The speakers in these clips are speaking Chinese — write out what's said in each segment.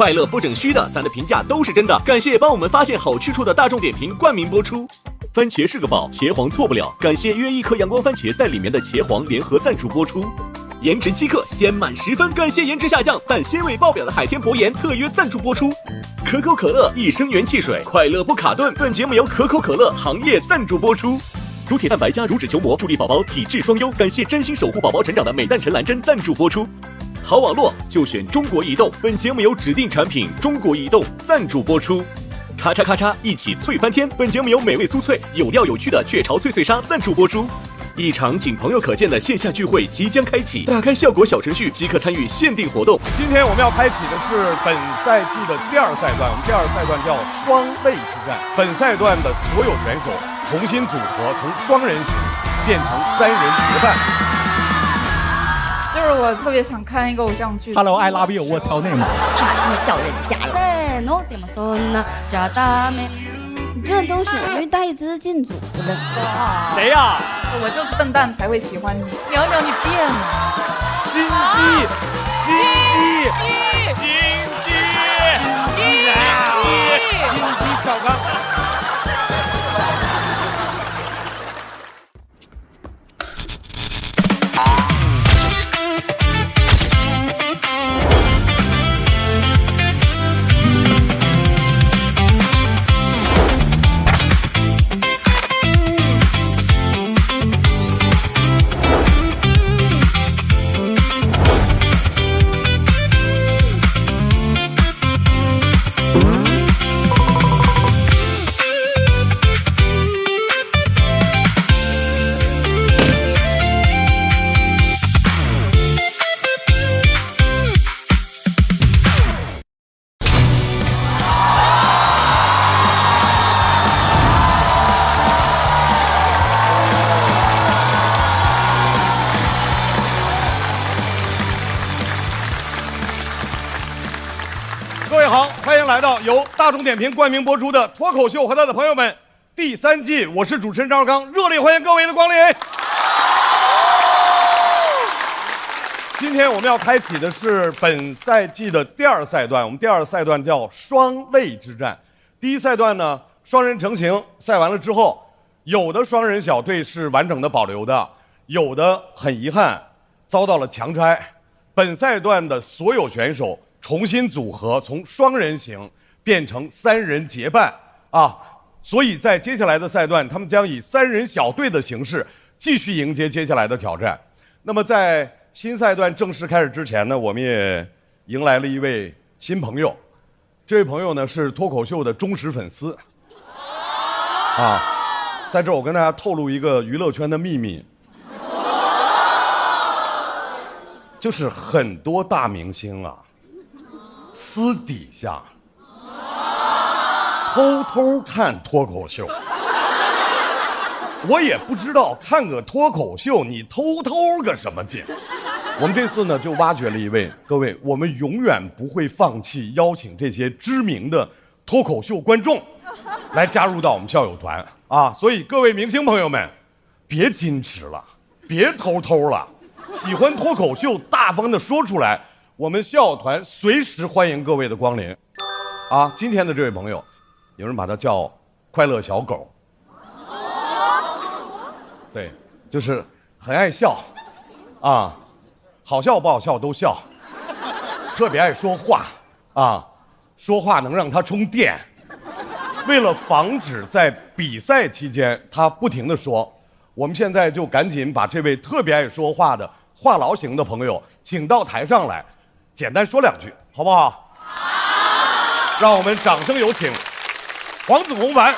快乐不整虚的，咱的评价都是真的。感谢帮我们发现好去处的大众点评冠名播出。番茄是个宝，茄皇错不了。感谢约1颗阳光番茄在里面的茄皇联合赞助播出。颜值饥渴，鲜满10分。感谢颜值下降但鲜味爆表的海天博颜特约赞助播出。可口可乐一升元汽水，快乐不卡顿。本节目由可口可乐行业赞助播出。乳铁蛋白加乳脂球膜，助力宝宝体质双优。感谢真心守护宝宝成长的美蛋陈兰珍赞助播出。好网络就选中国移动。本节目由指定产品中国移动赞助播出。咔嚓咔嚓，一起脆翻天！本节目由美味酥脆、有料有趣的雀巢脆脆鲨赞助播出。一场仅朋友可见的线下聚会即将开启，打开效果小程序即可参与限定活动。今天我们要开启的是本赛季的第2赛段，我们第2赛段叫双卫之战。本赛段的所有选手重新组合，从双人行变成3人结伴。就是我特别想看一个偶像剧。Hello, I love you. What's your name? 这么叫人家了。在喏，点么说呢？加大美，这都属于带资进组的。谁呀？我就是笨蛋才会喜欢你。苗苗，你变了。心机，心机，心机小刚。各位好，欢迎来到由大众点评冠名播出的脱口秀和他的朋友们第3季，我是主持人张绍刚，热烈欢迎各位的光临。今天我们要开启的是本赛季的第2赛段，我们第2赛段叫双卫之战。第1赛段呢，双人成型，赛完了之后，有的双人小队是完整的保留的，有的很遗憾遭到了强拆。本赛段的所有选手重新组合，从双人行变成3人结伴啊！所以在接下来的赛段，他们将以3人小队的形式继续迎接接下来的挑战。那么在新赛段正式开始之前呢，我们也迎来了一位新朋友。这位朋友呢是脱口秀的忠实粉丝啊！在这儿我跟大家透露一个娱乐圈的秘密，就是很多大明星啊，私底下偷偷看脱口秀。我也不知道看个脱口秀你偷偷个什么劲。我们这次呢就挖掘了一位，各位，我们永远不会放弃邀请这些知名的脱口秀观众来加入到我们校友团啊！所以各位明星朋友们，别矜持了，别偷偷了，喜欢脱口秀大方的说出来，我们校友团随时欢迎各位的光临啊！今天的这位朋友，有人把他叫快乐小狗，对，就是很爱笑啊，好笑不好笑都笑，特别爱说话啊，说话能让他充电。为了防止在比赛期间他不停地说，我们现在就赶紧把这位特别爱说话的话痨型的朋友请到台上来，简单说2句，好不好？让我们掌声有请黄子弘凡。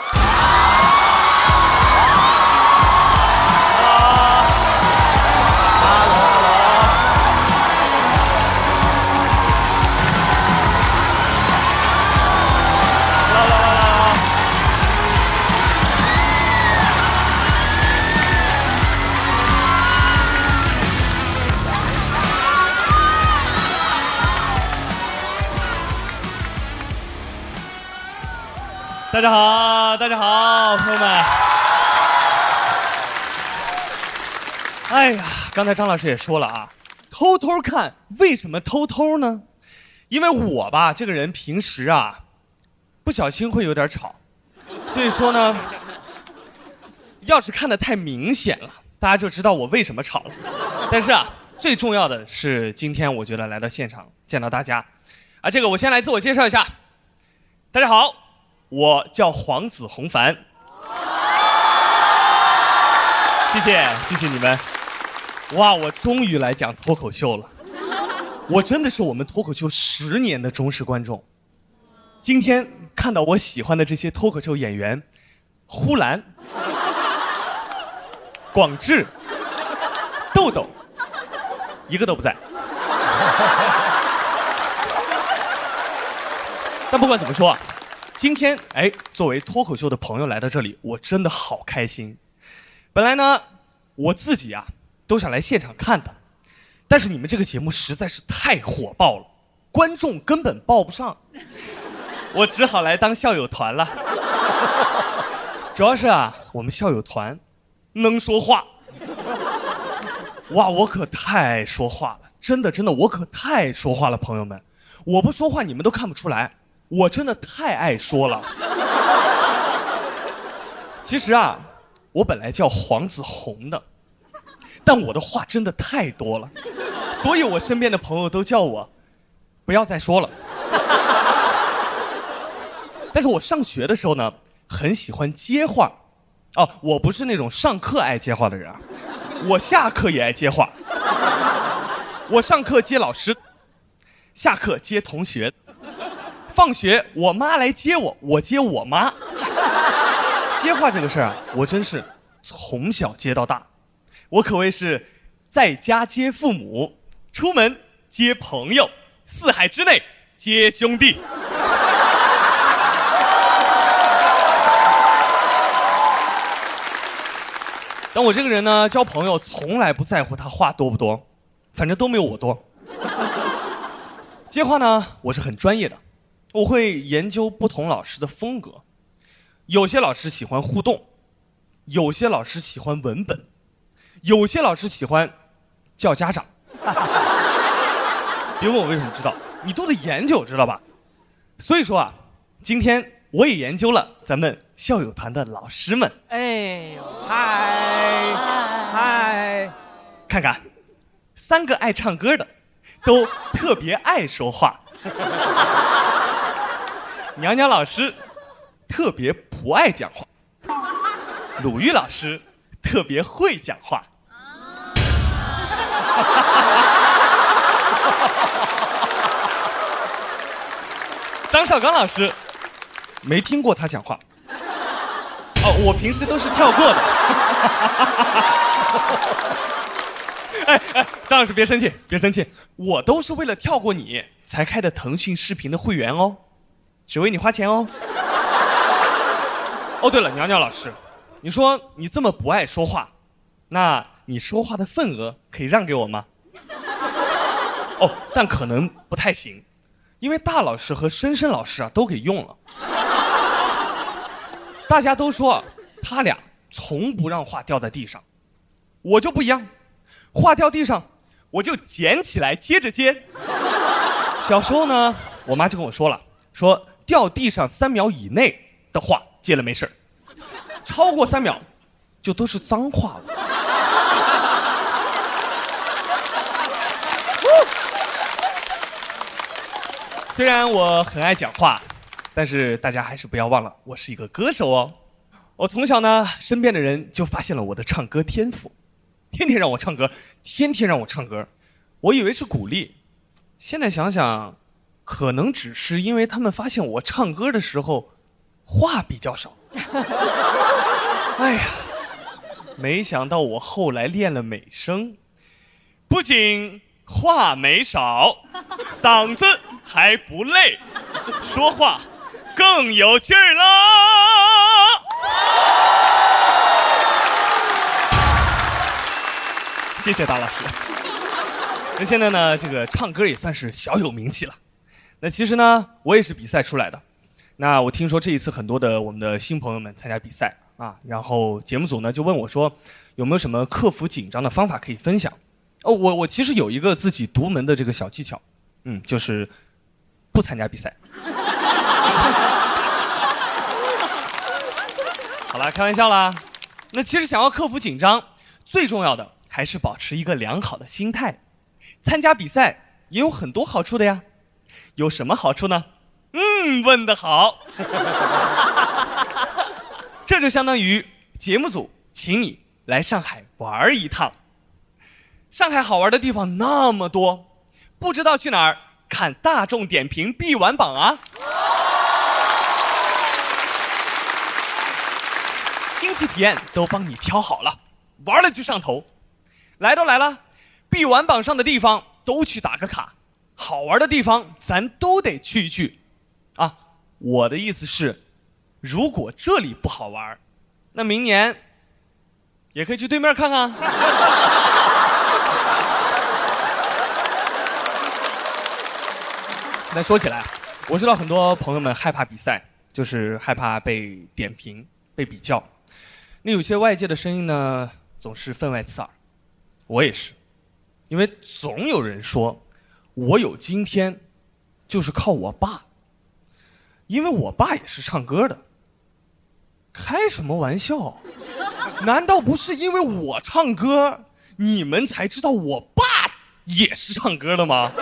大家好，大家好，朋友们。哎呀，刚才张老师也说了啊，偷偷看，为什么偷偷呢？因为我吧这个人平时啊，不小心会有点吵，所以说呢，要是看得太明显了，大家就知道我为什么吵了。但是啊，最重要的是今天我觉得来到现场见到大家，啊，这个我先来自我介绍一下。大家好，我叫黄子弘凡。谢谢你们。哇，我终于来讲脱口秀了。我真的是我们脱口秀10年的忠实观众。今天看到我喜欢的这些脱口秀演员，呼兰、广智、豆豆，一个都不在。但不管怎么说，今天作为脱口秀的朋友来到这里，我真的好开心。本来呢，我自己啊都想来现场看的，但是你们这个节目实在是太火爆了，观众根本报不上，我只好来当校友团了。主要是啊，我们校友团能说话。哇，我可太说话了，真的，我可太说话了，朋友们，我不说话你们都看不出来，我真的太爱说了。其实啊，我本来叫黄子弘的，但我的话真的太多了，所以我身边的朋友都叫我不要再说了。但是我上学的时候呢，很喜欢接话。哦，我不是那种上课爱接话的人啊，我下课也爱接话。我上课接老师，下课接同学，放学我妈来接我，我接我妈。接话这个事儿啊，我真是从小接到大，我可谓是在家接父母，出门接朋友，四海之内接兄弟。但我这个人呢，交朋友从来不在乎他话多不多，反正都没有我多。接话呢，我是很专业的，我会研究不同老师的风格。有些老师喜欢互动，有些老师喜欢文本，有些老师喜欢叫家长。别问我为什么知道，你都得研究，知道吧？所以说啊，今天我也研究了咱们校友团的老师们。哎呦，嗨，看看，3个爱唱歌的，都特别爱说话。娘娘老师特别不爱讲话，鲁豫老师特别会讲话。张绍刚老师没听过他讲话。哦，我平时都是跳过的。张老师别生气，别生气，我都是为了跳过你才开的腾讯视频的会员哦，只为你花钱哦。哦，对了，娘娘老师，你说你这么不爱说话，那你说话的份额可以让给我吗？哦，但可能不太行，因为大老师和深深老师啊都给用了。大家都说他俩从不让话掉在地上，我就不一样，话掉地上我就捡起来接着接。小时候呢，我妈就跟我说了，说掉地上3秒以内的话接了没事，超过3秒就都是脏话了。虽然我很爱讲话，但是大家还是不要忘了，我是一个歌手哦。我从小呢，身边的人就发现了我的唱歌天赋，天天让我唱歌，天天让我唱歌。我以为是鼓励，现在想想，可能只是因为他们发现我唱歌的时候话比较少。哎呀，没想到我后来练了美声，不仅话没少，嗓子还不累，说话更有劲儿啦！谢谢大老师。那现在呢，这个唱歌也算是小有名气了。那其实呢，我也是比赛出来的。那我听说这一次很多的我们的新朋友们参加比赛啊，然后节目组呢就问我说，有没有什么克服紧张的方法可以分享？哦，我其实有一个自己独门的这个小技巧，就是不参加比赛。好了，开玩笑啦。那其实想要克服紧张，最重要的还是保持一个良好的心态。参加比赛也有很多好处的呀。有什么好处呢？问得好。这就相当于节目组请你来上海玩一趟。上海好玩的地方那么多，不知道去哪儿？看大众点评必玩榜啊！新奇体验都帮你挑好了，玩了就上头。来都来了，必玩榜上的地方都去打个卡，好玩的地方咱都得去一去。啊，我的意思是，如果这里不好玩，那明年也可以去对面看看。但说起来，我知道很多朋友们害怕比赛，就是害怕被点评、被比较。那有些外界的声音呢，总是分外刺耳。我也是，因为总有人说我有今天，就是靠我爸。因为我爸也是唱歌的。开什么玩笑？难道不是因为我唱歌，你们才知道我爸也是唱歌的吗？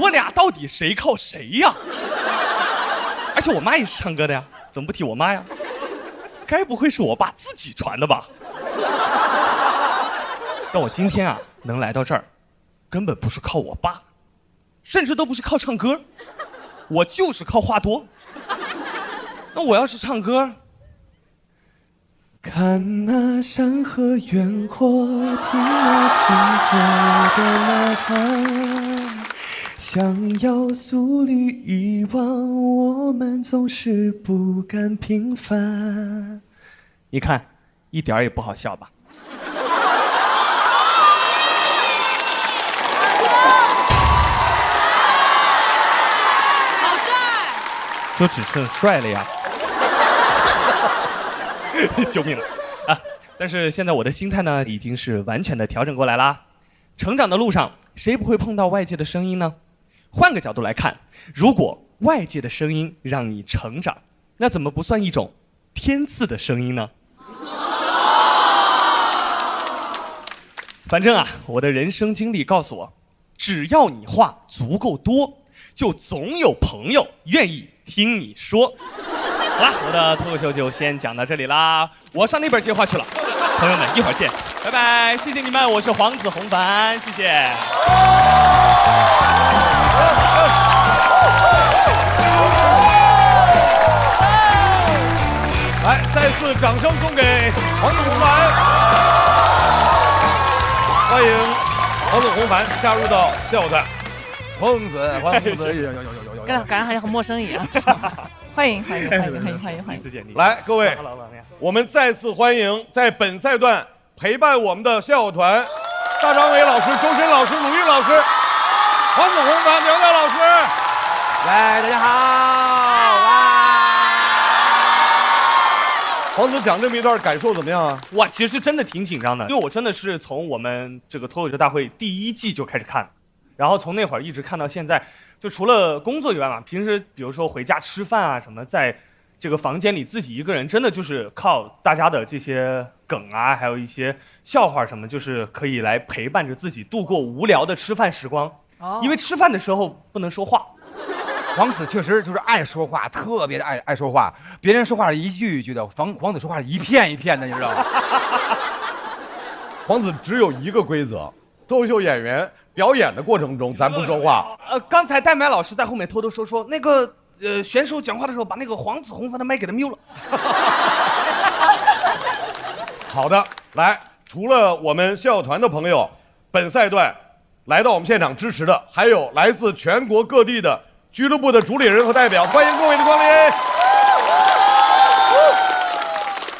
我俩到底谁靠谁呀？而且我妈也是唱歌的呀，怎么不提我妈呀？该不会是我爸自己传的吧？但我今天啊能来到这儿，根本不是靠我爸，甚至都不是靠唱歌，我就是靠话多。那我要是唱歌，看那山河远阔，听那清河的呐喊，想要素履以往，我们总是不甘平凡。你看，一点也不好笑吧？好帅！就只剩帅了呀！救命了啊！但是现在我的心态呢，已经是完全的调整过来啦。成长的路上，谁不会碰到外界的声音呢？换个角度来看，如果外界的声音让你成长，那怎么不算一种天赐的声音呢？反正啊，我的人生经历告诉我，只要你话足够多，就总有朋友愿意听你说。好了，我的脱口秀就先讲到这里啦，我上那边接话去了。朋友们，一会儿见，拜拜，谢谢你们，我是黄子弘凡，谢谢。来，再次掌声送给黄子弘凡，欢迎黄子弘凡加入到笑团。黄子，感觉好像很陌生一样。欢迎！第一次见你。来，各位，我们再次欢迎在本赛段陪伴我们的校友团大张伟老师、周深老师、鲁豫老师、黄子弘凡、苗苗老师。来，大家好！哇！黄子讲这么一段，感受怎么样啊？哇，其实真的挺紧张的，因为我真的是从我们这个脱口秀大会第1季就开始看，然后从那会儿一直看到现在。就除了工作以外嘛，平时比如说回家吃饭啊什么，在这个房间里自己一个人，真的就是靠大家的这些梗啊，还有一些笑话什么，就是可以来陪伴着自己度过无聊的吃饭时光。因为吃饭的时候不能说话。黄子确实就是爱说话，特别的爱说话，别人说话是一句一句的，黄子说话是一片一片的，你知道吗？黄子只有一个规则，脱口秀演员表演的过程中，咱不说话。刚才戴麦老师在后面偷偷说那个选手讲话的时候，把那个黄子弘凡的麦给他 mute 了。好的，来，除了我们校友团的朋友，本赛段来到我们现场支持的，还有来自全国各地的俱乐部的主理人和代表，欢迎各位的光临。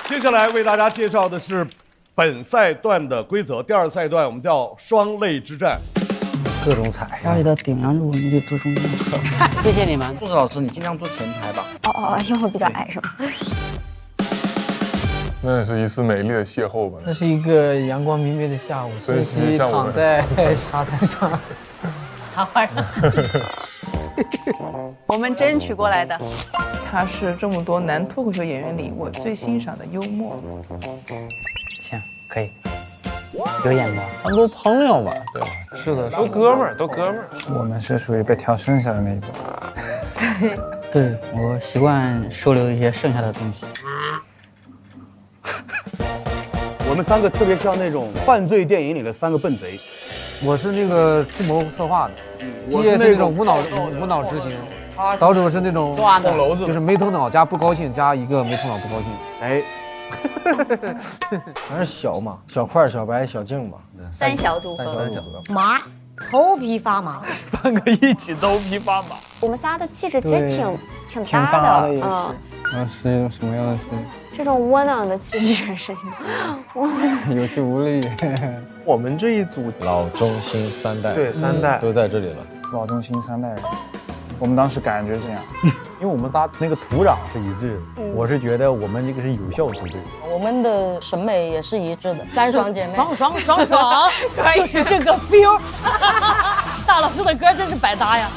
接下来为大家介绍的是本赛段的规则，第2赛段我们叫双泪之战。各种彩，家里的顶梁柱你得多重要。谢谢你们。宋子老师，你尽量坐前排吧。因为我比较矮是吧？那也是一次美丽的邂逅吧。那是一个阳光明媚的下午，随时像我躺在沙滩上。好玩。我们争取过来的。他是这么多男脱口秀演员里我最欣赏的幽默。行，可以，有眼光。他们都朋友嘛，对吧？是的，都哥们儿，都哥们儿。我们是属于被挑剩下的那一波。对，对我习惯收留一些剩下的东西。我们3个特别像那种犯罪电影里的3个笨贼。我是那个出谋策划的，我是那种无脑执行。岛主是那种撞篓子，就是没头脑加不高兴加一个没头脑不高兴。哎，反正小嘛，小块、小白、小静嘛，三小组合。麻，头皮发麻。3个一起头皮发麻。我们仨的气质其实挺搭的，的，是一种什么样的事？这种窝囊的气质是，有气无力。我们这一组老中新3代，对，3代都在这里了。老中新3代人，我们当时感觉这样，因为我们仨那个土壤是一致的，我是觉得我们这个是有效组队。我们的审美也是一致的，干爽姐妹，爽，就是这个 feel。大老师的歌真是百搭呀。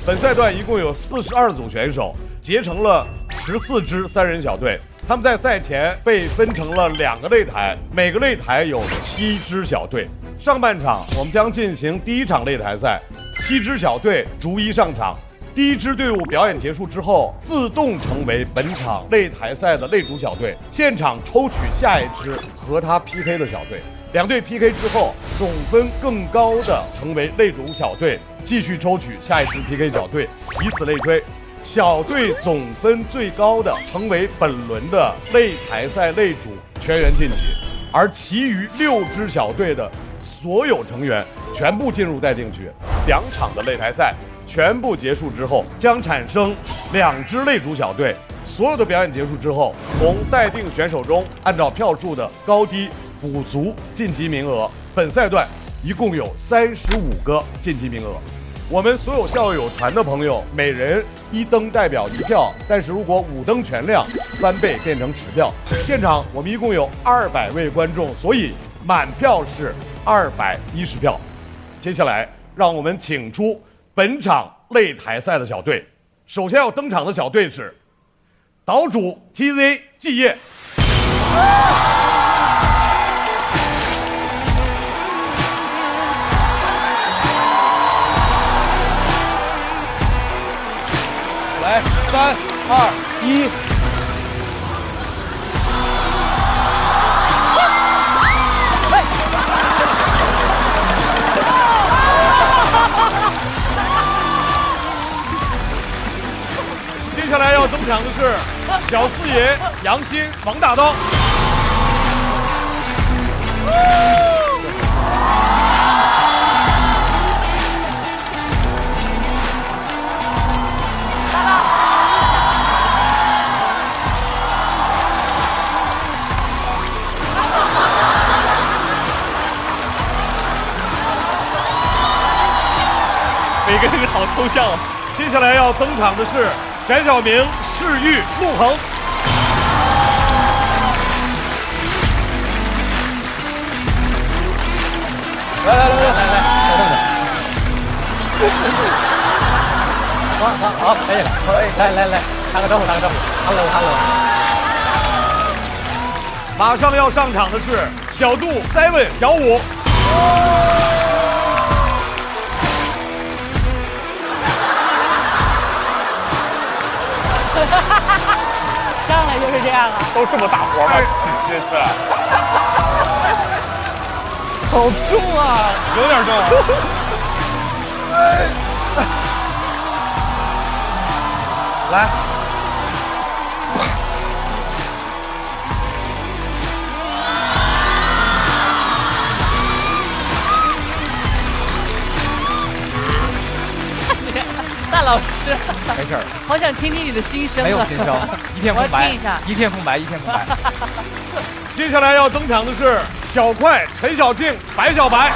本赛段一共有42组选手，结成了14支3人小队。他们在赛前被分成了2个擂台，每个擂台有7支小队。上半场我们将进行第1场擂台赛，7支小队逐一上场。第1支队伍表演结束之后，自动成为本场擂台赛的擂主小队，现场抽取下一支和他 PK 的小队。2队 PK 之后，总分更高的成为擂主小队，继续抽取下一支 PK 小队，以此类推。小队总分最高的成为本轮的擂台赛擂主，全员晋级。而其余6支小队的所有成员全部进入待定局。2场的擂台赛全部结束之后，将产生2支擂主小队。所有的表演结束之后，从待定选手中按照票数的高低补足晋级名额。本赛段一共有35个晋级名额。我们所有校友团的朋友，每人1灯代表1票，但是如果5灯全亮，3倍变成10票。现场我们一共有200位观众，所以满票是210票。接下来，让我们请出本场擂台赛的小队。首先要登场的小队是岛主 TZ 季业。来，3、2、1。接下来要登场的是小四爷杨鑫、王大刀。每个人好抽象哦。接下来要登场的是翟晓明、世玉、陆恒。来，稍等等。好，可以了。来，打个招呼，Hello。马上要上场的是小杜、Seven、姚武。上来就是这样啊！都这么大活吗？这次好重啊！有点重啊。来，大老师，没事儿，好想听听你的心声啊！没有心声，一片空白，我要听一下，一片空白。接下来要登场的是小快、陈小静、白小白。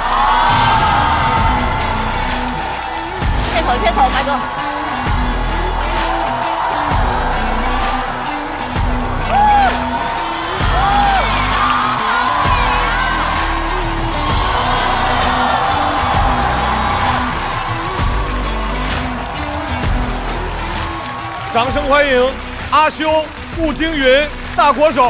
片头，白哥。掌声欢迎阿修、顾京云、大国手。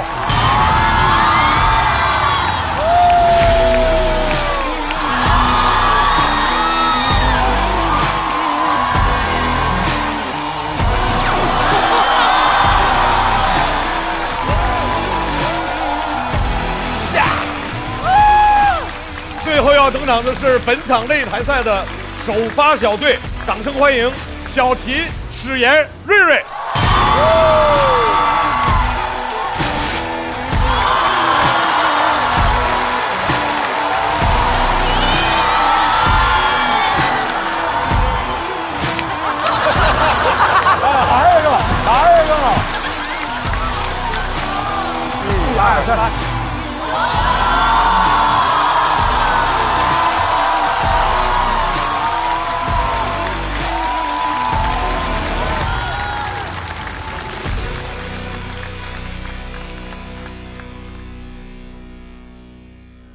最后要登场的是本场擂台赛的首发小队，掌声欢迎小齐、史岩、瑞瑞。还是个，来。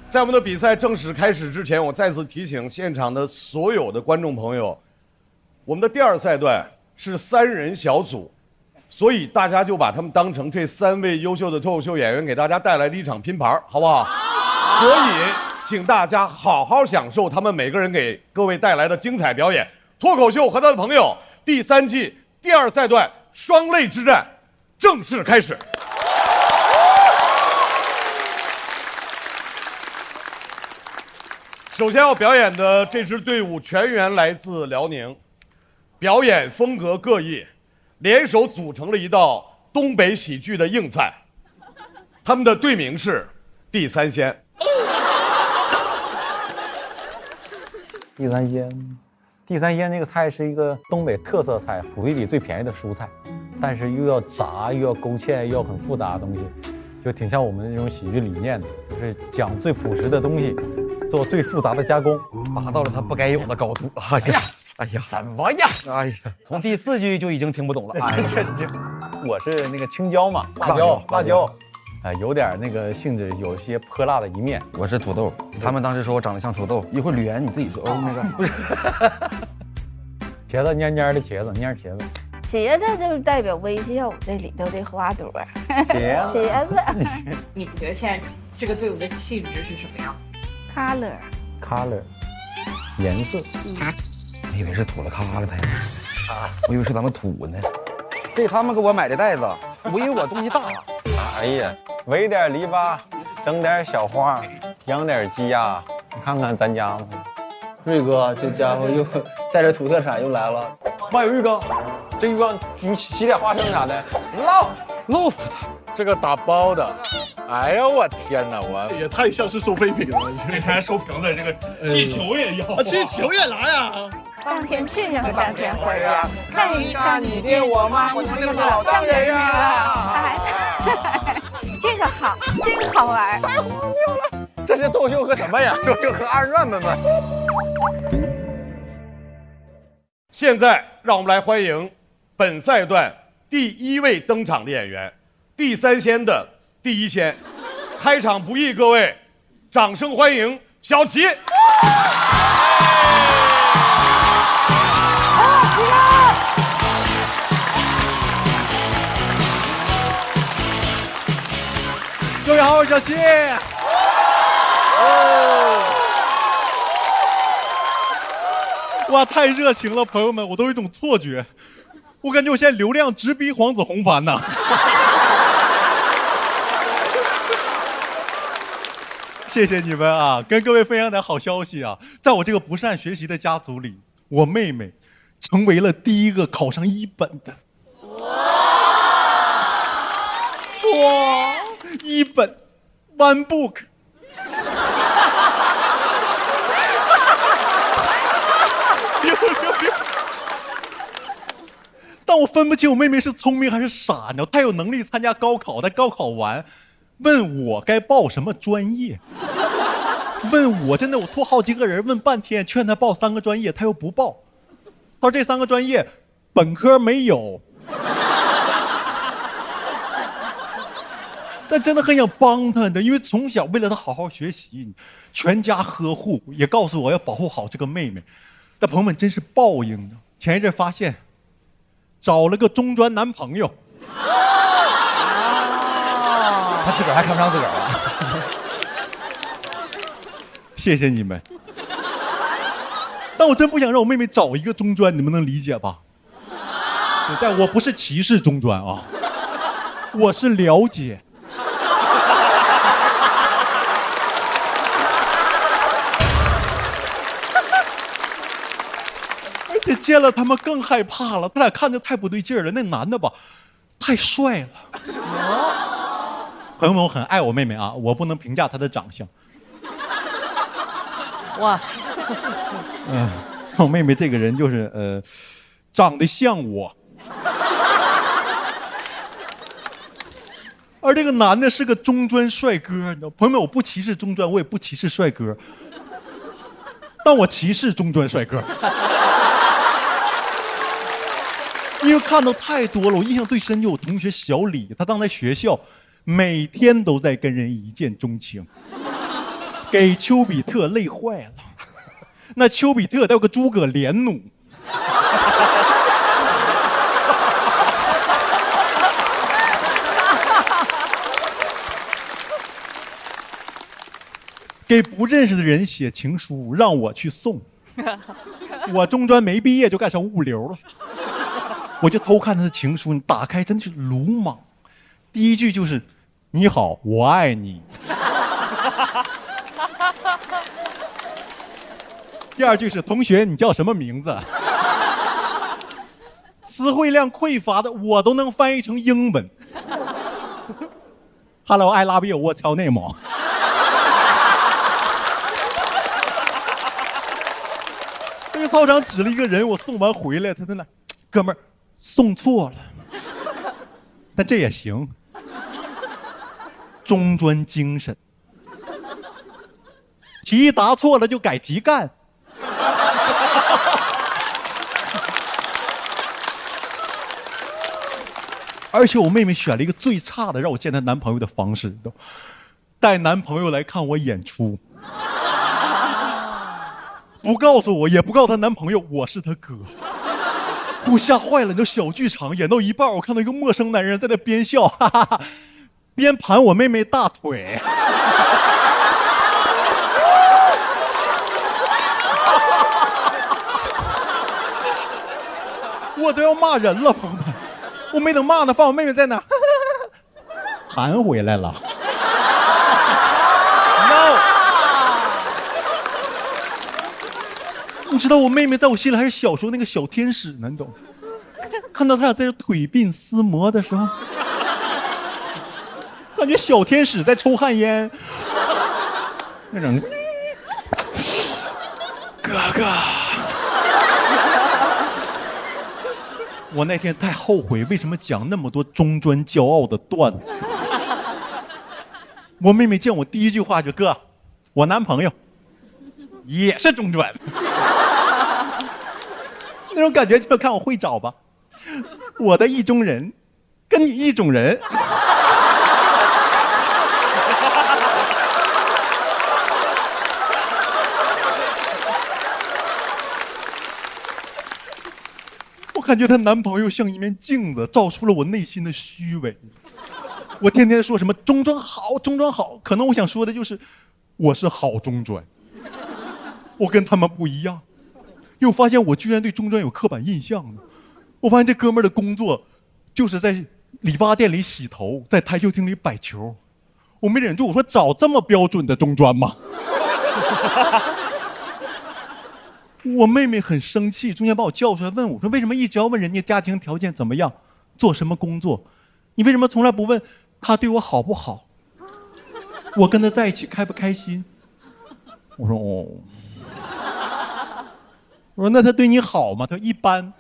在我们的比赛正式开始之前，我再次提醒现场的所有的观众朋友，我们的第二赛段是3人小组，所以大家就把他们当成这3位优秀的脱口秀演员给大家带来的一场拼盘，好不好？所以，请大家好好享受他们每个人给各位带来的精彩表演。脱口秀和他的朋友第3季第2赛段双擂之战正式开始。首先要表演的这支队伍全员来自辽宁，表演风格各异，联手组成了一道东北喜剧的硬菜。他们的队名是地三鲜。地三鲜这个菜是一个东北特色菜，土地里最便宜的蔬菜，但是又要炸又要勾芡又要很复杂的东西，就挺像我们这种喜剧理念的，就是讲最朴实的东西，做最复杂的加工，达到了它不该有的高度。哎呀，怎么样？哎呀，从第4句就已经听不懂了。哎呀，我是那个青椒嘛，辣椒，有点那个性质，有些泼辣的一面。我是土豆，他们当时说我长得像土豆，一会儿吕岩你自己说哦，那个不是，茄子蔫蔫的茄子，蔫茄子。茄子就是代表微笑，这里头的花朵。茄子。你们觉得现在这个队伍的气质是什么样 ？color， 颜色。我以为是土了咔了他呀，我以为是咱们土呢。这他们给我买的袋子，我以为我东西大。哎呀，围点篱笆，整点小花，养点鸡鸭，你看看咱家子。瑞哥，这家伙又带着土特产又来了。妈有浴缸，这浴缸你洗点花生啥的。loft 这个打包的，哎呀我天哪，我也太像是收废品了。这还收瓶的，这个气球也要，气球也来呀！当天去呀，当天回呀，看一看你爹我妈，我那个老丈人呀。这个好，这个好玩，太荒谬了！这是脱口秀和什么呀？脱口秀和二人转们。现在让我们来欢迎本赛段第1位登场的演员，地三鲜的第一鲜。开场不易，各位，掌声欢迎小齐。各位好，我是小齐。哇，太热情了，朋友们，我都有一种错觉，我感觉我现在流量直逼黄子弘凡呐。谢谢你们啊，跟各位分享点好消息啊，在我这个不善学习的家族里，我妹妹成为了第一个考上1本的。哇，1本 ，one book。但我分不清我妹妹是聪明还是傻，你知道，她有能力参加高考，但高考完问我该报什么专业，问我真的，我托好几个人问半天，劝她报3个专业，她又不报。她说这3个专业本科没有，但真的很想帮她的，因为从小为了她好好学习，全家呵护，也告诉我要保护好这个妹妹。但朋友们，真是报应呢。前一阵发现找了个中专男朋友。他自个儿还看不上自个儿了。谢谢你们，但我真不想让我妹妹找一个中专，你们能理解吧？对，但我不是歧视中专啊，我是了解。而且见了他们更害怕了，他俩看着太不对劲儿了。那男的吧，太帅了。朋友们，我很爱我妹妹啊，我不能评价她的长相。哇，我妹妹这个人就是长得像我，而这个男的是个中专帅哥，你知道？朋友们，我不歧视中专，我也不歧视帅哥，但我歧视中专帅哥，因为看到太多了。我印象最深就有同学小李，他当在学校每天都在跟人一见钟情。给丘比特累坏了，那丘比特得有个诸葛连弩。给不认识的人写情书，让我去送。我中专没毕业就干上物流了，我就偷看他的情书，你打开真的是鲁莽。第一句就是“你好，我爱你”。第二句是同学，你叫什么名字？词汇量匮乏的我都能翻译成英文。Hello, I love you. What's your name? 那个操场指了一个人，我送完回来，他在那，哥们儿，送错了，但这也行。中专精神，题答错了就改题干。而且我妹妹选了一个最差的让我见她男朋友的方式，带男朋友来看我演出，不告诉我，也不告诉她男朋友我是她哥，给我吓坏了。你知道小剧场演到一半，我看到一个陌生男人在那边笑，哈哈哈，边盘我妹妹大腿。我都要骂人了，朋友们，我没等骂呢，放我妹妹在哪，弹回来了。你知道我妹妹在我心里还是小时候那个小天使呢，你懂？看到他俩在这腿鬓厮磨的时候，感觉小天使在抽旱烟，那种哥哥。我那天太后悔，为什么讲那么多中专骄傲的段子？我妹妹见我第一句话就哥，我男朋友也是中专，那种感觉就看我会找吧。我的意中人，跟你意中人。我感觉她男朋友像一面镜子，照出了我内心的虚伪。我天天说什么中专好，中专好，可能我想说的就是，我是好中专，我跟他们不一样。因为我发现我居然对中专有刻板印象呢。我发现这哥们儿的工作，就是在理发店里洗头，在台球厅里摆球。我没忍住，我说找这么标准的中专吗？我妹妹很生气，中间把我叫出来问我说：“为什么一直要问人家家庭条件怎么样，做什么工作？你为什么从来不问他对我好不好？我跟他在一起开不开心？”我说：“哦。”我说：“那他对你好吗？”他说：“一般。”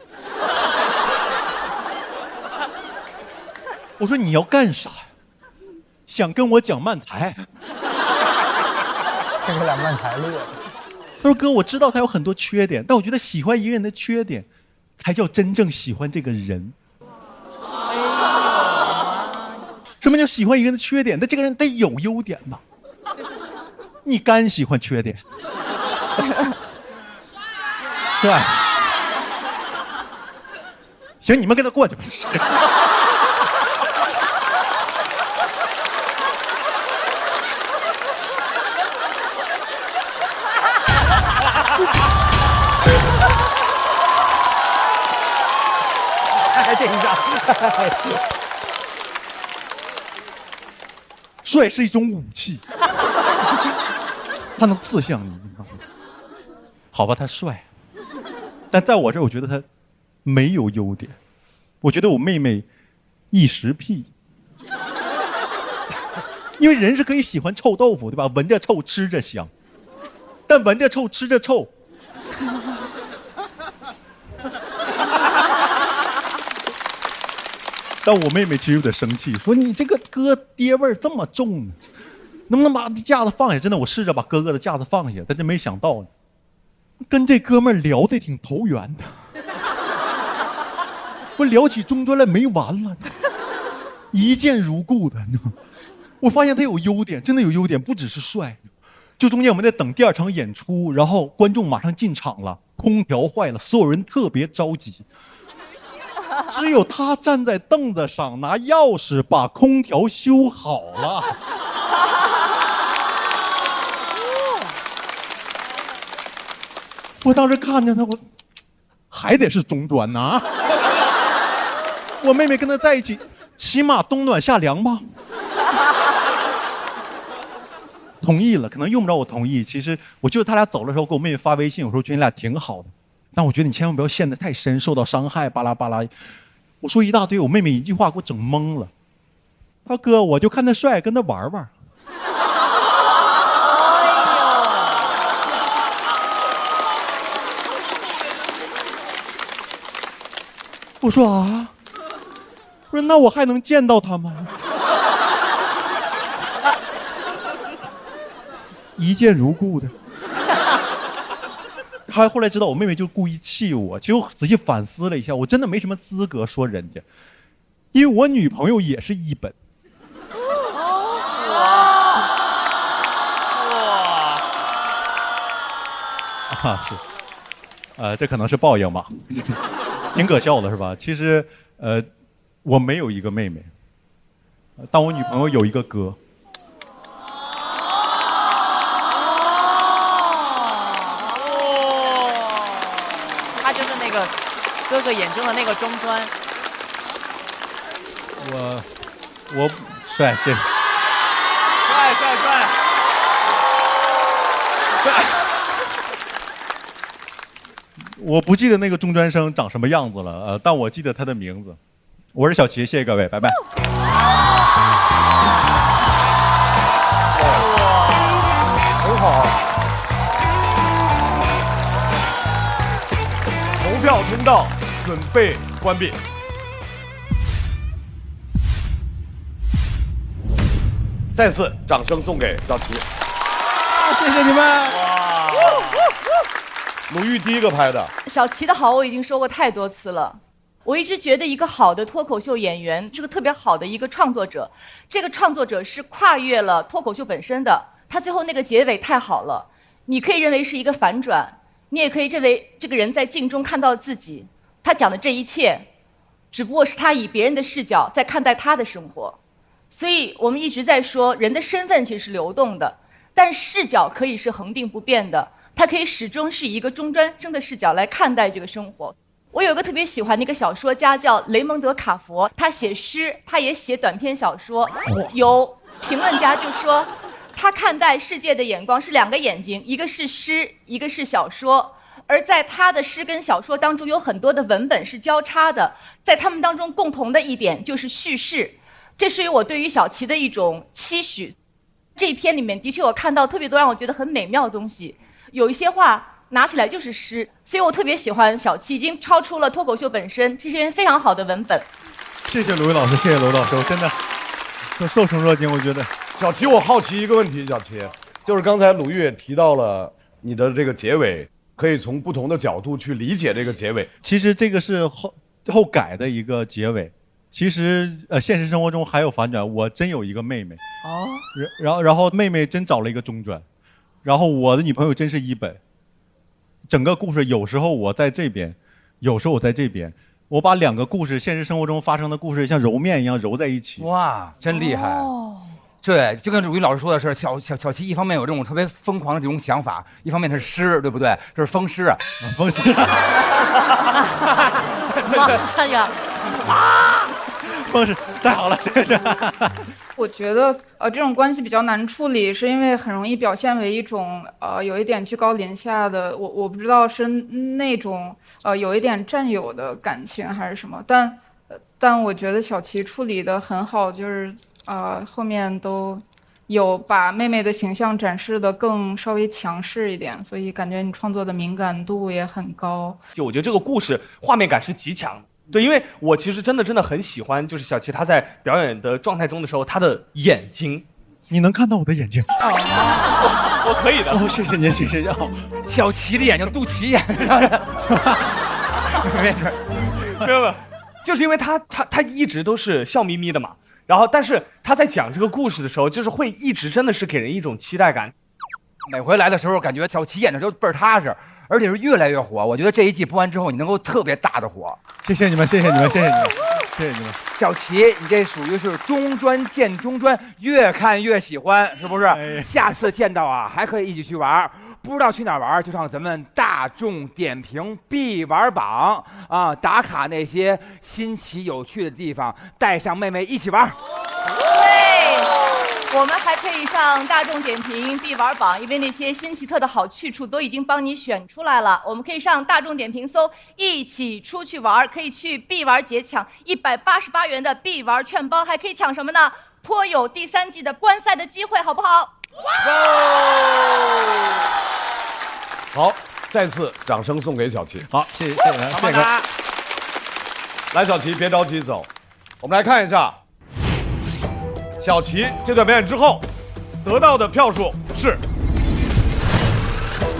我说：“你要干啥？想跟我讲漫才？”跟我俩漫才乐。他说：“哥，我知道他有很多缺点，但我觉得喜欢一个人的缺点，才叫真正喜欢这个人。什么叫喜欢一个人的缺点？那这个人得有优点吧？你干喜欢缺点？帅，行，你们跟他过去吧。太紧张。帅是一种武器，他能刺向你。好吧，他帅，但在我这儿，我觉得他没有优点。我觉得我妹妹一时屁，因为人是可以喜欢臭豆腐，对吧？闻着臭，吃着香，但闻着臭，吃着臭。但我妹妹其实有点生气，说你这个哥爹味儿这么重呢，能不能把架子放下？真的，我试着把哥哥的架子放下，但是没想到，跟这哥们儿聊得挺投缘的，不聊起中专来没完了，一见如故的。我发现他有优点，真的有优点，不只是帅。就中间我们在等第2场演出，然后观众马上进场了，空调坏了，所有人特别着急。只有他站在凳子上拿钥匙把空调修好了。我当时看着他，我还得是中专呐。我妹妹跟他在一起，起码冬暖夏凉吧。同意了，可能用不着我同意。其实我记得他俩走的时候给我妹妹发微信，我说觉得你俩挺好的。但我觉得你千万不要陷得太深，受到伤害，巴拉巴拉。我说一大堆，我妹妹一句话给我整懵了。他哥，我就看他帅，跟他玩玩。我说啊，我说那我还能见到他吗？一见如故的。他后来知道我妹妹就故意气我，其实我仔细反思了一下，我真的没什么资格说人家，因为我女朋友也是一本。啊，是，这可能是报应吧，挺可笑的是吧？其实，我没有一个妹妹，但我女朋友有一个哥。哥哥眼中的那个中专，我帅，谢谢。帅！我不记得那个中专生长什么样子了，但我记得他的名字。我是小齐，谢谢各位，拜拜。很好。投票通道准备关闭。再次掌声送给小齐。谢谢你们。鲁豫第一个拍的。小齐的好我已经说过太多次了。我一直觉得一个好的脱口秀演员是个特别好的一个创作者，这个创作者是跨越了脱口秀本身的。他最后那个结尾太好了，你可以认为是一个反转，你也可以认为这个人在镜中看到自己。他讲的这一切，只不过是他以别人的视角在看待他的生活。所以我们一直在说，人的身份其实是流动的，但视角可以是恒定不变的。他可以始终是以一个中专生的视角来看待这个生活。我有一个特别喜欢的一个小说家叫雷蒙德·卡佛，他写诗，他也写短篇小说。有评论家就说，他看待世界的眼光是两个眼睛，一个是诗，一个是小说。而在他的诗跟小说当中，有很多的文本是交叉的，在他们当中共同的一点就是叙事。这是我对于小齐的一种期许。这一篇里面的确我看到特别多让我觉得很美妙的东西，有一些话拿起来就是诗，所以我特别喜欢小齐，已经超出了脱口秀本身，这是一篇非常好的文本。谢谢鲁豫老师，谢谢罗老师，我真的都受宠若惊。我觉得小齐，我好奇一个问题，小齐，就是刚才鲁豫也提到了你的这个结尾，可以从不同的角度去理解这个结尾。其实这个是后改的一个结尾。其实现实生活中还有反转，我真有一个妹妹哦，然后妹妹真找了一个中专，然后我的女朋友真是一本。整个故事有时候我在这边，有时候我在这边，我把2个故事，现实生活中发生的故事，像揉面一样揉在一起。哇，真厉害！哦，对，就跟鲁豫老师说的是，小齐一方面有这种特别疯狂的这种想法，一方面他是诗，对不对？这是风诗啊，风诗。妈呀！风诗太好了，谢谢。我觉得这种关系比较难处理，是因为很容易表现为一种有一点居高临下的，我不知道是那种有一点占有的感情还是什么，但我觉得小齐处理得很好，就是后面都有把妹妹的形象展示得更稍微强势一点，所以感觉你创作的敏感度也很高。就我觉得这个故事画面感是极强的。对，因为我其实真的很喜欢，就是小齐他在表演的状态中的时候，他的眼睛，你能看到我的眼睛？我可以的。哦，谢谢您，谢谢。小齐的眼睛，肚脐眼。没有，就是因为他一直都是笑眯眯的嘛，然后但是他在讲这个故事的时候，就是会一直真的是给人一种期待感。每回来的时候，感觉小齐演的都倍儿踏实，而且是越来越火。我觉得这一季播完之后，你能够特别大的火。谢谢你们，谢谢你们，谢谢你们，谢谢你们。小齐，你这属于是中专见中专，越看越喜欢，是不是？下次见到啊，还可以一起去玩。不知道去哪儿玩，就上咱们大众点评必玩榜啊，打卡那些新奇有趣的地方，带上妹妹一起玩。对，我们还可以上大众点评必玩榜，因为那些新奇特的好去处都已经帮你选出来了。我们可以上大众点评搜一起出去玩，可以去必玩节抢188元的必玩券包，还可以抢什么呢？颇有第3季的观赛的机会，好不好？好，再次掌声送给小齐。好，谢谢谢谢哥。来，小齐别着急走，我们来看一下小齐这段表演之后得到的票数是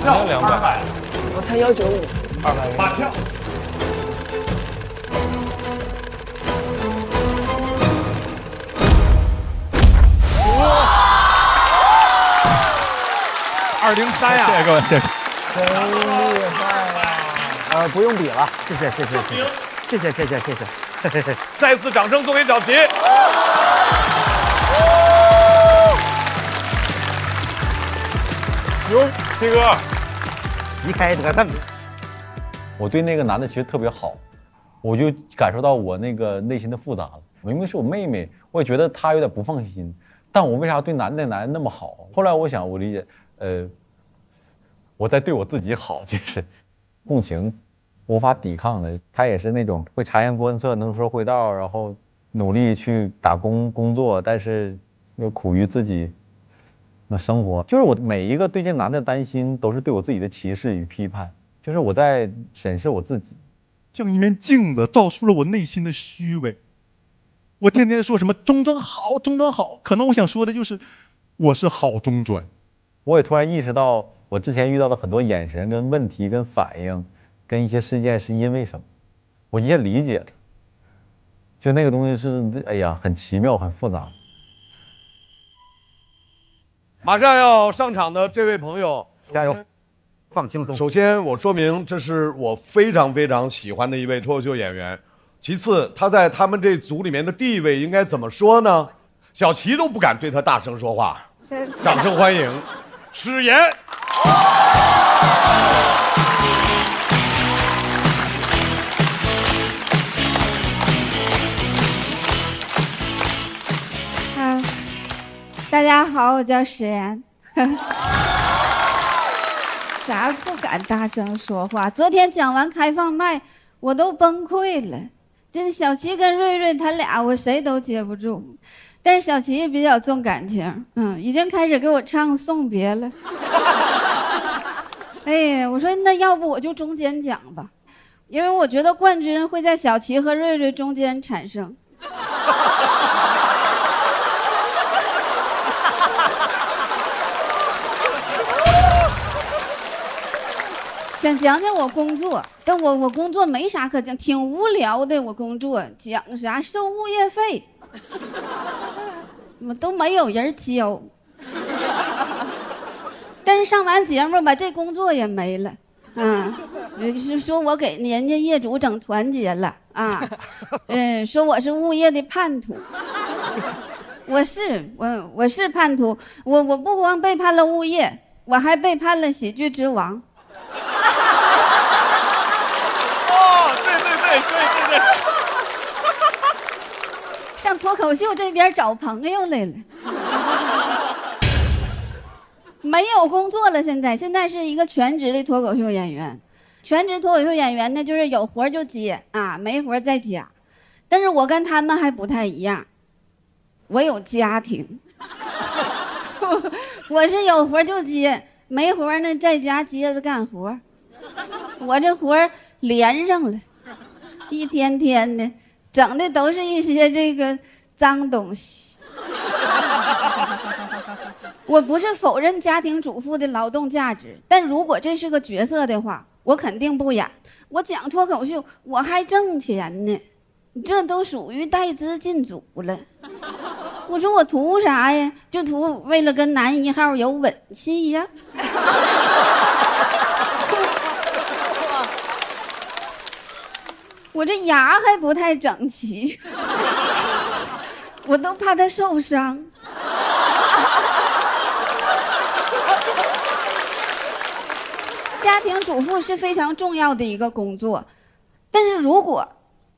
200，我猜195，200元。满票。203呀！谢谢各位，谢谢。真厉害呀！不用比了，谢谢谢谢谢谢谢谢谢谢谢。再次掌声送给小齐。行，齐哥，旗开得胜。我对那个男的其实特别好，我就感受到我那个内心的复杂了。明明是我妹妹，我也觉得她有点不放心，但我为啥对男的那么好？后来我想，我理解，我在对我自己好，就是共情，无法抵抗的。他也是那种会察言观色，能说会道，然后努力去打工工作，但是又苦于自己那生活。就是我每一个对这男的担心，都是对我自己的歧视与批判，就是我在审视我自己，像一面镜子照出了我内心的虚伪。我天天说什么中专好，中专好，可能我想说的就是我是好中专。我也突然意识到，我之前遇到的很多眼神跟问题跟反应跟一些事件是因为什么，我一下理解了。就那个东西是，哎呀，很奇妙很复杂。马上要上场的这位朋友，加油，放轻松。首先我说明，这是我非常非常喜欢的一位脱口秀演员。其次，他在他们这组里面的地位应该怎么说呢？小齐都不敢对他大声说话。掌声欢迎史岩。大家好，我叫史岩。啥不敢大声说话？昨天讲完开放麦，我都崩溃了。真小齐跟瑞瑞他俩，我谁都接不住。但是小齐比较重感情，已经开始给我唱送别了。哎呀，我说那要不我就中间讲吧，因为我觉得冠军会在小齐和瑞瑞中间产生。想讲讲我工作，但我工作没啥可讲，挺无聊的。我工作讲啥收物业费，都没有人交。但是上完节目吧，这工作也没了。是说我给人家业主整团结了啊，说我是物业的叛徒。我是叛徒，我不光背叛了物业，我还背叛了喜剧之王。哦，对，上脱口秀这边找朋友来了。没有工作了，现在是一个全职的脱口秀演员。全职脱口秀演员呢，就是有活就接啊，没活在家。但是我跟他们还不太一样。我有家庭，我是有活就接，没活呢在家接着干活。我这活连上了，一天天的，整的都是一些这个脏东西。我不是否认家庭主妇的劳动价值，但如果这是个角色的话，我肯定不演。我讲脱口秀，我还挣钱呢，这都属于带资进组了。我说我图啥呀？就图为了跟男一号有吻戏呀。我这牙还不太整齐，我都怕他受伤。家庭主妇是非常重要的一个工作，但是如果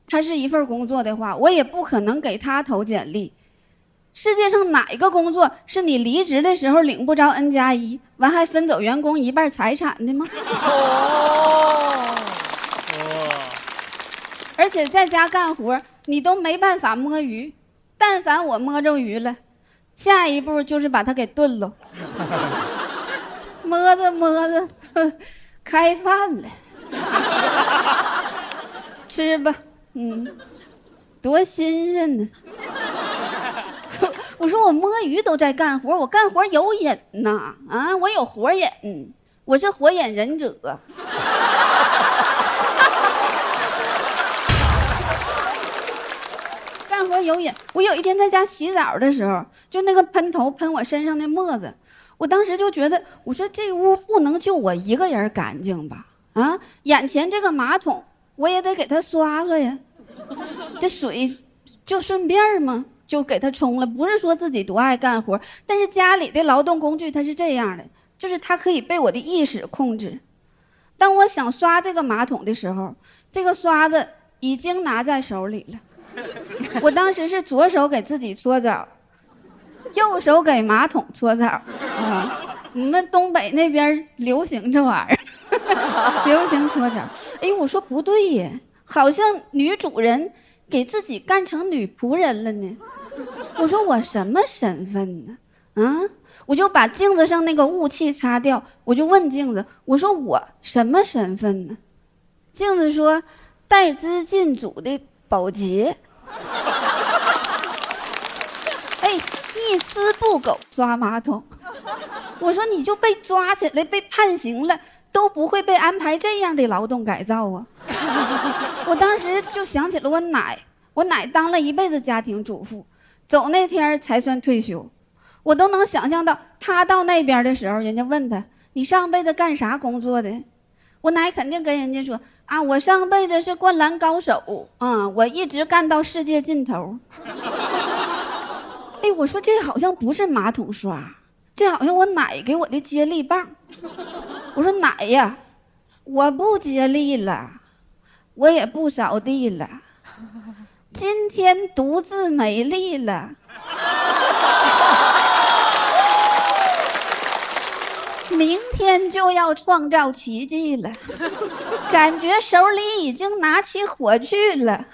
它是一份工作的话，我也不可能给他投简历。世界上哪一个工作是你离职的时候领不着 N+1，完还分走员工一半财产的吗？而且在家干活，你都没办法摸鱼，但凡我摸着鱼了，下一步就是把它给炖了。摸着，开饭了，吃吧，多新鲜呢！我说我摸鱼都在干活，我干活有瘾呐，啊，我有火瘾，我是火眼忍者。干活有瘾。我有一天在家洗澡的时候，就那个喷头喷我身上的沫子，我当时就觉得，我说这屋不能就我一个人干净吧？啊，眼前这个马桶我也得给它刷刷呀，这水就顺便嘛。就给他冲了，不是说自己多爱干活，但是家里的劳动工具它是这样的，就是它可以被我的意识控制。当我想刷这个马桶的时候，这个刷子已经拿在手里了。我当时是左手给自己搓澡，右手给马桶搓澡啊。我们东北那边流行这玩意儿，流行搓澡。哎，我说不对耶，好像女主人给自己干成女仆人了呢。我说我什么身份呢？啊，我就把镜子上那个雾气擦掉，我就问镜子，我说我什么身份呢？镜子说带资进组的保洁。哎，一丝不苟刷马桶。我说你就被抓起来被判刑了，都不会被安排这样的劳动改造啊。我当时就想起了我奶当了一辈子家庭主妇，走那天才算退休。我都能想象到她到那边的时候，人家问她，你上辈子干啥工作的？我奶肯定跟人家说啊，我上辈子是灌篮高手啊，我一直干到世界尽头。哎，我说这好像不是马桶刷，这好像我奶给我的接力棒。我说奶呀，我不接力了，我也不扫地了，今天独自美丽了。明天就要创造奇迹了，感觉手里已经拿起火去了。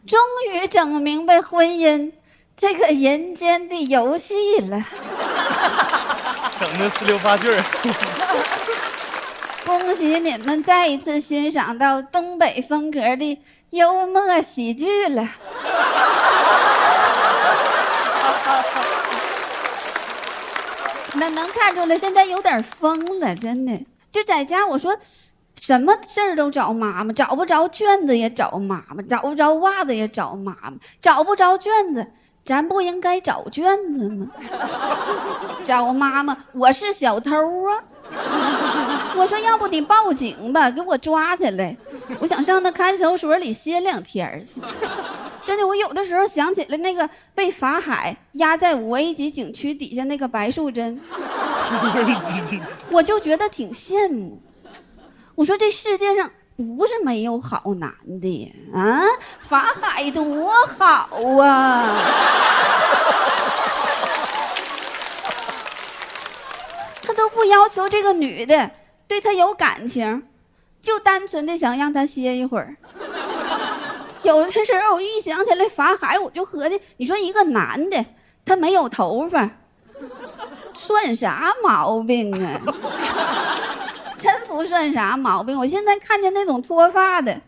终于整明白婚姻这个人间的游戏了。整的四六八句儿。恭喜你们再一次欣赏到东北风格的幽默喜剧了。能看出来现在有点疯了，真的。就在家我说什么事儿都找妈妈，找不着卷子也找妈妈，找不着袜子也找妈妈，找不着卷子咱不应该找卷子吗？找妈妈，我是小偷啊。我说要不你报警吧，给我抓起来。我想上那看守所里歇2天去。真的，我有的时候想起来那个被法海压在5A级景区底下那个白素贞，我就觉得挺羡慕。我说这世界上不是没有好男的呀，啊，法海多好啊！他都不要求这个女的对他有感情，就单纯的想让他歇一会儿。有的时候我一想起来法海，我就合计，你说一个男的他没有头发，算啥毛病啊？真不算啥毛病。我现在看见那种脱发的，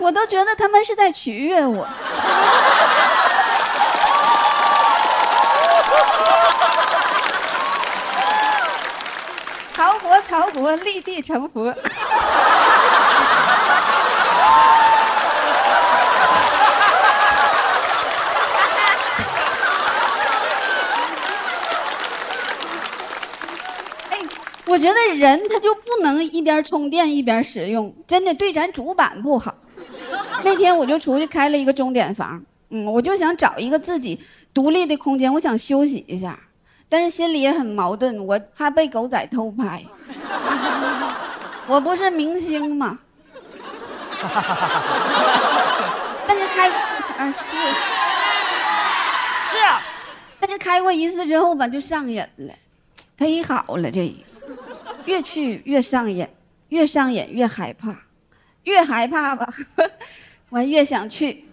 我都觉得他们是在取悦我。曹国立地成佛。我觉得人他就不能一边充电一边使用，真的对咱主板不好。那天我就出去开了一个钟点房，我就想找一个自己独立的空间，我想休息一下，但是心里也很矛盾，我怕被狗仔偷拍。我不是明星嘛。但是但是开过一次之后吧，就上瘾了，忒好了，这越去越上瘾，越上瘾越害怕，越害怕吧，我越想去。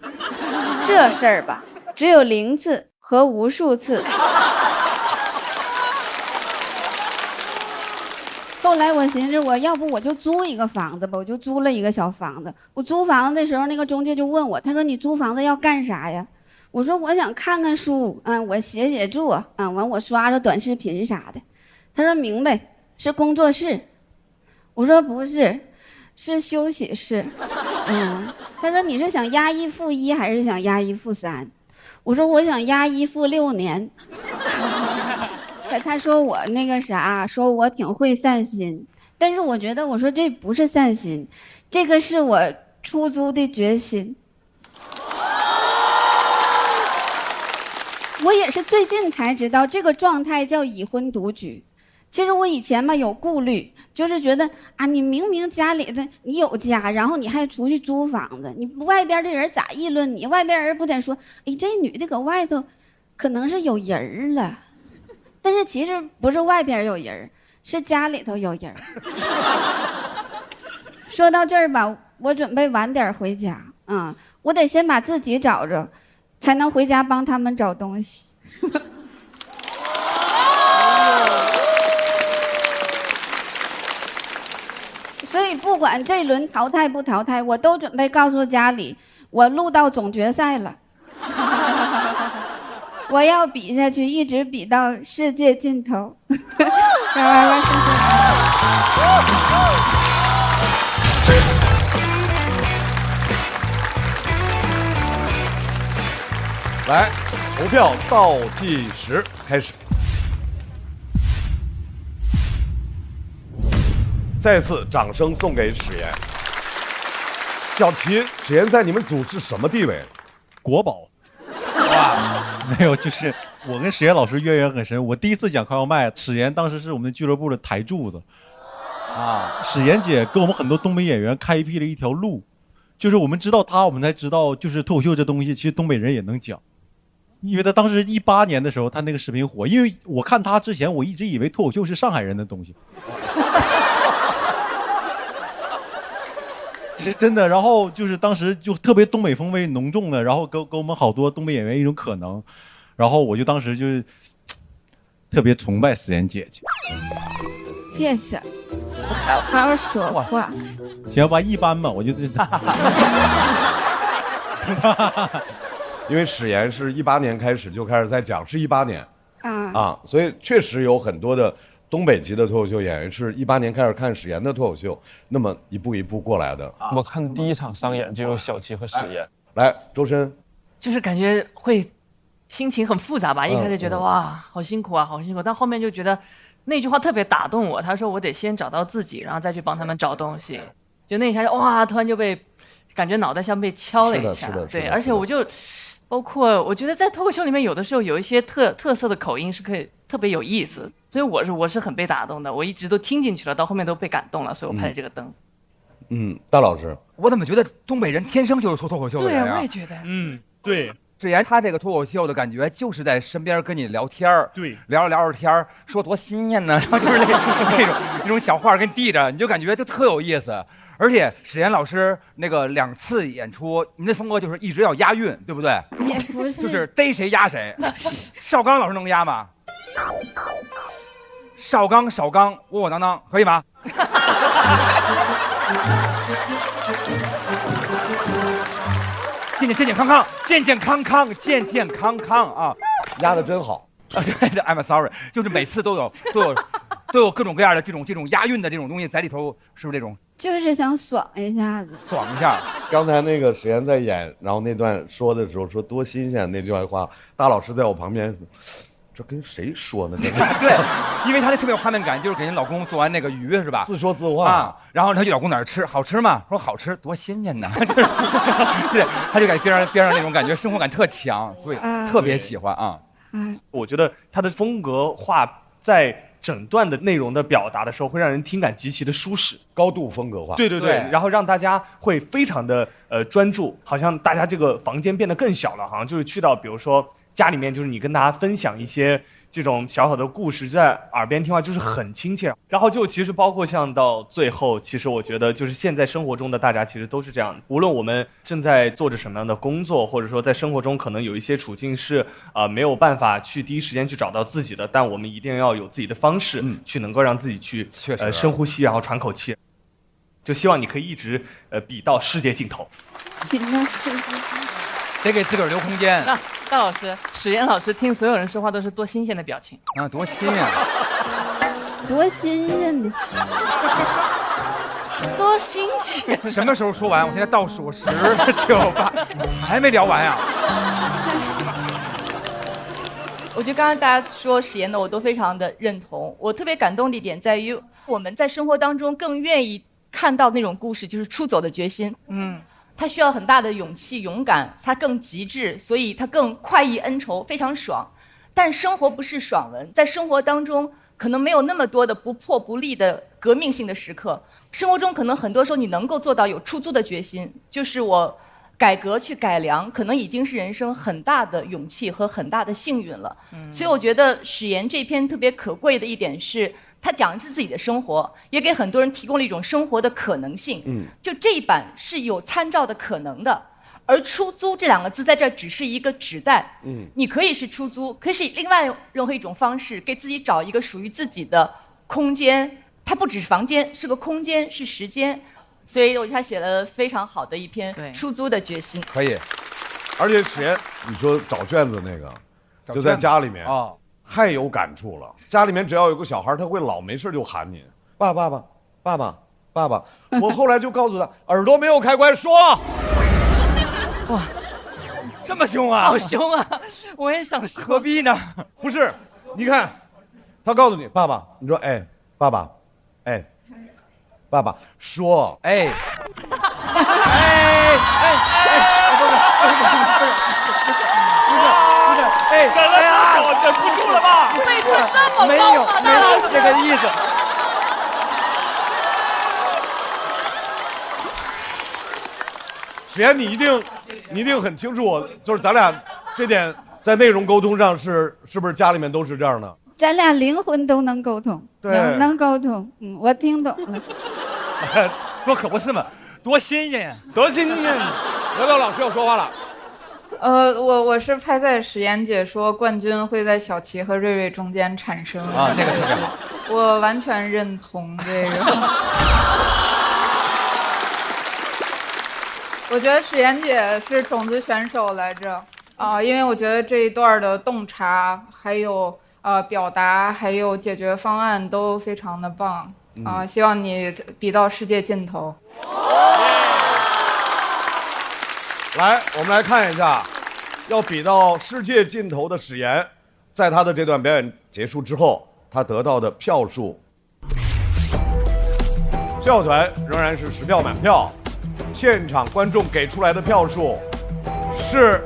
这事儿吧，只有0次和无数次。后来我寻思，我要不我就租一个房子吧，我就租了一个小房子。我租房子的时候，那个中介就问我，他说你租房子要干啥呀？我说我想看看书，我写作，完我刷刷短视频啥的。他说明白，是工作室。我说不是，是休息室。他说你是想押1付1还是想押1付3？我说我想押1付6年。他说我那个啥，说我挺会散心，但是我觉得我说这不是散心，这个是我出租的决心。我也是最近才知道这个状态叫已婚独居。其实我以前嘛有顾虑，就是觉得啊，你明明家里的你有家，然后你还出去租房子，你外边的人咋议论你？外边人不得说，哎，这女的搁外头可能是有人了。但是其实不是外边有人，是家里头有人。说到这儿吧，我准备晚点回家，我得先把自己找着，才能回家帮他们找东西。所以不管这轮淘汰不淘汰，我都准备告诉家里，我录到总决赛了。我要比下去，一直比到世界尽头。讲完了，谢谢。来，投票倒计时开始。再次掌声送给史岩。小齐，史岩在你们组是什么地位？国宝。没有，就是我跟史岩老师渊源很深。我第一次讲开放麦，史岩当时是我们俱乐部的台柱子，史岩姐跟我们很多东北演员开辟了一条路，就是我们知道她，我们才知道就是脱口秀这东西，其实东北人也能讲。因为他当时18年的时候，他那个视频火，因为我看他之前，我一直以为脱口秀是上海人的东西。是真的，然后就是当时就特别东北风味浓重的，然后给我们好多东北演员一种可能，然后我就当时就是特别崇拜史岩姐姐。别讲，好好说话。行吧，一般吧，我就因为史岩是18年开始就开始在讲，是18年所以确实有很多的东北籍的脱口秀演员是18年开始看史岩的脱口秀，那么一步一步过来的。我看第一场商演就有小齐和史岩。来，周深，就是感觉会心情很复杂吧。一开始觉得哇，好辛苦啊，好辛苦，但后面就觉得那句话特别打动我。他说我得先找到自己，然后再去帮他们找东西。就那一下，哇，突然就被感觉脑袋像被敲了一下。对，而且我就包括我觉得在脱口秀里面，有的时候有一些特色的口音是可以特别有意思，所以我是很被打动的，我一直都听进去了，到后面都被感动了，所以我拍了这个灯。大老师，我怎么觉得东北人天生就是说脱口秀的人啊？对，我也觉得。对。志妍他这个脱口秀的感觉就是在身边跟你聊天儿，对，聊着天儿，说多新鲜呢，然后就是那种小话跟递着，你就感觉就特有意思。而且史岩老师那个2次演出，您的风格就是一直要押韵，对不对？也不是，就是逮谁押谁。邵刚老师能押吗？邵刚，窝当当，可以吗？健健康康啊！压得真好啊！对 ，I'm sorry， 就是每次都有各种各样的这种押韵的这种东西在里头，是不是这种？就是想爽一下子，爽一下。刚才那个史岩在演，然后那段说的时候说多新鲜那句话，大老师在我旁边，这跟谁说呢？对，因为他那特别有画面感，就是给您老公做完那个鱼是吧？自说自话啊，然后他就老公哪儿吃好吃吗？说好吃，多新鲜呢！就是对，他就在边上那种感觉，生活感特强，所以特别喜欢啊。我觉得他的风格化在整段的内容的表达的时候，会让人听感极其的舒适，高度风格化。对，然后让大家会非常的专注，好像大家这个房间变得更小了，好像就是去到比如说家里面，就是你跟大家分享一些这种小小的故事，在耳边听话就是很亲切。然后就其实包括像到最后，其实我觉得就是现在生活中的大家其实都是这样，无论我们正在做着什么样的工作，或者说在生活中可能有一些处境是没有办法去第一时间去找到自己的，但我们一定要有自己的方式去能够让自己去深呼吸，然后喘口气。就希望你可以一直比到世界尽头。比到世界尽头。得给自个儿留空间。那大老师，史岩老师听所有人说话都是多新鲜的表情啊，多新鲜，多新鲜的，多新鲜。什么时候说完？我现在倒数10、9、8，还没聊完呀。我觉得刚刚大家说史岩的，我都非常的认同。我特别感动的一点在于，我们在生活当中更愿意看到那种故事，就是出走的决心。他需要很大的勇气、勇敢，他更极致，所以他更快意恩仇，非常爽。但生活不是爽文，在生活当中可能没有那么多的不破不立的革命性的时刻。生活中可能很多时候你能够做到有出租的决心，就是我改革去改良，可能已经是人生很大的勇气和很大的幸运了。所以我觉得史岩这篇特别可贵的一点是，他讲的是自己的生活，也给很多人提供了一种生活的可能性。就这一版是有参照的可能的，而出租这2个字在这只是一个指代。你可以是出租，可以是另外任何一种方式，给自己找一个属于自己的空间。它不只是房间，是个空间，是时间。所以我觉得他写了非常好的一篇出租的决心。可以，而且史岩，你说找卷子那个，就在家里面啊。太有感触了，家里面只要有个小孩，他会老没事就喊你爸爸爸爸爸爸爸。我后来就告诉他，耳朵没有开关，说。哇，这么凶啊！好凶啊！我也想说，何必呢？不是，你看，他告诉你爸爸，你说哎，爸爸，哎，爸爸说，哎，哎，哎呀，我忍不住了吧？辈分这么高吗？大老师，这个意思。史岩，你一定很清楚，我就是咱俩这点在内容沟通上是不是家里面都是这样的？咱俩灵魂都能沟通，能沟通。我听懂了。说可不是嘛，多新鲜呀，多新鲜！刘刘老师要说话了。我是拍在史岩姐说冠军会在小齐和瑞瑞中间产生啊，那个特别好，我完全认同这个。我觉得史岩姐是种子选手来着啊，因为我觉得这一段的洞察还有表达还有解决方案都非常的棒啊，希望你比到世界尽头。来，我们来看一下，要比到世界尽头的史岩，在他的这段表演结束之后，他得到的票数，校团仍然是10票满票，现场观众给出来的票数是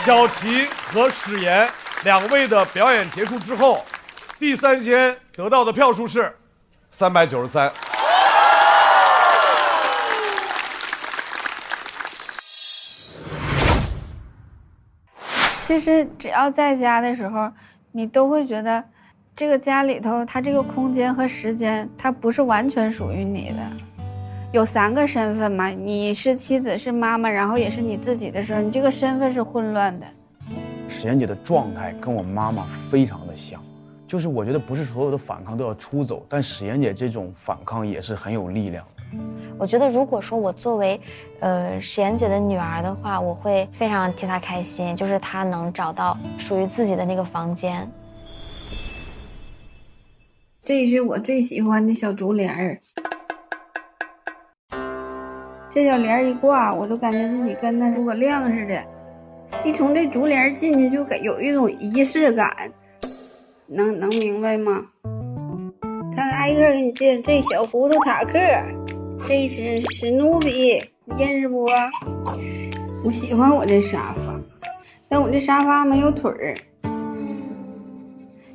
小齐和史岩2位的表演结束之后，第3间得到的票数是393。其实只要在家的时候，你都会觉得这个家里头，它这个空间和时间，它不是完全属于你的。有3个身份嘛，你是妻子，是妈妈，然后也是你自己的时候，你这个身份是混乱的。史岩姐的状态跟我妈妈非常的像，就是我觉得不是所有的反抗都要出走，但史岩姐这种反抗也是很有力量的。我觉得如果说我作为史岩姐的女儿的话，我会非常替她开心，就是她能找到属于自己的那个房间。这是我最喜欢的小竹帘儿，这小帘儿一挂，我就感觉自己跟那诸葛亮似的，一从这竹帘进去就有一种仪式感，能明白吗？看挨个给你介绍，这小糊涂塔克，这是史努比，你认识不？我喜欢我这沙发，但我这沙发没有腿儿，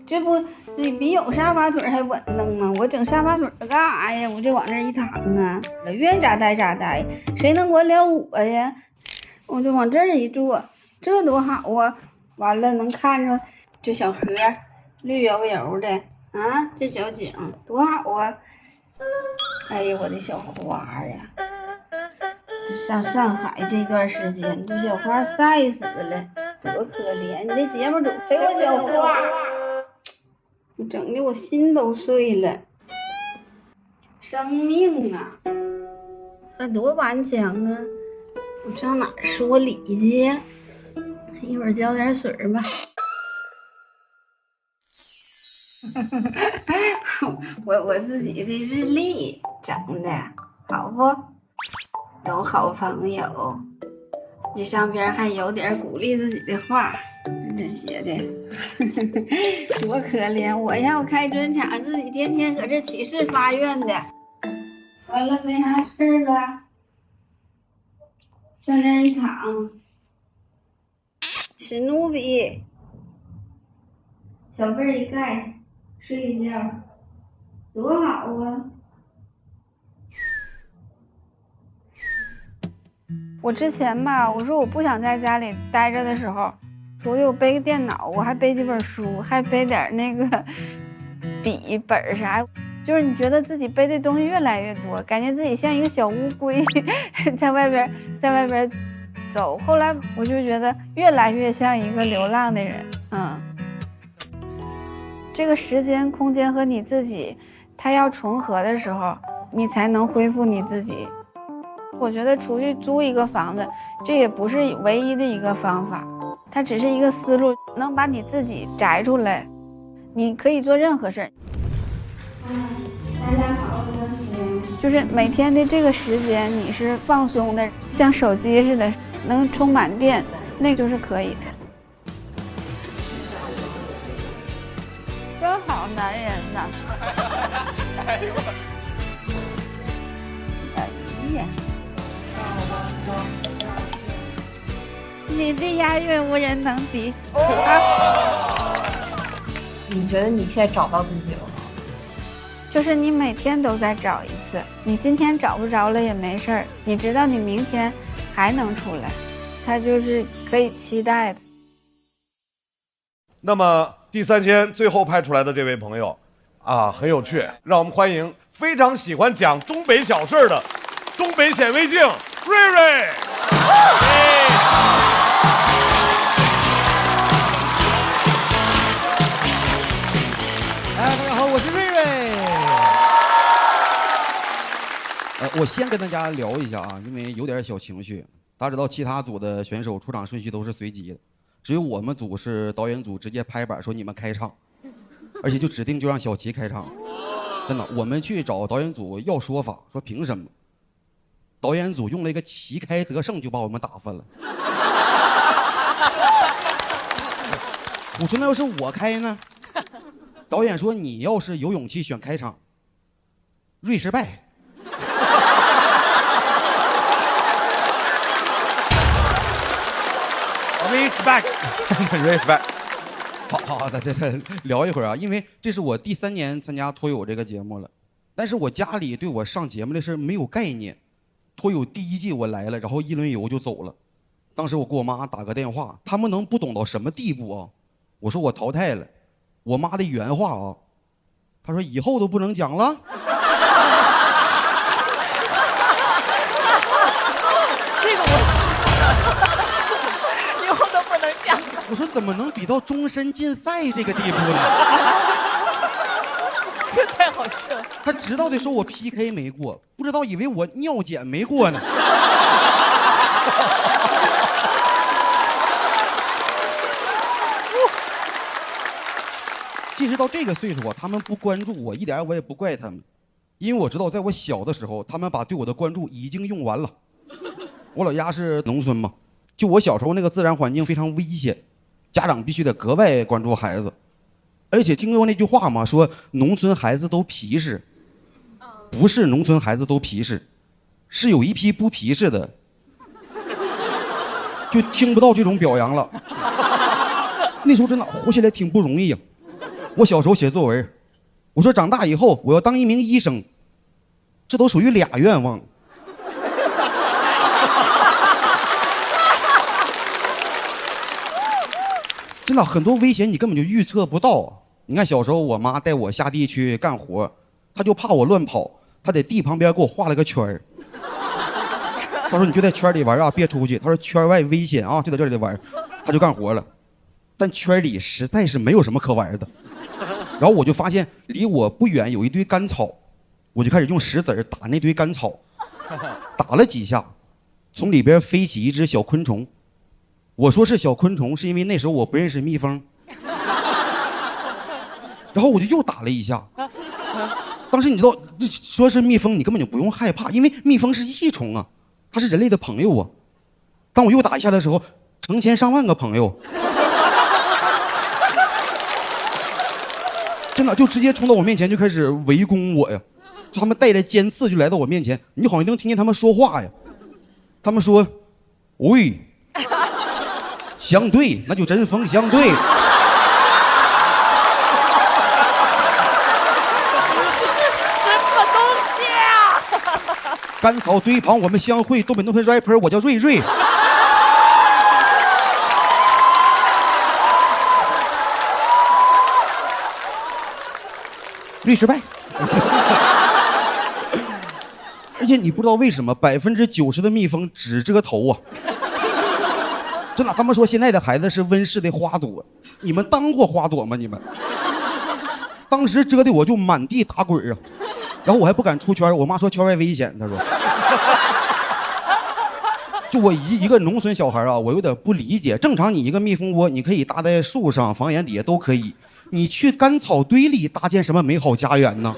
这不比有沙发腿还稳当吗？我整沙发腿干啥呀？我这往这一躺啊，愿意咋待咋待，谁能管了我呀？我就往这儿一坐，这多好啊！完了能看着这小河绿油油的啊，这小景多好啊！哎呀，我的小花啊！上海这段时间，这小花晒死了，多可怜！你这节目组陪我小花，我整的我心都碎了。生命啊，还多顽强啊！我上哪儿说理去呀？一会儿浇点水吧。我自己的日历整的好不？都好朋友，这上边还有点鼓励自己的话，这写的多可怜！我要开专场，自己天天搁这起誓发愿的，完了没啥事了，上这一躺，史努比，小被儿一盖，睡一觉，多好啊！我之前吧，我说我不想在家里待着的时候，所以我背个电脑，我还背几本书，还背点那个笔本啥，就是你觉得自己背的东西越来越多，感觉自己像一个小乌龟，在外边走。后来我就觉得越来越像一个流浪的人，这个时间、空间和你自己，它要重合的时候，你才能恢复你自己。我觉得出去租一个房子，这也不是唯一的一个方法，它只是一个思路，能把你自己摘出来，你可以做任何事儿。大家好，我是就是每天的这个时间，你是放松的，像手机似的，能充满电，那就是可以的。真好男人呐！哎呀！你的押韵无人能敌。你觉得你现在找到自己了吗？就是你每天都在找一次，你今天找不着了也没事儿，你知道你明天还能出来，它就是可以期待的。那么第3间最后派出来的这位朋友啊，很有趣，让我们欢迎非常喜欢讲东北小事的东北显微镜瑞瑞。大家好，我是瑞瑞。我先跟大家聊一下啊，因为有点小情绪。大家知道其他组的选手出场顺序都是随机的，只有我们组是导演组直接拍板说你们开场，而且就指定就让小齐开场。真的，我们去找导演组要说法，说凭什么？导演组用了一个旗开得胜就把我们打翻了。我说那要是我开呢？导演说你要是有勇气选开场，瑞士败。respect。好的，聊一会儿啊，因为这是我第3年参加脱友这个节目了，但是我家里对我上节目的事没有概念。脱友第1季我来了，然后1轮游就走了。当时我给我妈打个电话，他们能不懂到什么地步啊？我说我淘汰了，我妈的原话啊，她说以后都不能讲了。这个以后都不能讲了。我说怎么能比到终身禁赛这个地步呢？这太好笑了。他知道的说我 PK 没过，不知道以为我尿检没过呢。其实到这个岁数啊，他们不关注我，一点我也不怪他们，因为我知道在我小的时候，他们把对我的关注已经用完了。我老家是农村嘛，就我小时候那个自然环境非常危险，家长必须得格外关注孩子。而且听过那句话吗？说农村孩子都皮实，不是农村孩子都皮实，是有一批不皮实的，就听不到这种表扬了。那时候真的活起来挺不容易呀。我小时候写作文，我说长大以后我要当一名医生，这都属于俩愿望。真的很多危险你根本就预测不到。你看小时候我妈带我下地去干活，她就怕我乱跑，她在地旁边给我画了个圈儿。她说你就在圈里玩啊，别出去。她说圈外危险啊，就在这里玩。她就干活了，但圈里实在是没有什么可玩的。然后我就发现离我不远有一堆干草，我就开始用石子打那堆干草，打了几下，从里边飞起一只小昆虫。我说是小昆虫，是因为那时候我不认识蜜蜂。然后我就又打了一下。当时你知道，说是蜜蜂，你根本就不用害怕，因为蜜蜂是益虫啊，它是人类的朋友啊。当我又打一下的时候，成千上万个朋友，真的就直接冲到我面前，就开始围攻我呀。他们带着尖刺就来到我面前，你好像能听见他们说话呀。他们说：“喂。”相对，那就针锋相对。这是什么东西啊？甘草堆旁我们相会，东北农村 rapper 我叫瑞瑞。瑞士败。而且你不知道为什么90%的蜜蜂只这个头啊。真的，他们说现在的孩子是温室的花朵，你们当过花朵吗？你们当时蛰的我就满地打滚啊，然后我还不敢出圈，我妈说圈外危险，她说。就我一个农村小孩啊，我有点不理解，正常你一个蜜蜂窝你可以搭在树上、房檐底下都可以，你去干草堆里搭建什么美好家园呢？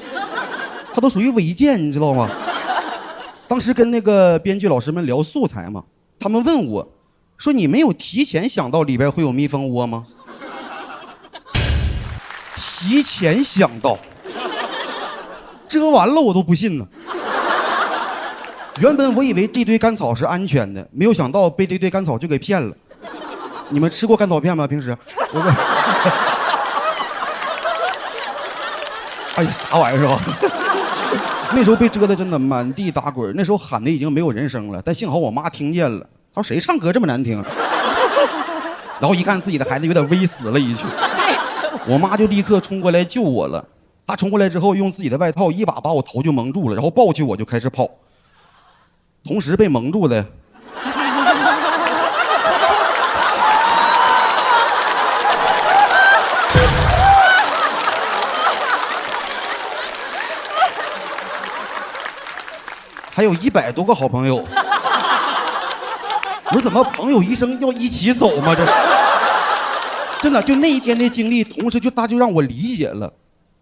它都属于违建，你知道吗？当时跟那个编剧老师们聊素材嘛，他们问我。说你没有提前想到里边会有蜜蜂窝吗？提前想到，蛰完了我都不信呢。原本我以为这堆干草是安全的，没有想到被这堆干草就给骗了。你们吃过干草片吗？平时？哎呀，啥玩意儿是吧？那时候被蛰的真的满地打滚，那时候喊的已经没有人声了，但幸好我妈听见了。他说谁唱歌这么难听？然后一看自己的孩子有点微死了一句，我妈就立刻冲过来救我了。她冲过来之后，用自己的外套一把把我头就蒙住了，然后抱起我就开始跑。同时被蒙住的还有100多个好朋友。我说怎么朋友一生要一起走吗？这是真的，就那一天的经历，同时就让我理解了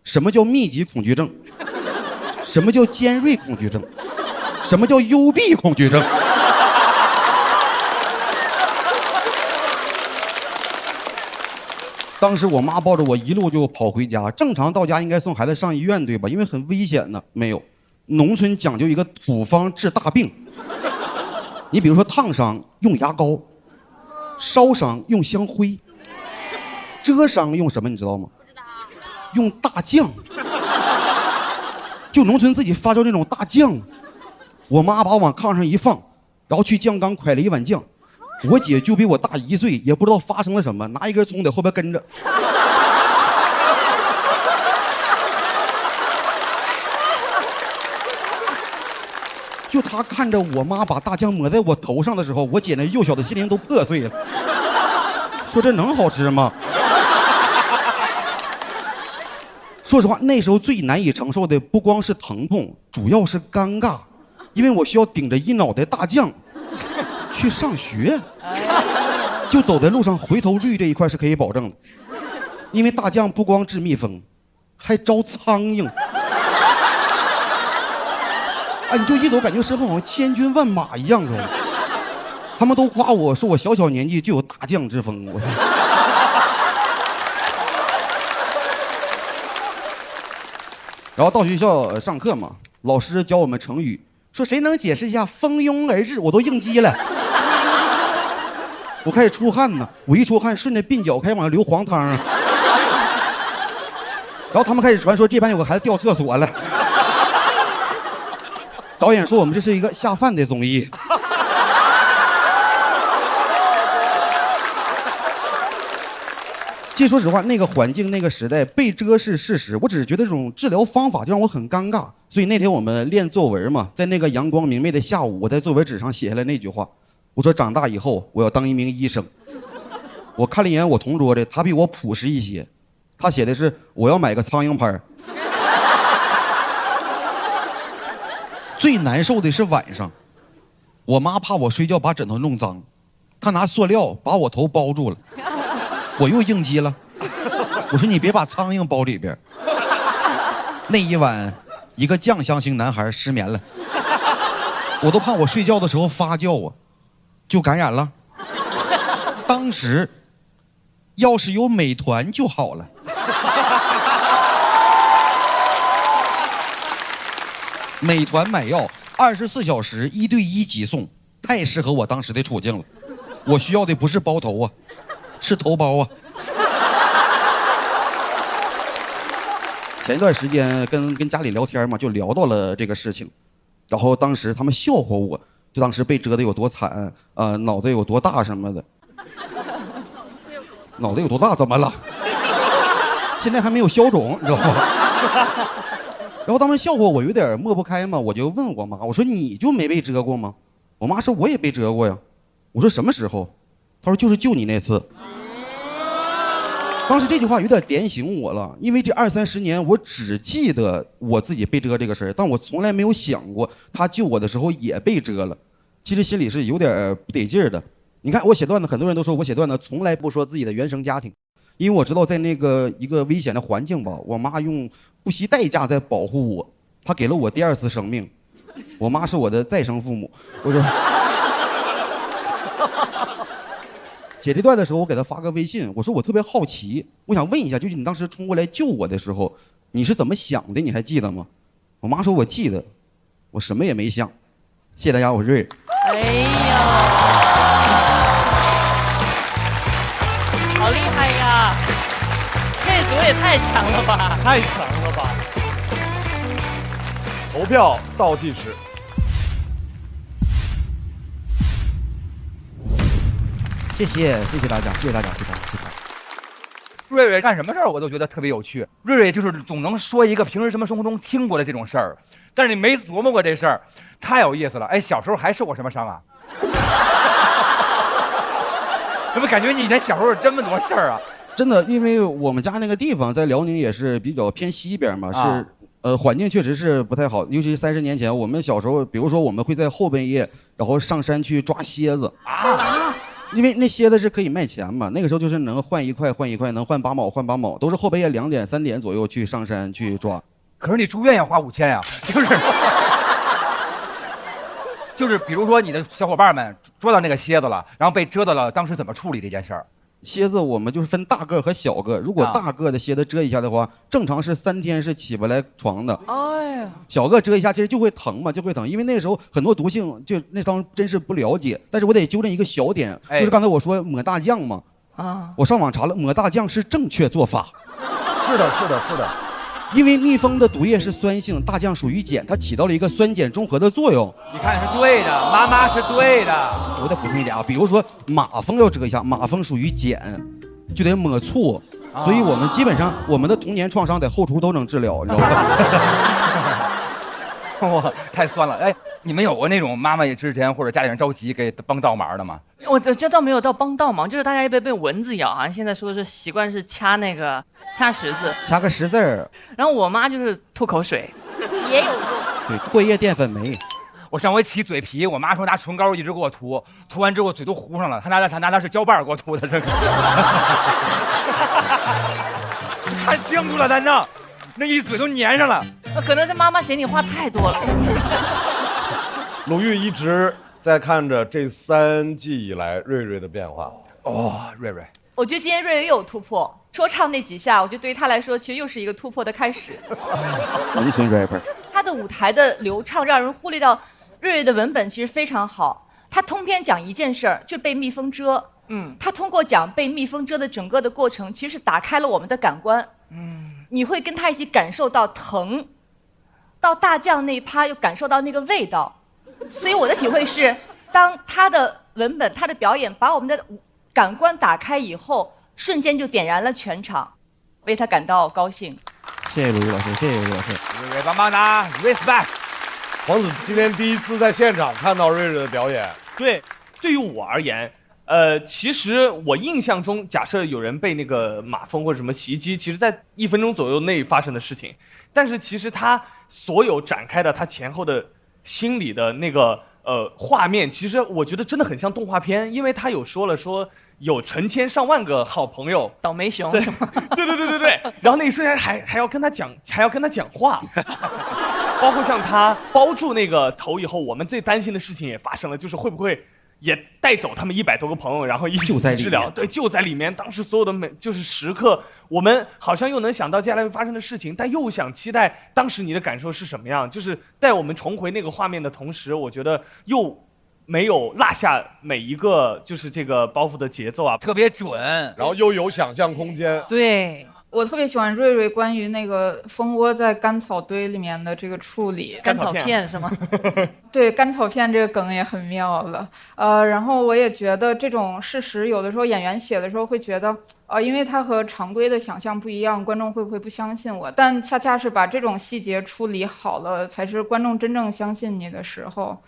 什么叫密集恐惧症，什么叫尖锐恐惧症，什么叫幽闭恐惧症。当时我妈抱着我一路就跑回家，正常到家应该送孩子上医院对吧？因为很危险呢。没有，农村讲究一个土方治大病。你比如说烫伤用牙膏，烧伤用香灰，蛰伤用什么你知道吗？用大酱。就农村自己发酵那种大酱。我妈把我往炕上一放，然后去酱缸蒯了一碗酱。我姐就比我大1岁，也不知道发生了什么，拿一根葱在后边跟着。就她看着我妈把大酱抹在我头上的时候，我姐那幼小的心灵都破碎了，说这能好吃吗？说实话，那时候最难以承受的不光是疼痛，主要是尴尬，因为我需要顶着一脑袋大酱去上学，就走在路上回头率这一块是可以保证的，因为大酱不光治蜜蜂，还招苍蝇。啊，你就一走感觉身后好像千军万马一样，知道吗？他们都夸我说我小小年纪就有大将之风。然后到学校上课嘛，老师教我们成语，说谁能解释一下蜂拥而至，我都应激了。我开始出汗呢，我一出汗，顺着鬓角开始往下流黄汤啊。然后他们开始传说这班有个孩子掉厕所了。导演说我们这是一个下饭的综艺。其实说实话，那个环境那个时代被蛰是事实，我只是觉得这种治疗方法就让我很尴尬。所以那天我们练作文嘛，在那个阳光明媚的下午，我在作文纸上写下来那句话，我说长大以后我要当一名医生。我看了一眼我同桌的，他比我朴实一些，他写的是我要买个苍蝇拍。最难受的是晚上，我妈怕我睡觉把枕头弄脏，她拿塑料把我头包住了，我又应激了，我说你别把苍蝇包里边。那一晚，一个酱香型男孩失眠了，我都怕我睡觉的时候发酵啊，就感染了。当时，要是有美团就好了。美团买药24小时1对1急送，太适合我当时的处境了。我需要的不是包头啊，是头包啊。前一段时间跟家里聊天嘛，就聊到了这个事情，然后当时他们笑话我，就当时被蛰得有多惨，脑袋有多大什么的。脑袋有多大怎么了？现在还没有消肿，你知道吗？然后他们笑话我有点抹不开嘛，我就问我妈，我说你就没被蛰过吗？我妈说我也被蛰过呀。我说什么时候？她说就是救你那次。当时这句话有点点醒我了，因为这20-30年我只记得我自己被蛰这个事儿，但我从来没有想过他救我的时候也被蛰了。其实心里是有点不得劲儿的。你看我写段子，很多人都说我写段子从来不说自己的原生家庭，因为我知道在那个一个危险的环境吧，我妈用不惜代价在保护我，她给了我第2次生命。我妈是我的再生父母。我说写这段的时候，我给她发个微信，我说我特别好奇，我想问一下，就是你当时冲过来救我的时候，你是怎么想的？你还记得吗？我妈说我记得，我什么也没想。谢谢大家，我是瑞。哎呦，好厉害呀！这组也太强了吧！太强了吧！投票倒计时。谢谢大家，谢谢大家，谢谢大家。瑞瑞干什么事儿我都觉得特别有趣。瑞瑞就是总能说一个平时什么生活中听过的这种事儿，但是你没琢磨过这事儿，太有意思了。哎，小时候还受过什么伤啊？怎么感觉你以前小时候有这么多事儿啊？真的，因为我们家那个地方在辽宁也是比较偏西边嘛，是环境确实是不太好，尤其30年前，我们小时候，比如说我们会在后半夜，然后上山去抓蝎子啊，因为那蝎子是可以卖钱嘛，那个时候就是能换1块换1块，能换8毛换8毛，都是后半夜2点3点左右去上山去抓。可是你住院要花5000呀，就是比如说你的小伙伴们捉到那个蝎子了，然后被蛰到了，当时怎么处理这件事儿？蝎子我们就是分大个和小个，如果大个的蝎子蛰一下的话，正常是3天是起不来床的。哎呀，小个蛰一下其实就会疼嘛，就会疼，因为那个时候很多毒性就那当真是不了解。但是我得纠正一个小点，就是刚才我说抹大酱嘛，我上网查了，抹大酱是正确做法。是的，是的，是的。因为蜜蜂的毒液是酸性，大酱属于碱，它起到了一个酸碱中和的作用。你看是对的，妈妈是对的。我再补充一点啊，比如说马蜂要蛰一下，马蜂属于碱，就得抹醋，所以我们基本上我们的童年创伤在后厨都能治疗，你知道吗？哇，太酸了！哎，你们有过那种妈妈也之前或者家里人着急给帮倒忙的吗？我这倒没有到帮倒忙，就是大家被蚊子咬，好像现在说的是习惯是掐十字，掐个10字儿。然后我妈就是吐口水，也有用。对，唾液淀粉酶。我上回起嘴皮，我妈说拿唇膏一直给我涂，涂完之后嘴都糊上了，她拿的是胶瓣给我涂的这个。太清楚了，咱这那一嘴都粘上了。那可能是妈妈嫌你话太多了。鲁豫一直在看着这3季以来瑞瑞的变化。哦，瑞瑞，我觉得今天瑞瑞又有突破，说唱那几下，我觉得对于他来说，其实又是一个突破的开始。农村 rapper， 他的舞台的流畅让人忽略到瑞瑞的文本其实非常好。他通篇讲一件事儿，就被蜜蜂蛰。他通过讲被蜜蜂蛰的整个的过程，其实打开了我们的感官。你会跟他一起感受到疼，到大酱那一趴又感受到那个味道。所以我的体会是，当他的文本、他的表演把我们的感官打开以后，瞬间就点燃了全场，为他感到高兴。谢谢鲁豫老师，谢谢鲁豫老师。瑞瑞棒棒哒 ，respect。黄子今天第一次在现场看到瑞瑞的表演。对于我而言，其实我印象中，假设有人被那个马蜂或者什么袭击，其实在1分钟左右内发生的事情，但是其实他所有展开的他前后的心理的那个画面，其实我觉得真的很像动画片，因为他有说有成千上万个好朋友，倒霉熊，对，然后那一瞬间还要跟他讲话，包括像他包住那个头以后，我们最担心的事情也发生了，就是会不会也带走他们100多个朋友，然后一起治疗。对，就在里面。当时所有的就是时刻，我们好像又能想到接下来会发生的事情，但又想期待当时你的感受是什么样。就是带我们重回那个画面的同时，我觉得又没有落下每一个就是这个包袱的节奏啊，特别准，然后又有想象空间。对。我特别喜欢瑞瑞关于那个蜂窝在干草堆里面的这个处理，干草片是吗？对，干草片这个梗也很妙了。然后我也觉得这种事实，有的时候演员写的时候会觉得，因为它和常规的想象不一样，观众会不会不相信我？但恰恰是把这种细节处理好了，才是观众真正相信你的时候。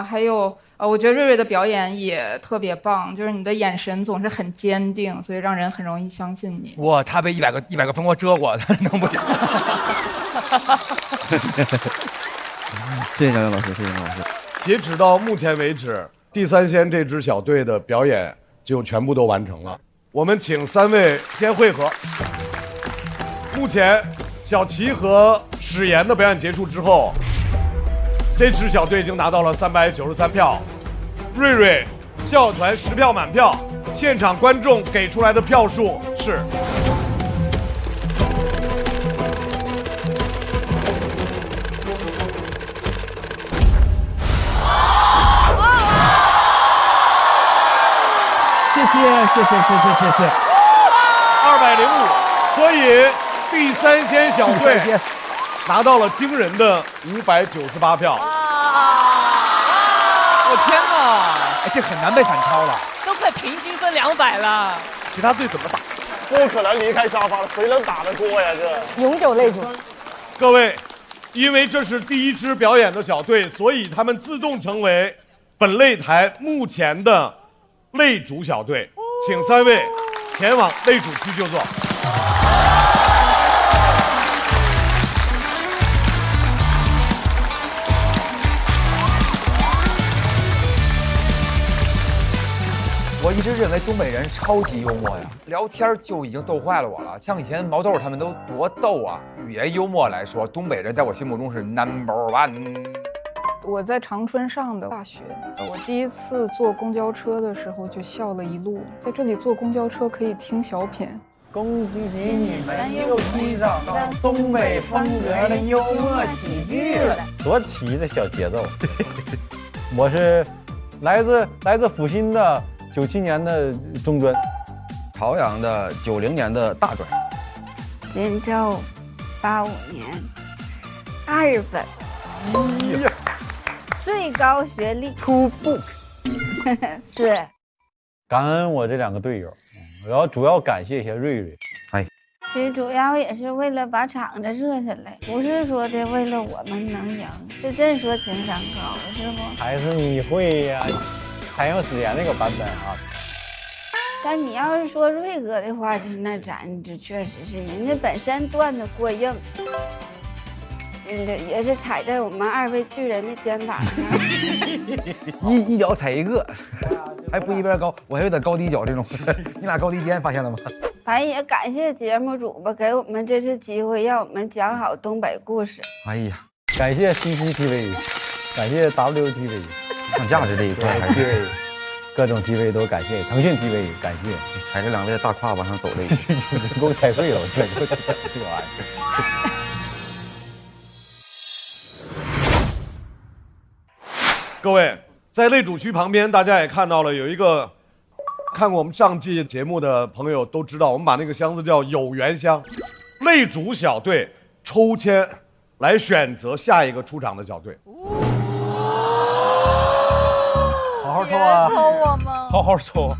还有我觉得瑞瑞的表演也特别棒，就是你的眼神总是很坚定，所以让人很容易相信你。哇，他被100个蜂窝蛰过，能不讲？谢谢小杨老师，谢谢杨老师。截止到目前为止，地三鲜这支小队的表演就全部都完成了。我们请3位先会合。目前小齐和史岩的表演结束之后，这支小队已经拿到了393票，瑞瑞笑傲团10票满票，现场观众给出来的票数是谢205，所以地三鲜小队拿到了惊人的598票。我天哪！这很难被反超了，都快平均分200了。其他队怎么打？不可能离开沙发了，谁能打得过呀？这永久擂主。各位，因为这是第一支表演的小队，所以他们自动成为本擂台目前的擂主小队，请3位前往擂主区就坐。直认为东北人超级幽默呀，聊天就已经逗坏了我了。像以前毛豆他们都多逗啊！语言幽默来说，东北人在我心目中是 No.1。我在长春上的大学，我第一次坐公交车的时候就笑了一路。在这里坐公交车可以听小品。恭喜你们又欣赏到东北风格的幽默喜剧了，多奇的小节奏。我是来自阜新的97年的中专，朝阳的90年的大专，锦州85年2本，最高学历初步。是。感恩我这2个队友，我要主要感谢一下瑞瑞。其实主要也是为了把场子热下来，不是说的为了我们能赢，是真说情商高，是不？还是你会呀、还有史岩那个版本啊。但你要是说瑞哥的话，那咱这确实是人家本身段子过硬，也是踩在我们2位巨人的肩膀上，一脚踩一个，还不一边高，我还有点高低脚这种，你俩高低肩发现了吗？反正也感谢节目组吧，给我们这次机会，让我们讲好东北故事。哎呀，感谢 CCTV， 感谢 WTV， 上价值这一块还是 TV， 各种 TV 都感谢，腾讯 TV 感谢，踩着2位的大胯往上走这个，给我踩碎了，我这玩意儿。各位在类主区旁边，大家也看到了有一个。看过我们上季节目的朋友都知道，我们把那个箱子叫有缘箱，类主小队抽签来选择下一个出场的小队。好好抽啊！抽我吗？好好抽。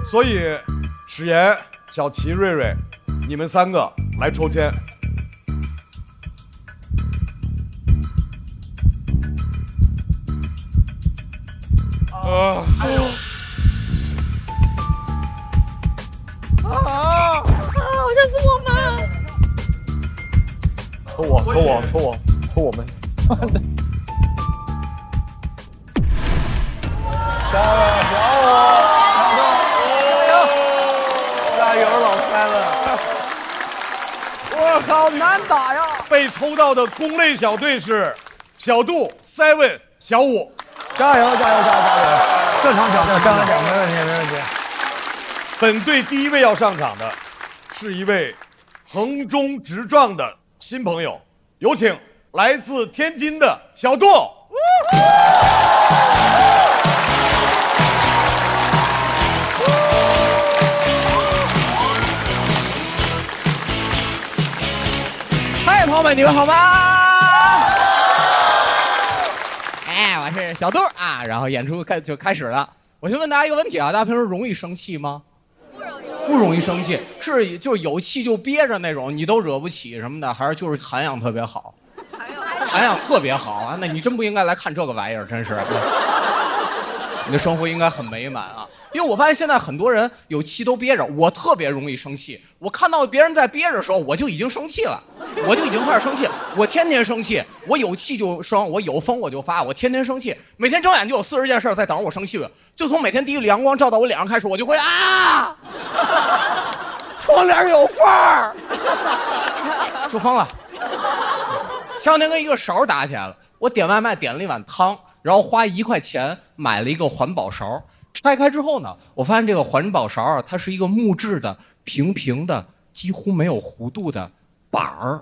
所以，史岩、小齐、瑞瑞，你们3个来抽签。好像是我们。抽我们！加油，老三了！我好难打呀！被抽到的公类小队是小杜、Seven、小五。加油！正常挑战，没问题。本队第1位要上场的是一位横冲直撞的新朋友，有请来自天津的小杜。嗨，朋友们，你们好吗？哎，我是小杜啊，然后演出就开始了。我先问大家一个问题啊，大家平时容易生气吗？不容易生气，是就是有气就憋着那种，你都惹不起什么的，还是就是涵养特别好？涵养特别好啊，那你真不应该来看这个玩意儿，真是。你的生活应该很美满啊，因为我发现现在很多人有气都憋着，我特别容易生气。我看到别人在憋着的时候，我就已经生气了，我就已经开始生气了。我天天生气，我有气就生，我有风我就发，我天天生气，每天睁眼就有40件事在等着我生气。就从每天第一缕阳光照到我脸上开始，我就会啊，窗帘有缝儿，就疯了。前两天跟一个勺打起来了，我点外卖点了一碗汤，然后花1块钱买了一个环保勺。拆开之后呢，我发现这个环保勺啊，它是一个木质的、平平的、几乎没有弧度的板儿。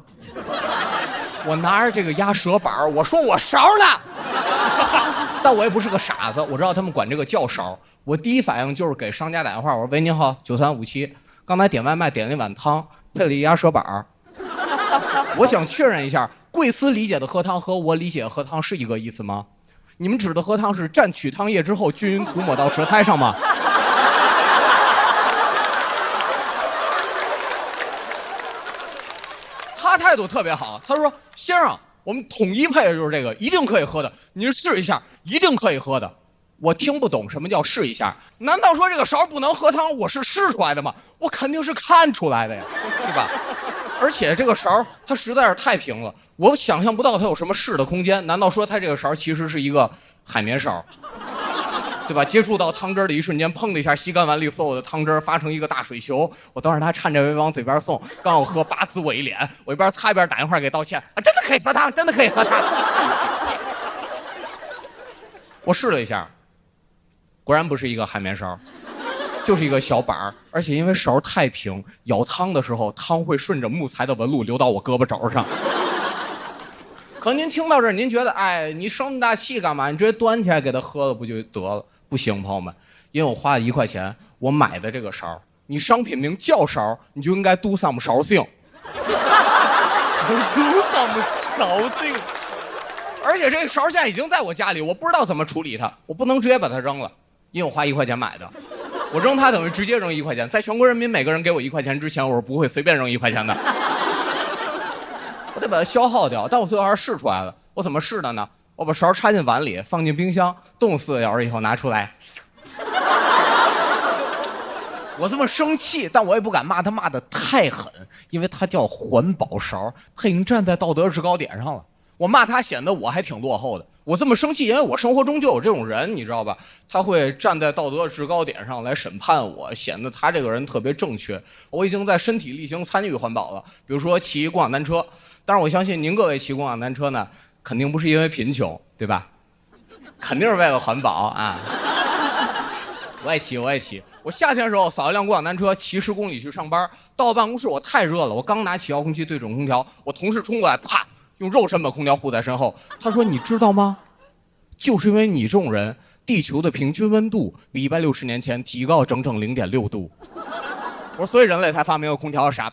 我拿着这个压舌板儿，我说我勺呢，但我也不是个傻子，我知道他们管这个叫勺。我第一反应就是给商家打电话，我说喂，您好，9357，刚才点外卖点了一碗汤，配了一压舌板儿。我想确认一下，贵司理解的喝汤和我理解的喝汤是一个意思吗？你们指的喝汤是蘸取汤液之后均匀涂抹到舌苔上吗？他态度特别好，他说：“先生，我们统一配的就是这个，一定可以喝的，您试一下，一定可以喝的。”我听不懂什么叫试一下，难道说这个勺不能喝汤？我是试出来的吗？我肯定是看出来的呀，是吧？而且这个勺它实在是太平了，我想象不到它有什么试的空间。难道说它这个勺其实是一个海绵勺？对吧？接触到汤汁的一瞬间，砰的一下吸干碗里所有的汤汁，发成一个大水球。我当时他颤着微往嘴边送，刚要喝，叭呲我一脸，我一边擦一边打电话给道歉啊，真的可以喝汤，真的可以喝汤。我试了一下，果然不是一个海绵勺，就是一个小板儿，而且因为勺太平，舀汤的时候汤会顺着木材的纹路流到我胳膊肘上。可能您听到这儿，您觉得，哎，你生那么大气干嘛？你直接端起来给他喝了不就得了？不行，朋友们，因为我花了1块钱，我买的这个勺，你商品名叫勺，你就应该 do some 勺性。do some 勺性。而且这个勺现在已经在我家里，我不知道怎么处理它，我不能直接把它扔了，因为我花1块钱买的，我扔它等于直接扔1块钱。在全国人民每个人给我1块钱之前，我是不会随便扔1块钱的。我得把它消耗掉，但我最后还是试出来了。我怎么试的呢？我把勺插进碗里，放进冰箱，冻4个小时以后拿出来。我这么生气，但我也不敢骂他骂得太狠，因为他叫环保勺，他已经站在道德制高点上了。我骂他显得我还挺落后的。我这么生气，因为我生活中就有这种人，你知道吧？他会站在道德制高点上来审判我，显得他这个人特别正确。我已经在身体力行参与环保了，比如说骑共享单车。但是我相信您各位骑共享单车呢，肯定不是因为贫穷，对吧？肯定是为了环保啊！我也骑。我夏天的时候扫一辆共享单车，骑10公里去上班。到办公室我太热了，我刚拿起遥控器对准空调，我同事冲过来，啪，用肉身把空调护在身后。他说：“你知道吗？就是因为你这种人，地球的平均温度比160年前提高整整0.6度。”我说：“所以人类才发明了空调啥？”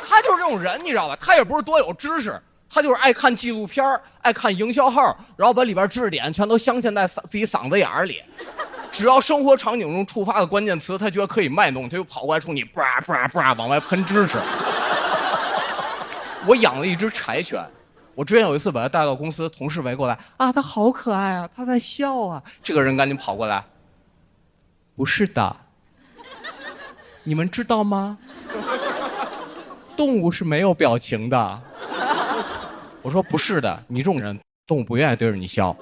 他就是这种人，你知道吧？他也不是多有知识，他就是爱看纪录片，爱看营销号，然后把里边知识点全都镶嵌在自己嗓子眼里。只要生活场景中触发的关键词，他觉得可以卖弄，他就跑过来冲你叭叭叭往外喷知识。我养了一只柴犬，我之前有一次把它带到公司，同事围过来啊，它好可爱啊，它在笑啊。这个人赶紧跑过来，不是的，你们知道吗？动物是没有表情的。我说不是的，你这种人，动物不愿意对着你笑。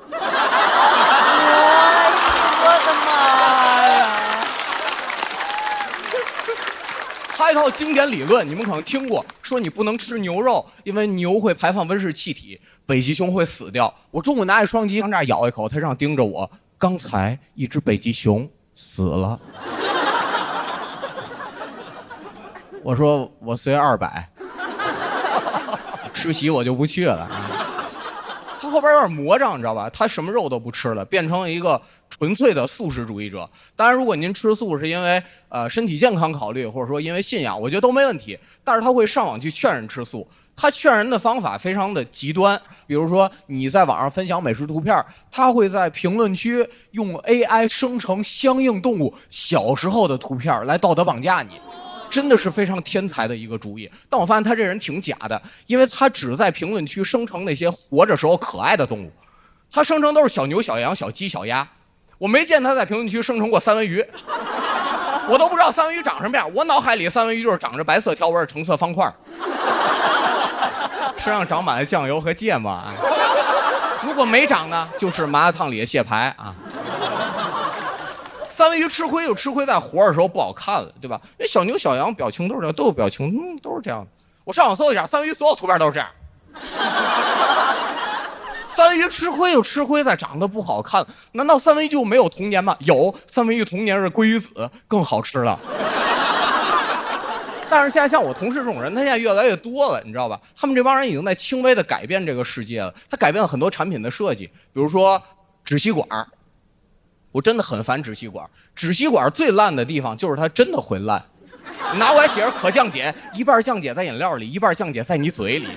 还有一套经典理论，你们可能听过，说你不能吃牛肉，因为牛会排放温室气体，北极熊会死掉。我中午拿着双击往这儿咬一口，它这样盯着我。刚才一只北极熊死了。我说我随200，吃席我就不去了。他后边有点魔障，你知道吧？他什么肉都不吃了，变成了一个纯粹的素食主义者。当然，如果您吃素是因为身体健康考虑，或者说因为信仰，我觉得都没问题。但是他会上网去劝人吃素，他劝人的方法非常的极端。比如说你在网上分享美食图片，他会在评论区用 AI 生成相应动物小时候的图片来道德绑架你。真的是非常天才的一个主意，但我发现他这人挺假的，因为他只在评论区生成那些活着时候可爱的动物，他生成都是小牛、小羊、小鸡、小鸭，我没见他在评论区生成过三文鱼，我都不知道三文鱼长什么样，我脑海里三文鱼就是长着白色条纹、橙色方块，身上长满了酱油和芥末啊，如果没长呢，就是麻辣烫里的蟹排啊。三文鱼吃亏就吃亏在活着的时候不好看了，对吧？因为小牛、小羊表情都是这样，都有表情，都是这样的。我上网搜一下，三文鱼所有图片都是这样。三文鱼吃亏就吃亏在长得不好看，难道三文鱼就没有童年吗？有，三文鱼童年是鲑鱼子，更好吃了。但是现在像我同事这种人，他现在越来越多了，你知道吧？他们这帮人已经在轻微的改变这个世界了。他改变了很多产品的设计，比如说纸吸管。我真的很烦纸吸管，纸吸管最烂的地方就是它真的会烂。你拿过来写着可降解，一半降解在饮料里，一半降解在你嘴里。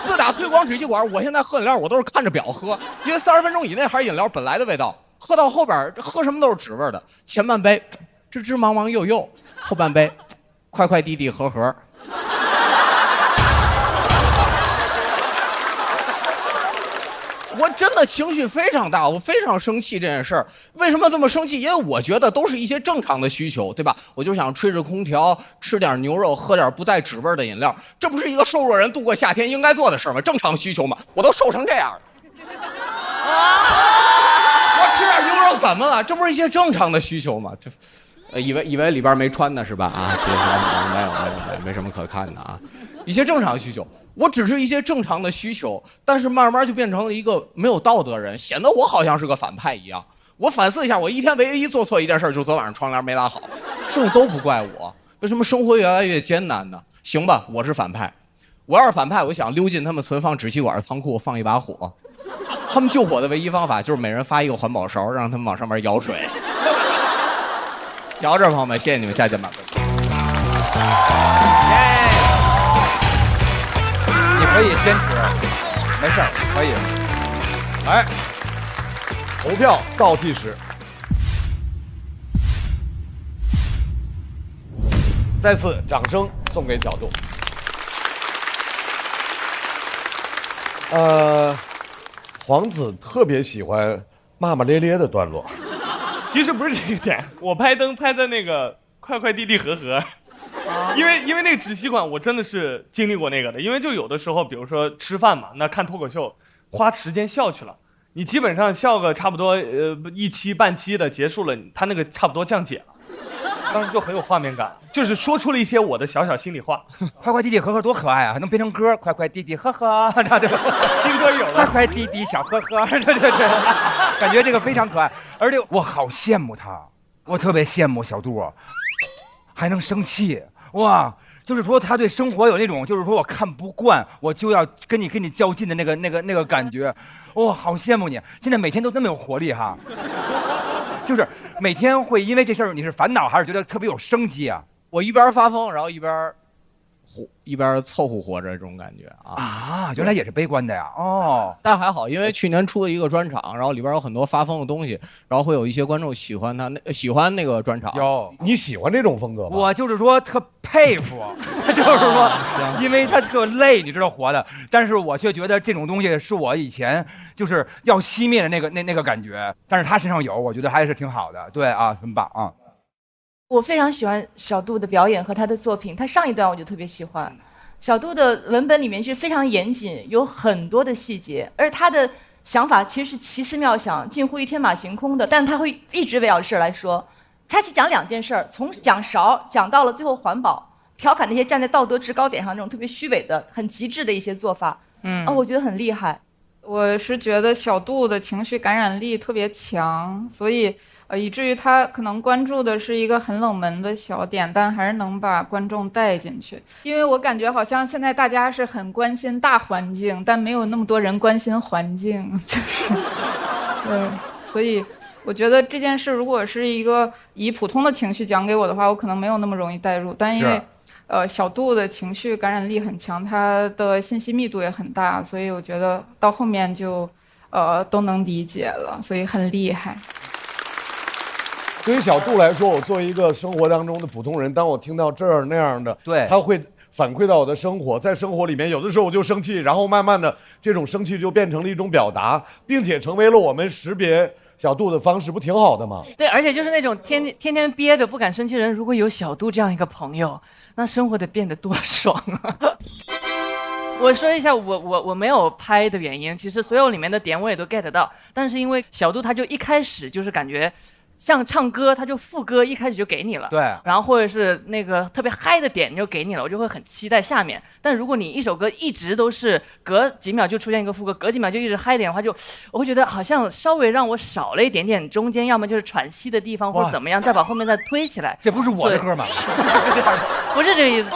自打推广纸吸管，我现在喝饮料我都是看着表喝，因为30分钟以内还是饮料本来的味道，喝到后边喝什么都是纸味的。前半杯芝芝忙忙幼幼，后半杯快快滴滴和和。我真的的情绪非常大，我非常生气这件事儿。为什么这么生气？因为我觉得都是一些正常的需求，对吧？我就想吹着空调，吃点牛肉，喝点不带纸味的饮料，这不是一个瘦弱人度过夏天应该做的事儿吗？正常需求嘛。我都瘦成这样了，我吃点牛肉怎么了？这不是一些正常的需求吗？以为里边没穿呢是吧？啊，其实没什么可看的啊，一些正常需求。我只是一些正常的需求，但是慢慢就变成了一个没有道德人，显得我好像是个反派一样。我反思一下，我一天唯一做错一件事，就是昨晚上窗帘没拉好，剩下都不怪我。为什么生活越来越艰难呢？行吧，我是反派，我要是反派，我想溜进他们存放纸吸管的仓库放一把火。他们救火的唯一方法就是每人发一个环保勺，让他们往上面舀水。讲到这儿，朋友们，谢谢你们，下见吧。你可以坚持，没事儿，可以。来，投票倒计时。再次掌声送给角度。黄子特别喜欢骂骂咧咧的段落。其实不是这个点，我拍灯拍的那个快快递递和和。因为那个纸吸管，我真的是经历过那个的。因为就有的时候，比如说吃饭嘛，那看脱口秀，花时间笑去了，你基本上笑个差不多一期半期的结束了，他那个差不多降解了。当时就很有画面感，就是说出了一些我的小小心里话。快快递递呵呵多可爱啊，还能变成歌，快快递递呵呵，对吧？新歌有了，快快递递小呵呵，对，感觉这个非常可爱，而且我好羡慕他，我特别羡慕小杜，还能生气，哇！就是说他对生活有那种，就是说我看不惯，我就要跟你较劲的那个感觉，哇，好羡慕你！现在每天都那么有活力哈。就是每天会因为这事儿你是烦恼还是觉得特别有生机啊？我一边发疯，然后一边凑合活着这种感觉啊，原来也是悲观的呀。哦，但还好，因为去年出了一个专场，然后里边有很多发疯的东西，然后会有一些观众喜欢那个专场。有，你喜欢这种风格吗？我就是说特佩服，就是说，因为他特累，你知道活的，但是我却觉得这种东西是我以前就是要熄灭的那个感觉，但是他身上有，我觉得还是挺好的。对啊，很棒啊。我非常喜欢小杜的表演和他的作品，他上一段我就特别喜欢。小杜的文本里面是非常严谨，有很多的细节，而他的想法其实是奇思妙想，近乎于天马行空的，但是他会一直围绕事儿来说。他是讲两件事儿，从讲勺讲到了最后环保，调侃那些站在道德制高点上那种特别虚伪的、很极致的一些做法。我觉得很厉害。我是觉得小杜的情绪感染力特别强，所以以至于他可能关注的是一个很冷门的小点，但还是能把观众带进去。因为我感觉好像现在大家是很关心大环境，但没有那么多人关心环境，就是所以我觉得这件事如果是一个以普通的情绪讲给我的话，我可能没有那么容易带入，但因为小杜的情绪感染力很强，他的信息密度也很大，所以我觉得到后面就都能理解了，所以很厉害。对于小杜来说，我作为一个生活当中的普通人，当我听到这样那样的，对，他会反馈到我的生活，在生活里面，有的时候我就生气，然后慢慢的这种生气就变成了一种表达，并且成为了我们识别小杜的方式，不挺好的吗？对，而且就是那种天天憋着不敢生气的人，如果有小杜这样一个朋友，那生活得变得多爽啊！我说一下我没有拍的原因，其实所有里面的点我也都 get 到，但是因为小杜他就一开始就是感觉像唱歌，他就副歌一开始就给你了，对，然后或者是那个特别嗨的点就给你了，我就会很期待下面。但如果你一首歌一直都是隔几秒就出现一个副歌，隔几秒就一直嗨点的话，我会觉得好像稍微让我少了一点点中间，要么就是喘息的地方或者怎么样，再把后面再推起来。这不是我的歌吗？不是这个意思。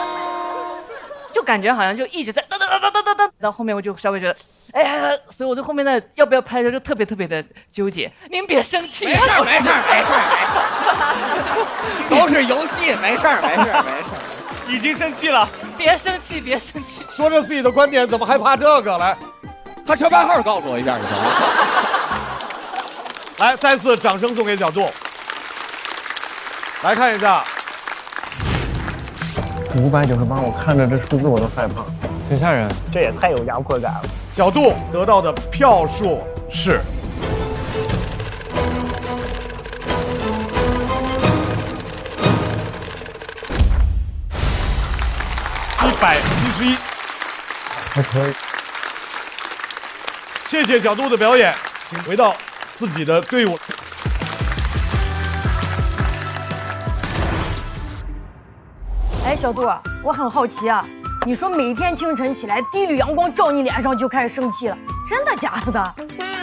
就感觉好像就一直在哒，到后面我就稍微觉得，哎呀，所以我对后面的要不要拍的就特别的纠结。您别生气，没事，都是游戏，没事。已经生气了，别生气。说着自己的观点，怎么还怕这个？来，他车牌号告诉我一下就行了。来，再次掌声送给小杜。来看一下。598，我看着这数字我都害怕，挺吓人。这也太有压迫感了。小杜得到的票数是171，还可以。谢谢小杜的表演，请回到自己的队伍。哎，小杜，我很好奇啊，你说每天清晨起来，第一缕阳光照你脸上就开始生气了，真的假的？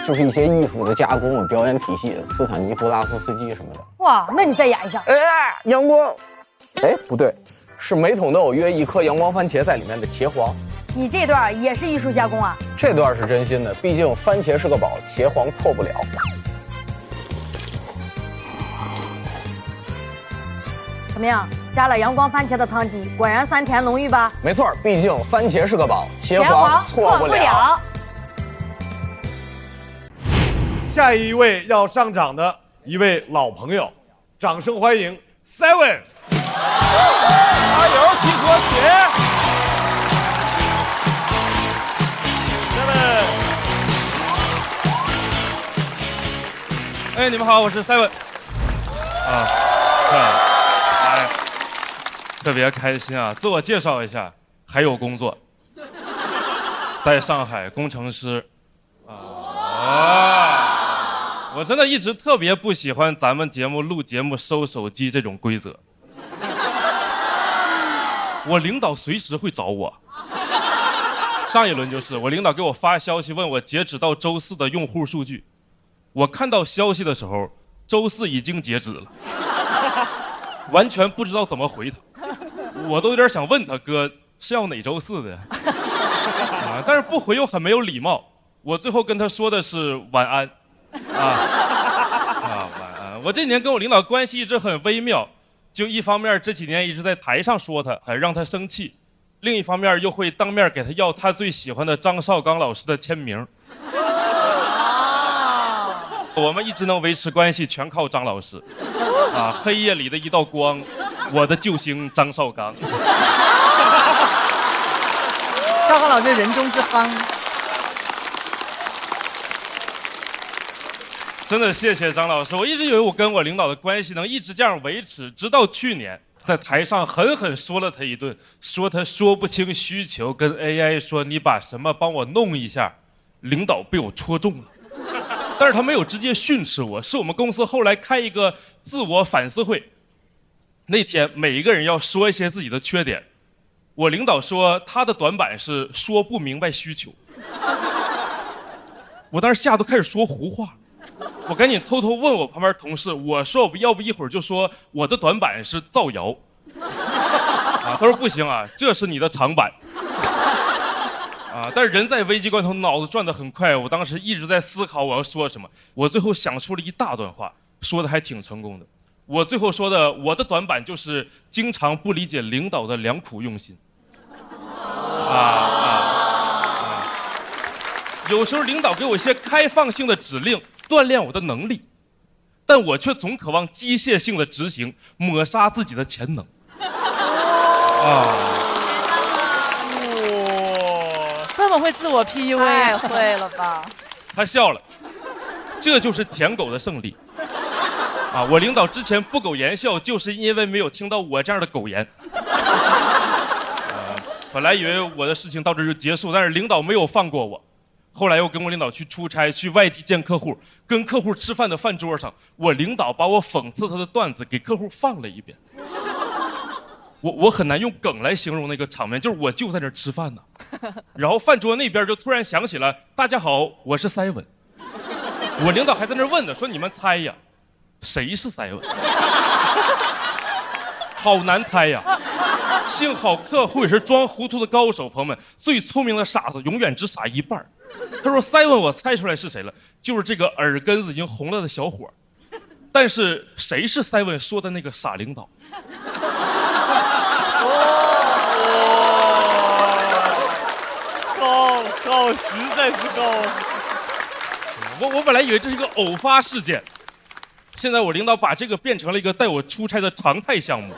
就是一些艺术的加工、表演体系，斯坦尼夫拉夫斯基什么的。哇，那你再演一下。阳光，哎，不对，是每桶都有约1颗阳光番茄在里面的茄皇。你这段也是艺术加工啊？这段是真心的，毕竟番茄是个宝，茄皇错不了。怎么样？加了阳光番茄的汤底，果然酸甜浓郁吧？没错，毕竟番茄是个宝，茄皇错不了。下一位要上场的一位老朋友，掌声欢迎 Seven。加油，齐和谐。Seven。哎，你们好，我是 Seven。哎，特别开心啊！自我介绍一下，还有工作，在上海工程师。我真的一直特别不喜欢咱们节目录节目收手机这种规则。我领导随时会找我。上一轮就是我领导给我发消息问我截止到周4的用户数据，我看到消息的时候，周4已经截止了，完全不知道怎么回他。我都有点想问他哥是要哪周4的但是不回又很没有礼貌。我最后跟他说的是晚安。晚安。我这几年跟我领导关系一直很微妙，就一方面这几年一直在台上说他，还让他生气，另一方面又会当面给他要他最喜欢的张绍刚老师的签名。我们一直能维持关系，全靠张老师。黑夜里的一道光，我的救星张绍刚。绍刚老师人中之芳。真的谢谢张老师，我一直以为我跟我领导的关系能一直这样维持，直到去年在台上狠狠说了他一顿，说他说不清需求，跟 AI 说你把什么帮我弄一下，领导被我戳中了。但是他没有直接训斥我，是我们公司后来开一个自我反思会，那天每一个人要说一些自己的缺点，我领导说他的短板是说不明白需求，我当时吓得开始说胡话。我赶紧偷偷问我旁边同事，我说我要不一会儿就说我的短板是造谣他说不行啊，这是你的长板但是人在危机关头脑子转得很快，我当时一直在思考我要说什么，我最后想出了一大段话，说的还挺成功的。我最后说的我的短板就是经常不理解领导的良苦用心有时候领导给我一些开放性的指令锻炼我的能力，但我却总渴望机械性的执行，抹杀自己的潜能。这么会自我 PUA， 太会了吧？他笑了，这就是舔狗的胜利。我领导之前不苟言笑，就是因为没有听到我这样的苟言。本来以为我的事情到这就结束，但是领导没有放过我。后来又跟我领导去出差，去外地见客户，跟客户吃饭的饭桌上，我领导把我讽刺他的段子给客户放了一遍。我很难用梗来形容那个场面，就是我就在那儿吃饭呢，然后饭桌那边就突然响起了大家好，我是 Seven。我领导还在那儿问呢，说你们猜呀，谁是 Seven？ 好难猜呀。幸好客户也是装糊涂的高手，朋友们，最聪明的傻子永远只傻一半。他说 Seven 我猜出来是谁了，就是这个耳根子已经红了的小伙。但是谁是 Seven 说的那个傻领导？高，实在是高。我本来以为这是个偶发事件，现在我领导把这个变成了一个带我出差的常态项目。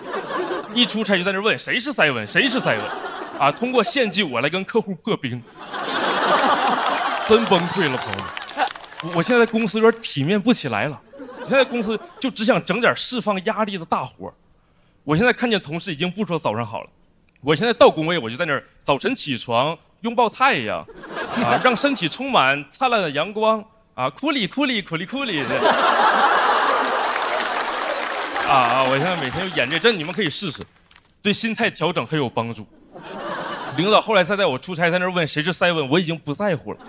一出差就在那问谁是 Seven， 谁是 Seven， 通过献祭我来跟客户破冰，真崩溃了，朋友们。我现在公司有点体面不起来了，我现在公司就只想整点释放压力的大活。我现在看见同事已经不说早上好了，我现在到工位我就在那儿早晨起床拥抱太阳，啊，让身体充满灿烂的阳光，啊，库里库里库里库里的。我现在每天就演这阵，你们可以试试，对心态调整很有帮助。领导后来再带我出差，在那儿问谁是7，我已经不在乎了，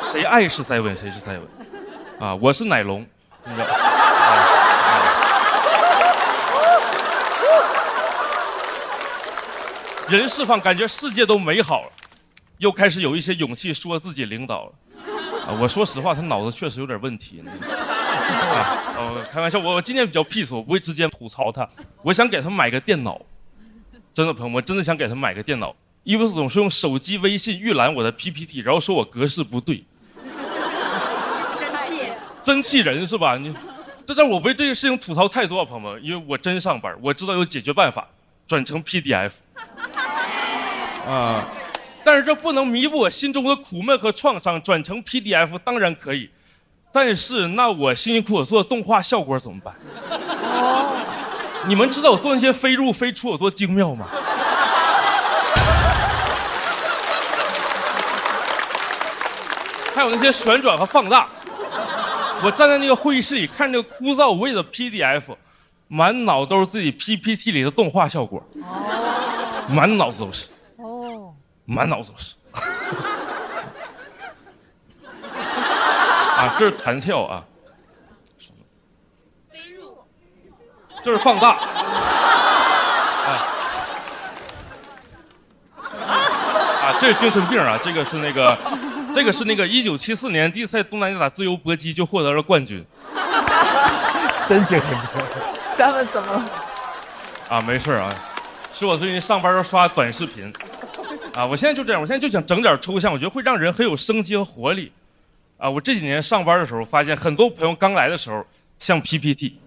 谁爱是7，谁是7，啊，我是奶龙，你知道。人释放，感觉世界都美好了，又开始有一些勇气说自己领导了。我说实话，他脑子确实有点问题。开玩笑，我今天比较 peace， 我不会直接吐槽他。我想给他买个电脑，真的朋友们，我真的想给他买个电脑。伊夫总是用手机微信预览我的 PPT， 然后说我格式不对。这是真气，真气人是吧？但我为这个事情吐槽太多了，朋友们，因为我真上班，我知道有解决办法，转成 PDF。但是这不能弥补我心中的苦闷和创伤，转成 PDF 当然可以，但是那我辛辛苦苦做动画效果怎么办？你们知道我做那些飞入飞出有多精妙吗？还有那些旋转和放大，我站在那个会议室里看这个枯燥无味的 PDF， 满脑都是自己 PPT 里的动画效果，满脑子都是，满脑子都是。这是弹跳啊，这是放大，这是精神病啊，这个是那个1974年第一次东南亚打自由搏击就获得了冠军，真精神病。7怎么了？没事啊，是我最近上班时候刷短视频，我现在就这样，我现在就想整点抽象，我觉得会让人很有生机和活力。我这几年上班的时候发现，很多朋友刚来的时候像 PPT，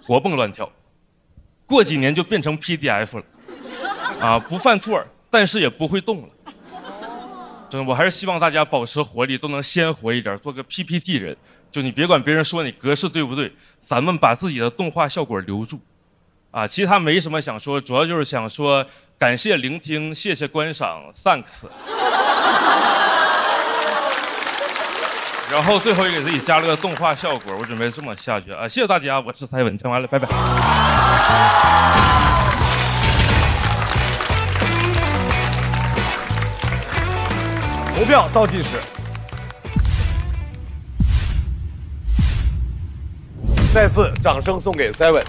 活蹦乱跳，过几年就变成 PDF 了，不犯错，但是也不会动了。真的，我还是希望大家保持活力，都能鲜活一点，做个 PPT 人。就你别管别人说你格式对不对，咱们把自己的动画效果留住。其他没什么想说，主要就是想说感谢聆听，谢谢观赏 ，thanks。然后最后也给自己加了个动画效果，我准备这么下去谢谢大家，我是7，讲完了，拜拜。投票倒计时，再次掌声送给7。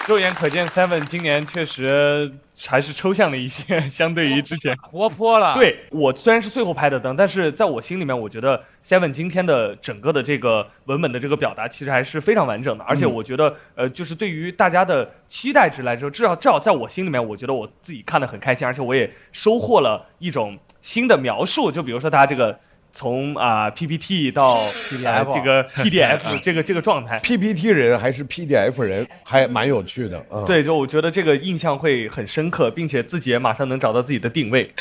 肉眼可见，7今年确实还是抽象了一些，相对于之前活泼了。对，我虽然是最后拍的灯，但是在我心里面，我觉得7今天的整个的这个文本的这个表达，其实还是非常完整的。而且我觉得，就是对于大家的期待值来说，至少在我心里面，我觉得我自己看得很开心，而且我也收获了一种新的描述。就比如说大家这个。从PPT 到PDF 这个 PDF 这个状态 ，PPT 人还是 PDF 人，还蛮有趣的。对，就我觉得这个印象会很深刻，并且自己也马上能找到自己的定位。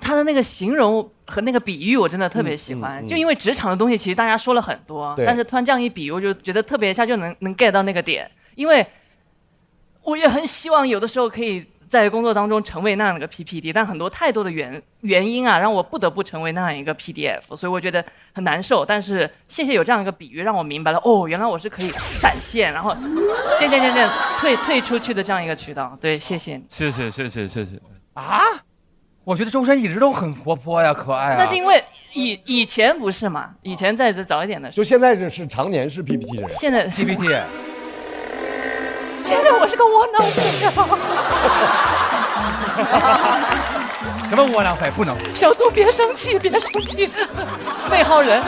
他的那个形容和那个比喻，我真的特别喜欢。就因为职场的东西，其实大家说了很多，但是突然这样一比，我就觉得特别一下就能 get 到那个点。因为我也很希望有的时候可以。在工作当中成为那样的一个 PPT， 但很多太多的原因让我不得不成为那样一个 PDF， 所以我觉得很难受。但是谢谢有这样一个比喻，让我明白了原来我是可以闪现，然后渐退出去的这样一个渠道。对，谢谢你，谢谢。我觉得周深一直都很活泼呀，可爱啊。那是因为以前不是嘛？以前在早一点的时候，就现在是常年是 PPT 人，现在 PPT。现在我是个窝囊废什么窝囊废不能？小杜别生气，内耗人。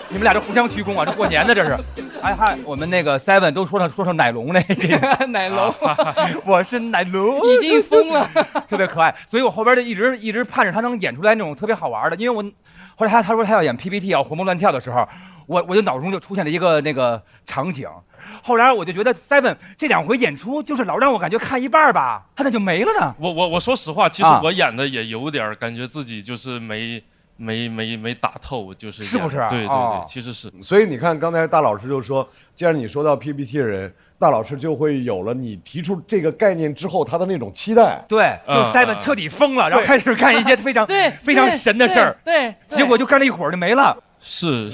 你们俩这互相鞠躬啊，这过年的这是。嗨，我们那个7都说上奶龙那些奶龙，我是奶龙，已经疯了，特别可爱。所以我后边就一直盼着他能演出来那种特别好玩的，因为我后来他说他要演 PPT 要活蹦乱跳的时候。我就脑中就出现了一个那个场景。后来我就觉得 Seven 这2回演出就是老让我感觉看一半吧，他咋就没了呢？我说实话，其实我演的也有点感觉自己就是没打透，就是是不是？对对对，其实是。所以你看，刚才大老师就说，既然你说到 PPT 的人，大老师就会有了你提出这个概念之后他的那种期待。对，就 Seven 彻底疯了，然后开始干一些非常非常神的事儿，对，结果就干了一会儿就没了。是，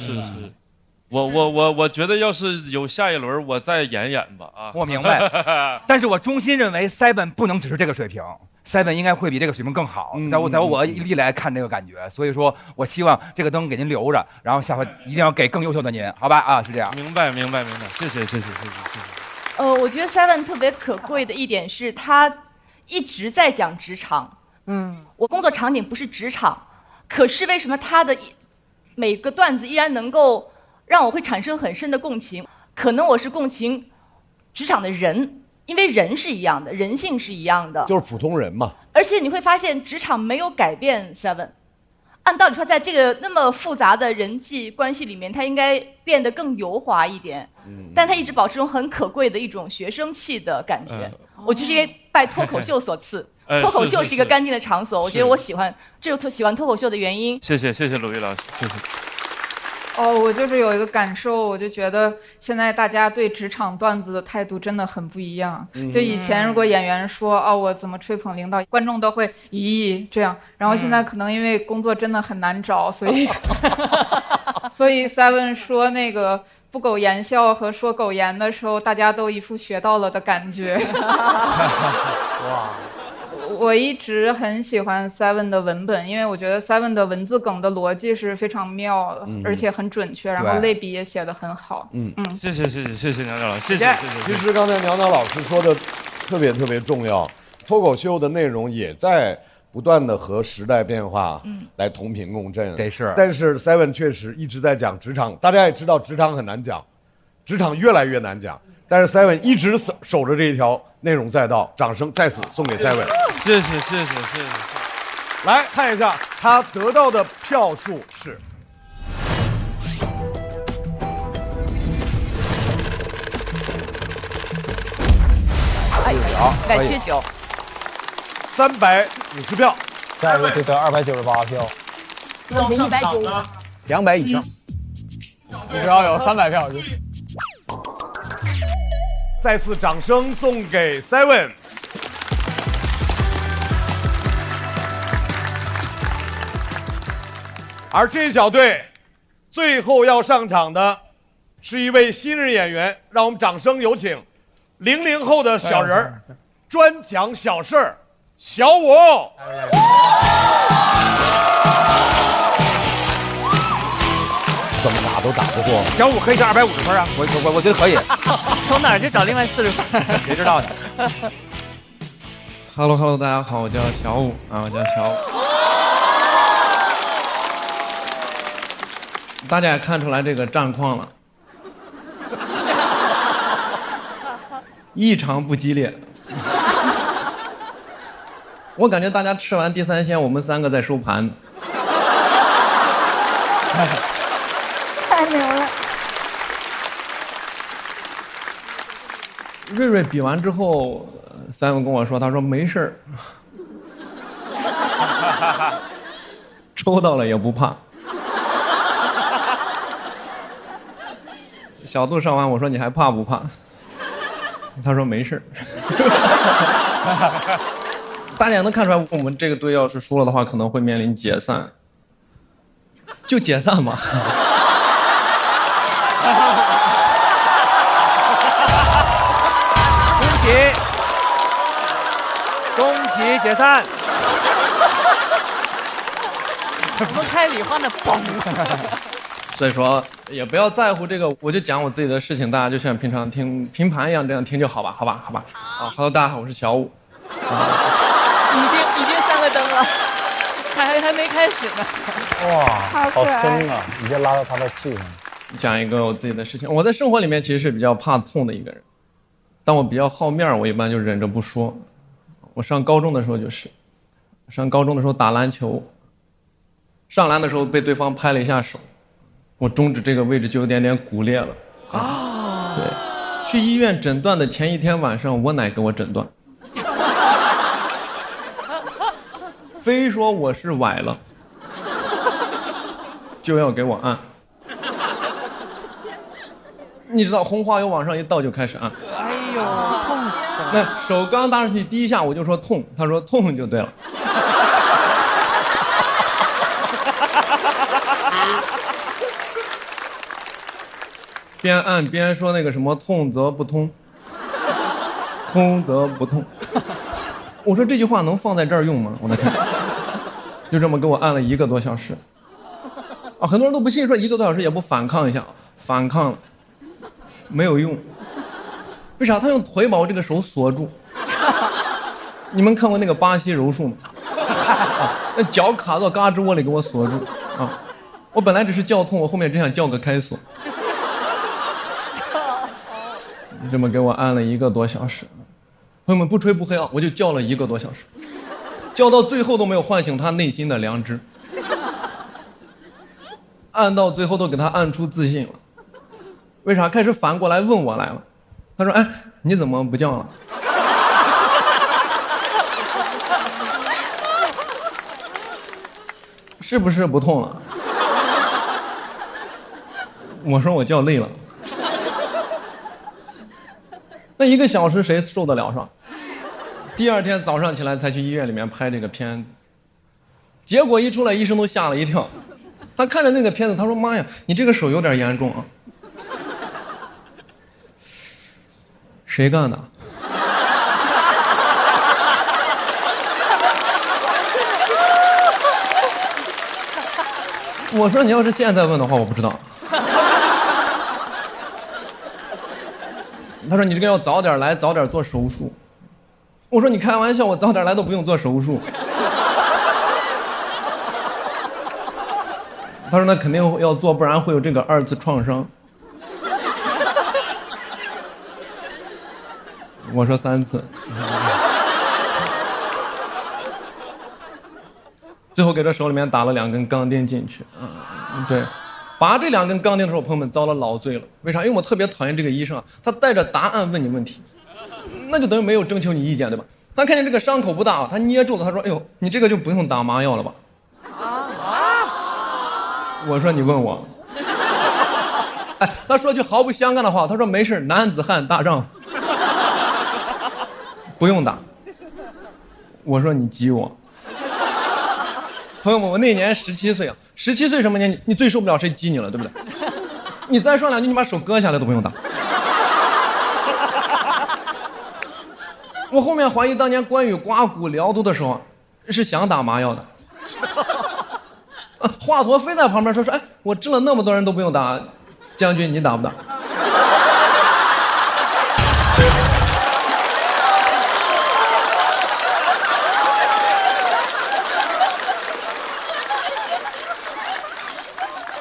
我觉得要是有下一轮，我再演演吧啊。我明白，但是我衷心认为 Seven 不能只是这个水平。Seven 应该会比这个水平更好，在我历来看这个感觉，所以说我希望这个灯给您留着，然后下回一定要给更优秀的您，好吧？啊，是这样。明白，谢谢。我觉得 Seven 特别可贵的一点是他一直在讲职场。我工作场景不是职场，可是为什么他的每个段子依然能够让我会产生很深的共情？可能我是共情职场的人。因为人是一样的，人性是一样的，就是普通人嘛。而且你会发现，职场没有改变 Seven。按道理说，在这个那么复杂的人际关系里面，他应该变得更油滑一点。但他一直保持一种很可贵的一种学生气的感觉。我就是因为拜脱口秀所赐，脱口秀是一个干净的场所。我觉得我喜欢，这是喜欢脱口秀的原因。谢谢鲁豫老师，谢谢。我就是有一个感受，我就觉得现在大家对职场段子的态度真的很不一样。就以前如果演员说我怎么吹捧领导，观众都会咦这样，然后现在可能因为工作真的很难找，所以Seven 说那个不苟言笑和说苟言的时候，大家都一副学到了的感觉。哇！我一直很喜欢 Seven 的文本，因为我觉得 Seven 的文字梗的逻辑是非常妙的，而且很准确，然后类比也写得很好。谢谢鸟鸟老师，谢谢。其实刚才鸟鸟老师说的特别重要，脱口秀的内容也在不断的和时代变化来同频共振。得是，但是 Seven 确实一直在讲职场，大家也知道职场很难讲，职场越来越难讲。但是 Seven 一直守着这一条内容赛道，掌声在此送给 Seven。谢谢。来看一下他得到的票数是279， 350票。下一个就得298票，我得190， 200以上，你只要有300票就。再次掌声送给 Seven。而这一小队最后要上场的是一位新人演员，让我们掌声有请00后的小人儿，专讲小事儿，小五。怎么打都打不过。小五可以上250分啊，我觉得可以。从哪儿去找另外40分？谁知道呢？Hello， 大家好，我叫小五啊，大家也看出来这个战况了，异常不激烈。我感觉大家吃完第3鲜，我们3个在收盘。太牛了！瑞瑞比完之后，Seven跟我说，他说没事儿，抽到了也不怕。小杜上完，我说你还怕不怕？他说没事儿。大家也能看出来，我们这个队要是输了的话，可能会面临解散。就解散吧。恭喜解散。我们开礼花的嘣。所以说也不要在乎这个，我就讲我自己的事情，大家就像平常听拼盘一样这样听就好吧，好吧。Hello， 大家好，我是小五。已经3个灯了，还没开始呢。哇，好深啊！已经拉到他的气上。讲一个我自己的事情，我在生活里面其实是比较怕痛的一个人，但我比较好面，我一般就忍着不说。我上高中的时候上高中的时候打篮球，上篮的时候被对方拍了一下手，我中指这个位置就有点骨裂了。啊，对，去医院诊断的前一天晚上，我奶给我诊断，非说我是崴了，就要给我按。你知道红花油往上一倒就开始按。哎呦，痛死了！那手刚搭上去第一下我就说痛，他说痛就对了。边按边说那个什么痛则不通，通则不痛。我说这句话能放在这儿用吗？我的天！就这么给我按了1个多小时。啊，很多人都不信，说1个多小时也不反抗一下，反抗了，没有用。为啥？他用腿把我这个手锁住。你们看过那个巴西柔术吗？啊，那脚卡到胳肢窝里给我锁住啊！我本来只是叫痛，我后面只想叫个开锁。这么给我按了1个多小时，朋友们不吹不黑啊，我就叫了1个多小时，叫到最后都没有唤醒他内心的良知，按到最后都给他按出自信了。为啥？开始反过来问我来了，他说：“哎，你怎么不叫了？”是不是不痛了？我说我叫累了。那1个小时谁受得了是吧？第2天早上起来才去医院里面拍这个片子，结果一出来医生都吓了一跳。他看着那个片子，他说：“妈呀，你这个手有点严重啊。”谁干的？我说你要是现在问的话，我不知道。他说你这个要早点来，早点做手术。我说你开玩笑，我早点来都不用做手术。他说那肯定要做，不然会有这个2次创伤。我说3次。最后给这手里面打了2根钢钉进去。对。拔这2根钢钉的时候，朋友们遭了老罪了。为啥？因为我特别讨厌这个医生啊，他带着答案问你问题，那就等于没有征求你意见，对吧？他看见这个伤口不大啊，他捏住了，他说：“哎呦，你这个就不用打麻药了吧？”我说：“你问我。”哎，他说句毫不相干的话，他说：“没事，男子汉大丈夫，不用打。”我说：“你急我。”朋友们，我那年17岁啊，17岁什么年？你最受不了谁激你了，对不对？你再说2句，你把手割下来都不用打。我后面怀疑当年关羽刮骨疗毒的时候，是想打麻药的。华佗非在旁边说：“哎，我治了那么多人都不用打，将军你打不打？”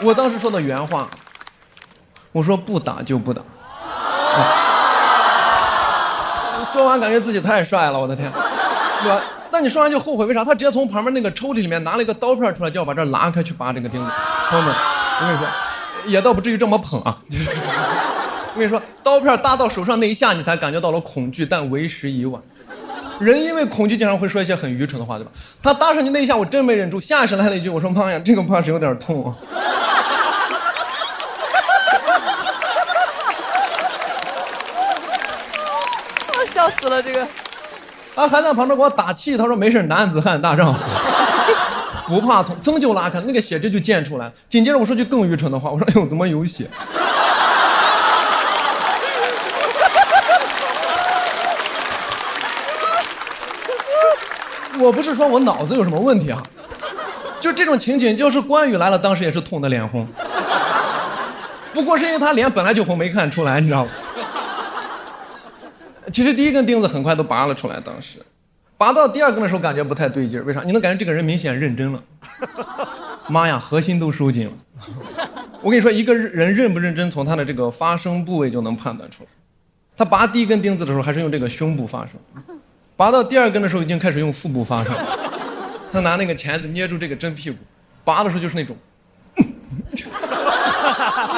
我当时说的原话，我说不打就不打。说完感觉自己太帅了，我的天，对吧？但你说完就后悔，为啥？他直接从旁边那个抽屉里面拿了一个刀片出来，叫我把这拉开去拔这个钉子。朋友们，我跟你说，也倒不至于这么捧啊。我跟你说，刀片搭到手上那一下，你才感觉到了恐惧，但为时已晚。人因为恐惧经常会说一些很愚蠢的话，对吧？他搭上去那一下，我真没忍住，下意识来了一句，我说：“妈呀，这个怕是有点痛啊。”笑死了这个。他还在旁边给我打气，他说：“没事，男子汉大丈夫，不怕痛。”噌就拉开，那个血汁就溅出来。紧接着我说句更愚蠢的话，我说：“哎呦，怎么有血？”我不是说我脑子有什么问题啊，就这种情景，就是关羽来了，当时也是痛得脸红。不过是因为他脸本来就红，没看出来，你知道吗？其实第1根钉子很快都拔了出来，当时拔到第2根的时候感觉不太对劲，为啥？你能感觉这个人明显认真了。妈呀，核心都收紧了。我跟你说，一个人认不认真，从他的这个发声部位就能判断出来。他拔第1根钉子的时候还是用这个胸部发声，拔到第2根的时候已经开始用腹部发声。他拿那个钳子捏住这个真屁股，拔的时候就是那种。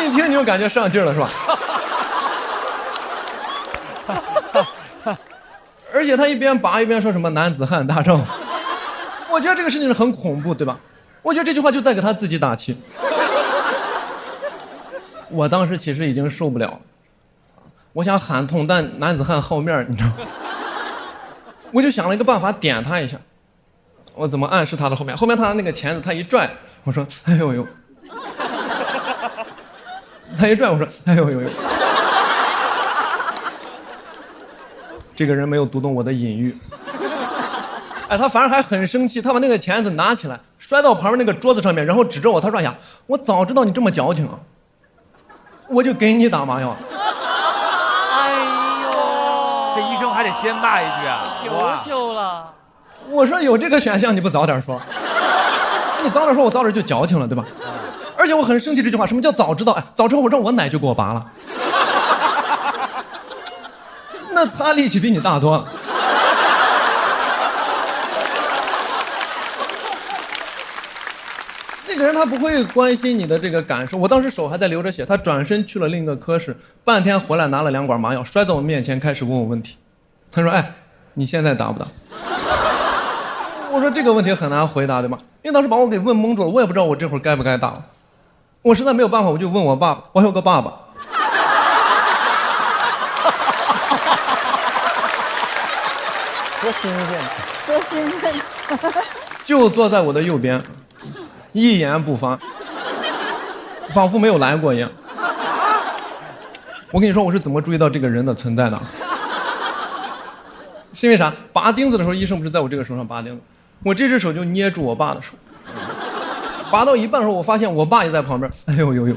一听你就感觉上劲了，是吧？而且他一边拔一边说什么男子汉大丈夫，我觉得这个事情很恐怖，对吧？我觉得这句话就在给他自己打气。我当时其实已经受不了了，我想喊痛，但男子汉好面，你知道吗？我就想了一个办法点他一下，我怎么暗示他的后面？后面他的那个钳子他一拽，我说哎呦呦，他一拽我说哎呦呦呦。这个人没有读懂我的隐喻，哎，他反而还很生气，他把那个钳子拿起来，摔到旁边那个桌子上面，然后指着我，他说：“哎呀，我早知道你这么矫情啊，我就给你打麻药。”哎呦，这医生还得先骂一句啊，求求了。我说有这个选项你不早点说，你早点说我早点就矫情了，对吧？而且我很生气这句话，什么叫早知道？哎，早知道我让我奶就给我拔了。那他力气比你大多了。那个人他不会关心你的这个感受，我当时手还在流着血，他转身去了另一个科室，半天回来拿了2管麻药，摔在我面前开始问我问题。他说：“哎，你现在打不打？”我说这个问题很难回答，对吗？因为当时把我给问懵住了，我也不知道我这会儿该不该打了。我实在没有办法，我就问我爸爸，我还有个爸爸。多新鲜，多兴奋！就坐在我的右边，一言不发，仿佛没有来过一样。我跟你说，我是怎么注意到这个人的存在的？是因为啥？拔钉子的时候，医生不是在我这个手上拔钉子，我这只手就捏住我爸的手，拔到一半的时候，我发现我爸也在旁边。哎呦呦呦！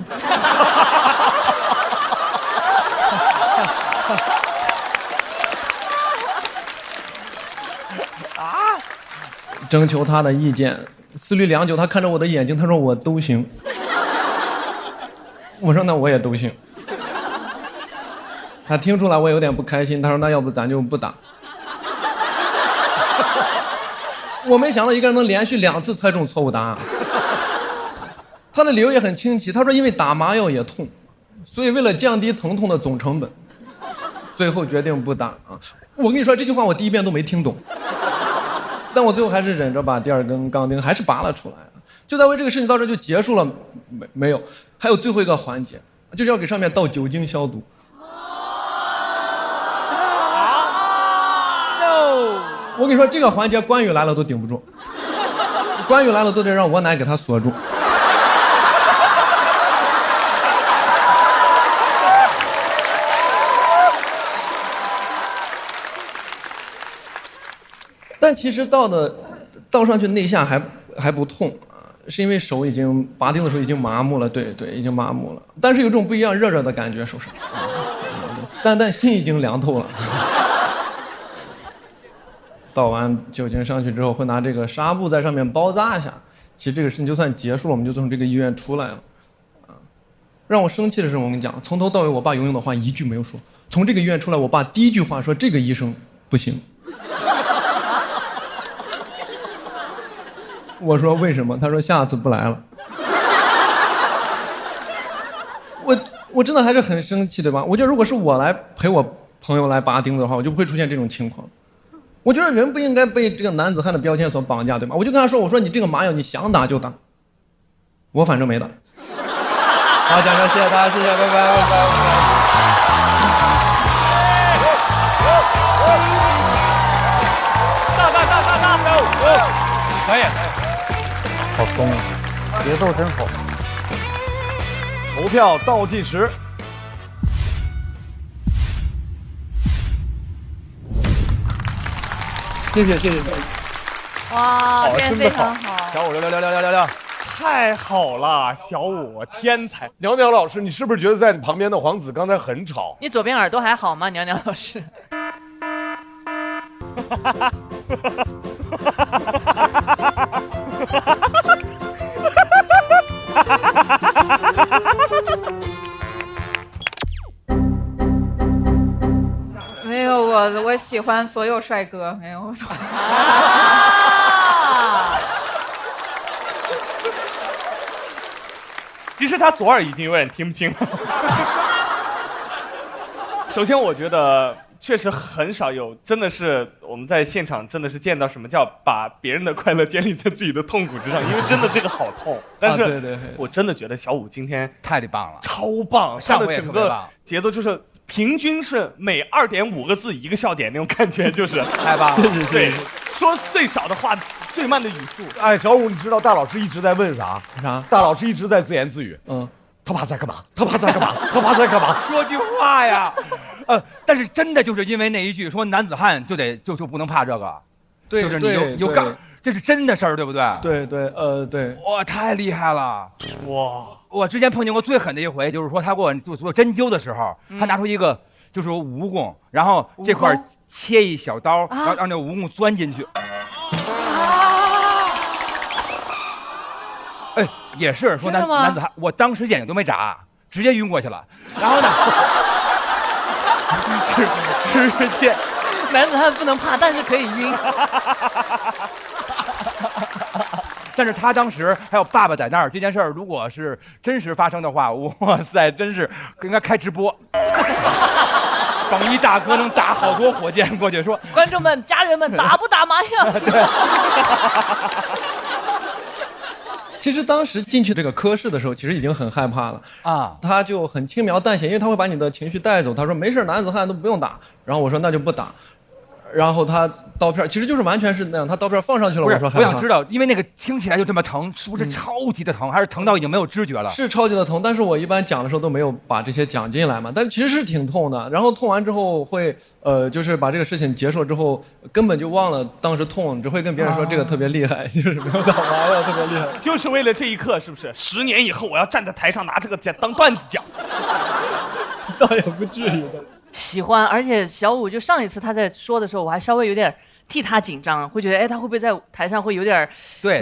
征求他的意见，思虑良久，他看着我的眼睛，他说我都行。我说那我也都行。他听出来我有点不开心，他说那要不咱就不打。我没想到一个人能连续2次猜中错误答案。他的理由也很清晰，他说因为打麻药也痛，所以为了降低疼痛的总成本，最后决定不打啊。我跟你说这句话我第1遍都没听懂。但我最后还是忍着把第2根钢钉还是拔了出来。就在为这个事情到这就结束了，没有，还有最后一个环节，就是要给上面倒酒精消毒。我跟你说，这个环节关羽来了都顶不住，关羽来了都得让我奶给他锁住。但其实倒上去内下还不痛啊，是因为手已经拔钉的时候已经麻木了，对，已经麻木了。但是有种不一样热热的感觉手上，但心已经凉透了。倒完酒精上去之后，会拿这个纱布在上面包扎一下。其实这个事情就算结束了，我们就从这个医院出来了。让我生气的是，我跟你讲，从头到尾我爸永远的话一句没有说。从这个医院出来，我爸第1句话说这个医生不行。我说为什么？他说下次不来了。我真的还是很生气，对吧？我觉得如果是我来陪我朋友来拔钉子的话，我就不会出现这种情况。我觉得人不应该被这个男子汉的标签所绑架，对吧？我就跟他说，我说你这个麻药你想打就打，我反正没打。好，讲讲，谢谢大家，谢谢，拜拜，拜拜，拜拜。可以。好松，节奏真好。投票倒计时。谢谢。哇，表现非常好。小五6，太好了，小五天才。袅袅老师，你是不是觉得在你旁边的黄子刚才很吵？你左边耳朵还好吗，袅袅老师？没有我喜欢所有帅哥，没有。其实他左耳已经有点听不清了。首先，我觉得确实很少有，真的是我们在现场真的是见到什么叫把别人的快乐建立在自己的痛苦之上，因为真的这个好痛。但是，对，我真的觉得小武今天太棒了，超棒，他的整个节奏就是平均是每2.5个字一个笑点那种感觉，就是太棒了。对，说最少的话，最慢的语速。哎，小武，你知道大老师一直在问啥？啥？大老师一直在自言自语。他爸在干嘛？他爸在干嘛？他爸在干嘛？说句话呀，但是真的就是因为那一句说男子汉就不能怕这个，对，就是你有杠，这是真的事儿，对不对？对，对。哇，太厉害了！哇，我之前碰见过最狠的一回，就是说他给我做针灸的时候，他拿出一个就是蜈蚣，然后这块切一小刀，然后让那蜈蚣钻进去。哎，也是说男子汉，我当时眼睛都没眨，直接晕过去了。然后呢，直接，男子汉不能怕，但是可以晕。但是他当时还有爸爸在那儿，这件事儿如果是真实发生的话，哇塞，真是应该开直播。榜一大哥能打好多火箭过去说，观众们、家人们，打不打麻将？其实当时进去这个科室的时候，其实已经很害怕了啊。他就很轻描淡写，因为他会把你的情绪带走。他说没事，男子汉都不用打。然后我说那就不打。然后他刀片其实就是完全是那样，他刀片放上去了。不是，我说我想知道，因为那个听起来就这么疼，是不是超级的疼，还是疼到已经没有知觉了？是超级的疼，但是我一般讲的时候都没有把这些讲进来嘛。但其实是挺痛的。然后痛完之后会就是把这个事情结束之后，根本就忘了当时痛，只会跟别人说这个特别厉害，就是没有打麻药特别厉害，就是为了这一刻，是不是？10年以后我要站在台上拿这个讲当段子讲，倒也不至于的。喜欢，而且小武就上一次他在说的时候，我还稍微有点替他紧张，会觉得哎，他会不会在台上会有点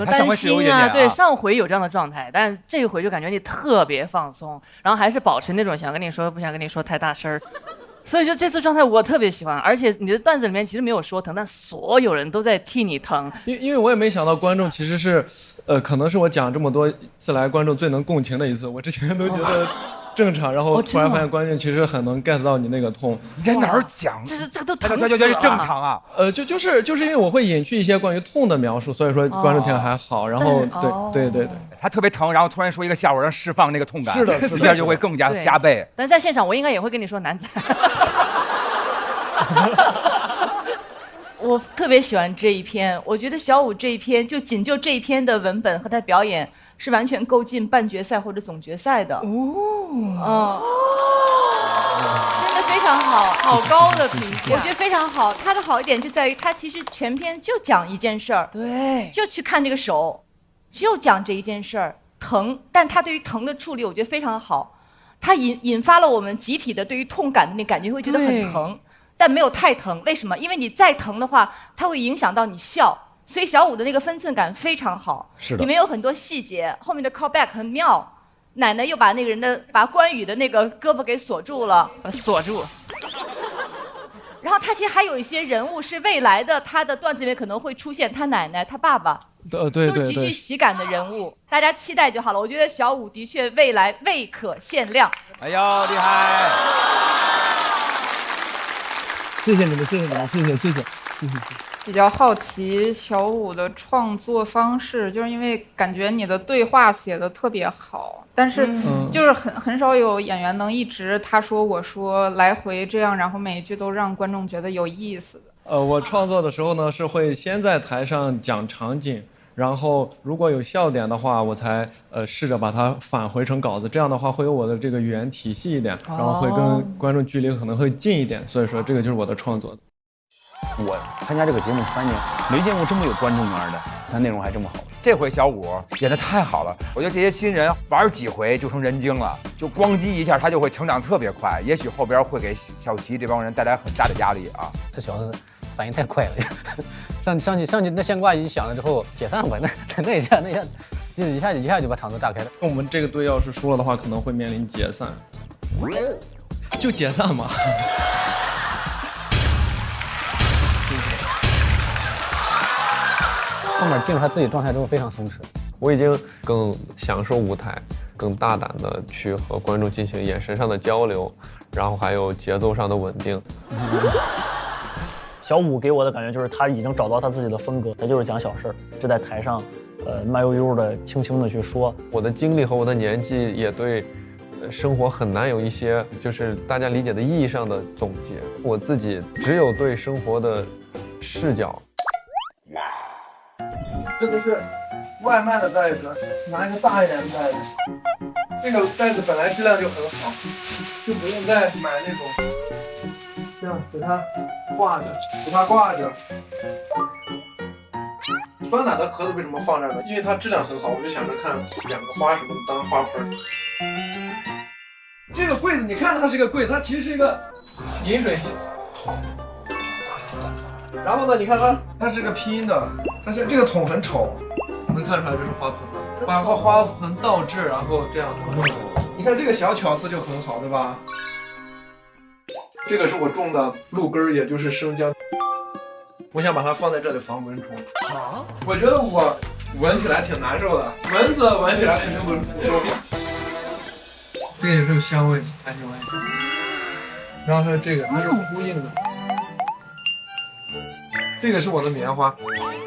担心啊？对，上回有这样的状态，但这一回就感觉你特别放松，然后还是保持那种想跟你说不想跟你说太大声儿。所以就这次状态我特别喜欢，而且你的段子里面其实没有说疼，但所有人都在替你疼。因为我也没想到观众其实是，可能是我讲这么多次来观众最能共情的一次。我之前都觉得正常，然后突然发现观众其实很能 get 到你那个痛。你在哪儿讲？这个都疼死了。这正常啊。就是因为我会隐去一些关于痛的描述，所以说观众听还好。然后对，他特别疼，然后突然说一个笑话，让释放那个痛感。是的，一下就会更加倍。但在现场我应该也会跟你说男子。我特别喜欢这一篇，我觉得小武这一篇就这一篇的文本和他表演是完全够进半决赛或者总决赛的。真的非常好，好高的评价，我觉得非常好。他的好一点就在于他其实全篇就讲一件事儿，对，就去看这个手，就讲这一件事儿，疼，但他对于疼的处理，我觉得非常好。他引发了我们集体的对于痛感的那感觉，会觉得很疼。但没有太疼，为什么？因为你再疼的话，它会影响到你笑。所以小武的那个分寸感非常好，是的，里面有很多细节，后面的 callback 很妙。奶奶又把那个人的把关羽的那个胳膊给锁住了，锁住。然后他其实还有一些人物是未来的，他的段子里面可能会出现他奶奶、他爸爸，对，都极具喜感的人物，大家期待就好了。我觉得小武的确未来未可限量。哎呦，厉害！谢谢你们，谢谢。比较好奇小武的创作方式，就是因为感觉你的对话写得特别好，但是就是很少有演员能一直他说我说来回这样，然后每一句都让观众觉得有意思的。我创作的时候呢，是会先在台上讲场景，然后如果有笑点的话，我才试着把它返回成稿子，这样的话会有我的这个语言体系一点，然后会跟观众距离可能会近一点，所以说这个就是我的创作。我参加这个节目3年，没见过这么有观众缘的，但内容还这么好。这回小武演得太好了，我觉得这些新人玩几回就成人精了，就咣叽一下他就会成长特别快，也许后边会给小齐这帮人带来很大的压力啊。这小子反应太快了，上去那现挂一响了之后解散吧，那一下就一下就把场子炸开了。我们这个队要是输了的话，可能会面临解散，就解散嘛。后面进入他自己状态之后非常松弛，我已经更享受舞台，更大胆的去和观众进行眼神上的交流，然后还有节奏上的稳定。小五给我的感觉就是他已经找到他自己的风格，他就是讲小事儿，就在台上，慢悠悠的、轻轻的去说。我的经历和我的年纪也对生活很难有一些就是大家理解的意义上的总结。我自己只有对生活的视角。这都是外卖的袋子，拿一个大一点的袋子。这个袋子本来质量就很好，就不用再买那种这样给它挂着。酸奶的盒子为什么放这儿呢？因为它质量很好，我就想着看2个花什么的当花盆。这个柜子，你看着它是一个柜子，它其实是一个饮水机。然后呢，你看它是个拼音的，但是这个桶很丑，能看出来这是花盆吗？把花盆倒置，然后这样的。你看这个小巧思就很好，对吧？这个是我种的鹿根，也就是生姜。我想把它放在这里防蚊虫。啊？我觉得我闻起来挺难受的，蚊子闻起来肯定不受。这个也是有香味，还喜欢。然后还有这个，它是呼应的。这个是我的棉花，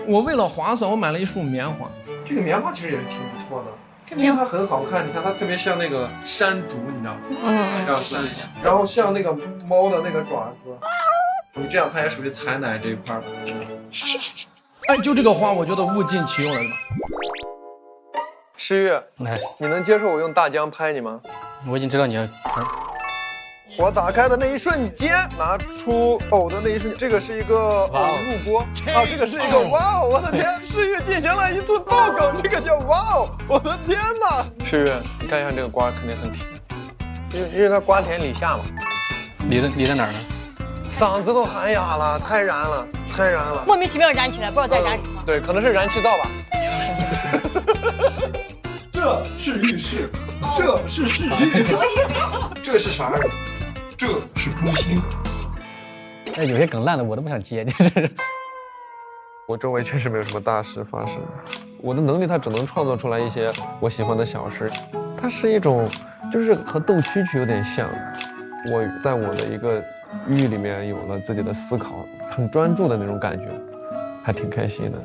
我为了划算，我买了一束棉花。这个棉花其实也是挺不错的，因为它很好看。你看它特别像那个山竹，你知道吗？像山竹。然后像那个猫的那个爪子，你这样它也属于采奶这一块的。哎，就这个花，我觉得物尽其用了，对吧？诗月，你能接受我用大疆拍你吗？我已经知道你要。火打开的那一瞬间，拿出藕的那一瞬间，这个是一个藕入锅啊，这个是一个哇哦，我的天！诗月进行了一次爆梗，这个叫哇哦，我的天哪！诗月，你看一下这个瓜肯定很甜，因为它瓜甜李下嘛。李在哪儿呢？嗓子都喊哑了，太燃了，太燃了，莫名其妙燃起来，不知道在燃什么。对，可能是燃气灶吧。这是浴室，这是世界，这是啥人？这是诛心。哎，有些梗烂的我都不想接，就是。我周围确实没有什么大事发生，我的能力它只能创作出来一些我喜欢的小事，它是一种就是和斗蛐蛐有点像。我在我的一个域里面有了自己的思考，很专注的那种感觉，还挺开心的。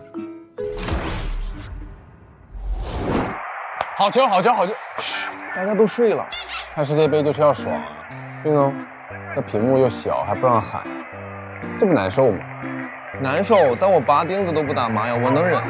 好球，好球，好球！大家都睡了，看世界杯就是要爽啊！对呢，这屏幕又小，还不让喊，这不难受吗？难受，但我拔钉子都不打麻药，我能忍。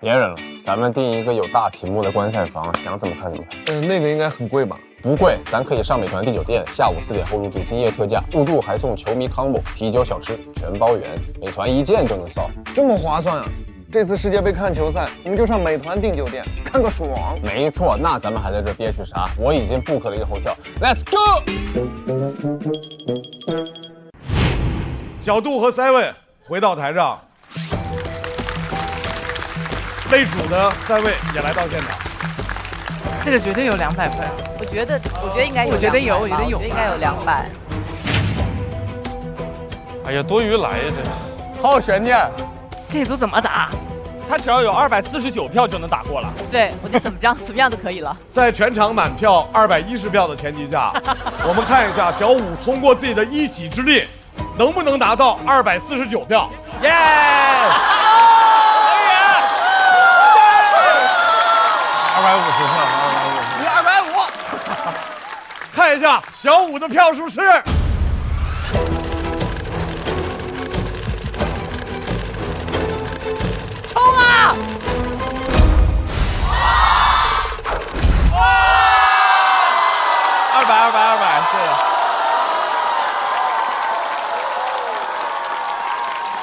别忍了，咱们订一个有大屏幕的观赛房，想怎么看怎么看。那个应该很贵吧？不贵，咱可以上美团订酒店，下午4点后入住，今夜特价，入住还送球迷 combo， 啤酒小吃全包圆，美团一键就能扫，这么划算啊！这次世界杯看球赛，你们就上美团订酒店，看个爽。没错，那咱们还在这憋屈啥？我已经 book 了一个hotel，Let's go。小杜和 Seven 回到台上，擂主的3位也来到现场。这个绝对有200分。我觉得应该有200吧，我觉得有应该有200。哎呀，多余来呀，这好悬念。这组怎么打？他只要有249票就能打过了。对，我觉得怎么样都可以了。在全场满票210票的前提下，我们看一下小五通过自己的一己之力，能不能拿到249票？耶！可以！250票，你250。看一下小五的票数是。冲啊！哇！200，对。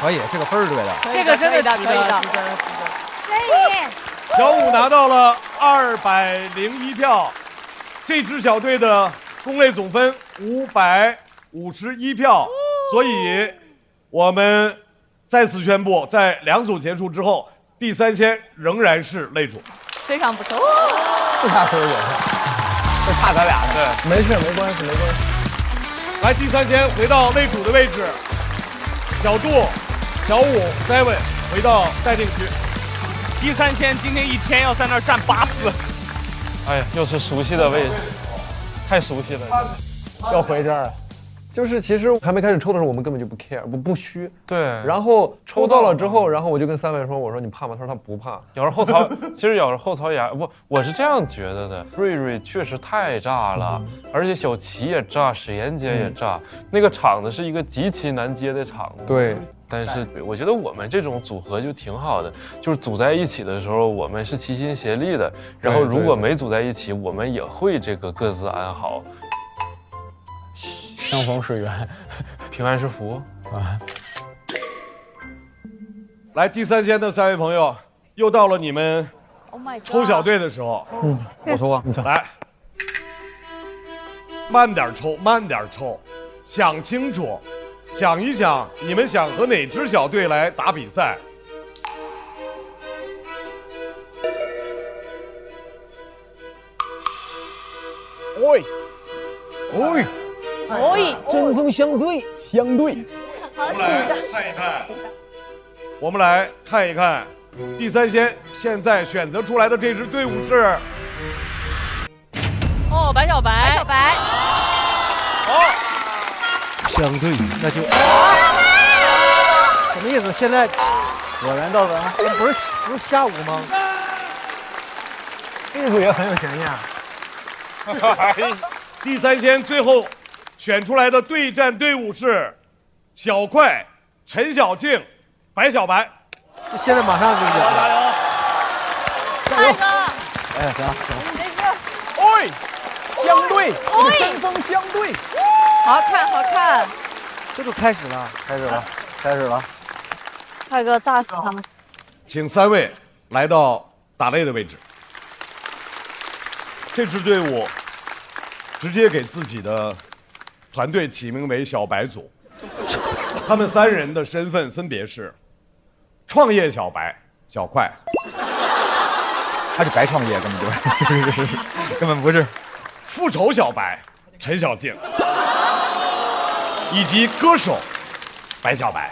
可以，这个分儿对的。这个真的值得。小五拿到了201票，这支小队的公类总分551票，所以我们再次宣布，在2组结束之后，第3签仍然是擂主。非常不错。不差分也是，就差咱俩。对，没事，没关系，没关系。来，第3签回到擂主的位置，小杜、小五、Seven 回到待定区。第3千今天一天要在那儿站8次。哎呀，又是熟悉的位置，太熟悉了，要回这儿。就是其实还没开始抽的时候，我们根本就不 care， 不虚。对。然后抽到了之后，然后我就跟3位说：“我说你怕吗？”他说他不怕。咬着后槽，其实咬着后槽牙，我是这样觉得的。瑞瑞确实太炸了，而且小齐也炸，史岩姐也炸。那个场子是一个极其难接的场子。对。但是我觉得我们这种组合就挺好的，就是组在一起的时候，我们是齐心协力的。然后如果没组在一起，我们也会这个各自安好。相逢是缘，平安是福啊！来，第3千的3位朋友，又到了你们抽小队的时候。我抽啊，你抽。来，慢点抽，慢点抽，想清楚，想一想，你们想和哪支小队来打比赛？喂，喂。针锋相对，相对。好紧张，看一看。我们来看一看，第3仙现在选择出来的这支队伍是。哦，白小白。白小白。好。相对，那就。什么意思？现在果然到了，不是下午吗？这个也很有悬念啊。第3仙最后。选出来的对战队伍是小快、陈小静、白小白。现在马上就有。加油！加油！哎，行。喂，相对，针锋相对，好看，好看。这就开始了，开始了，开始了。快哥炸死他们！请3位来到打擂的位置。这支队伍直接给自己的团队起名为小白组，他们3人的身份分别是创业小白小快，他是白创业，根本就是根本不是复仇小白陈小静，以及歌手白小白。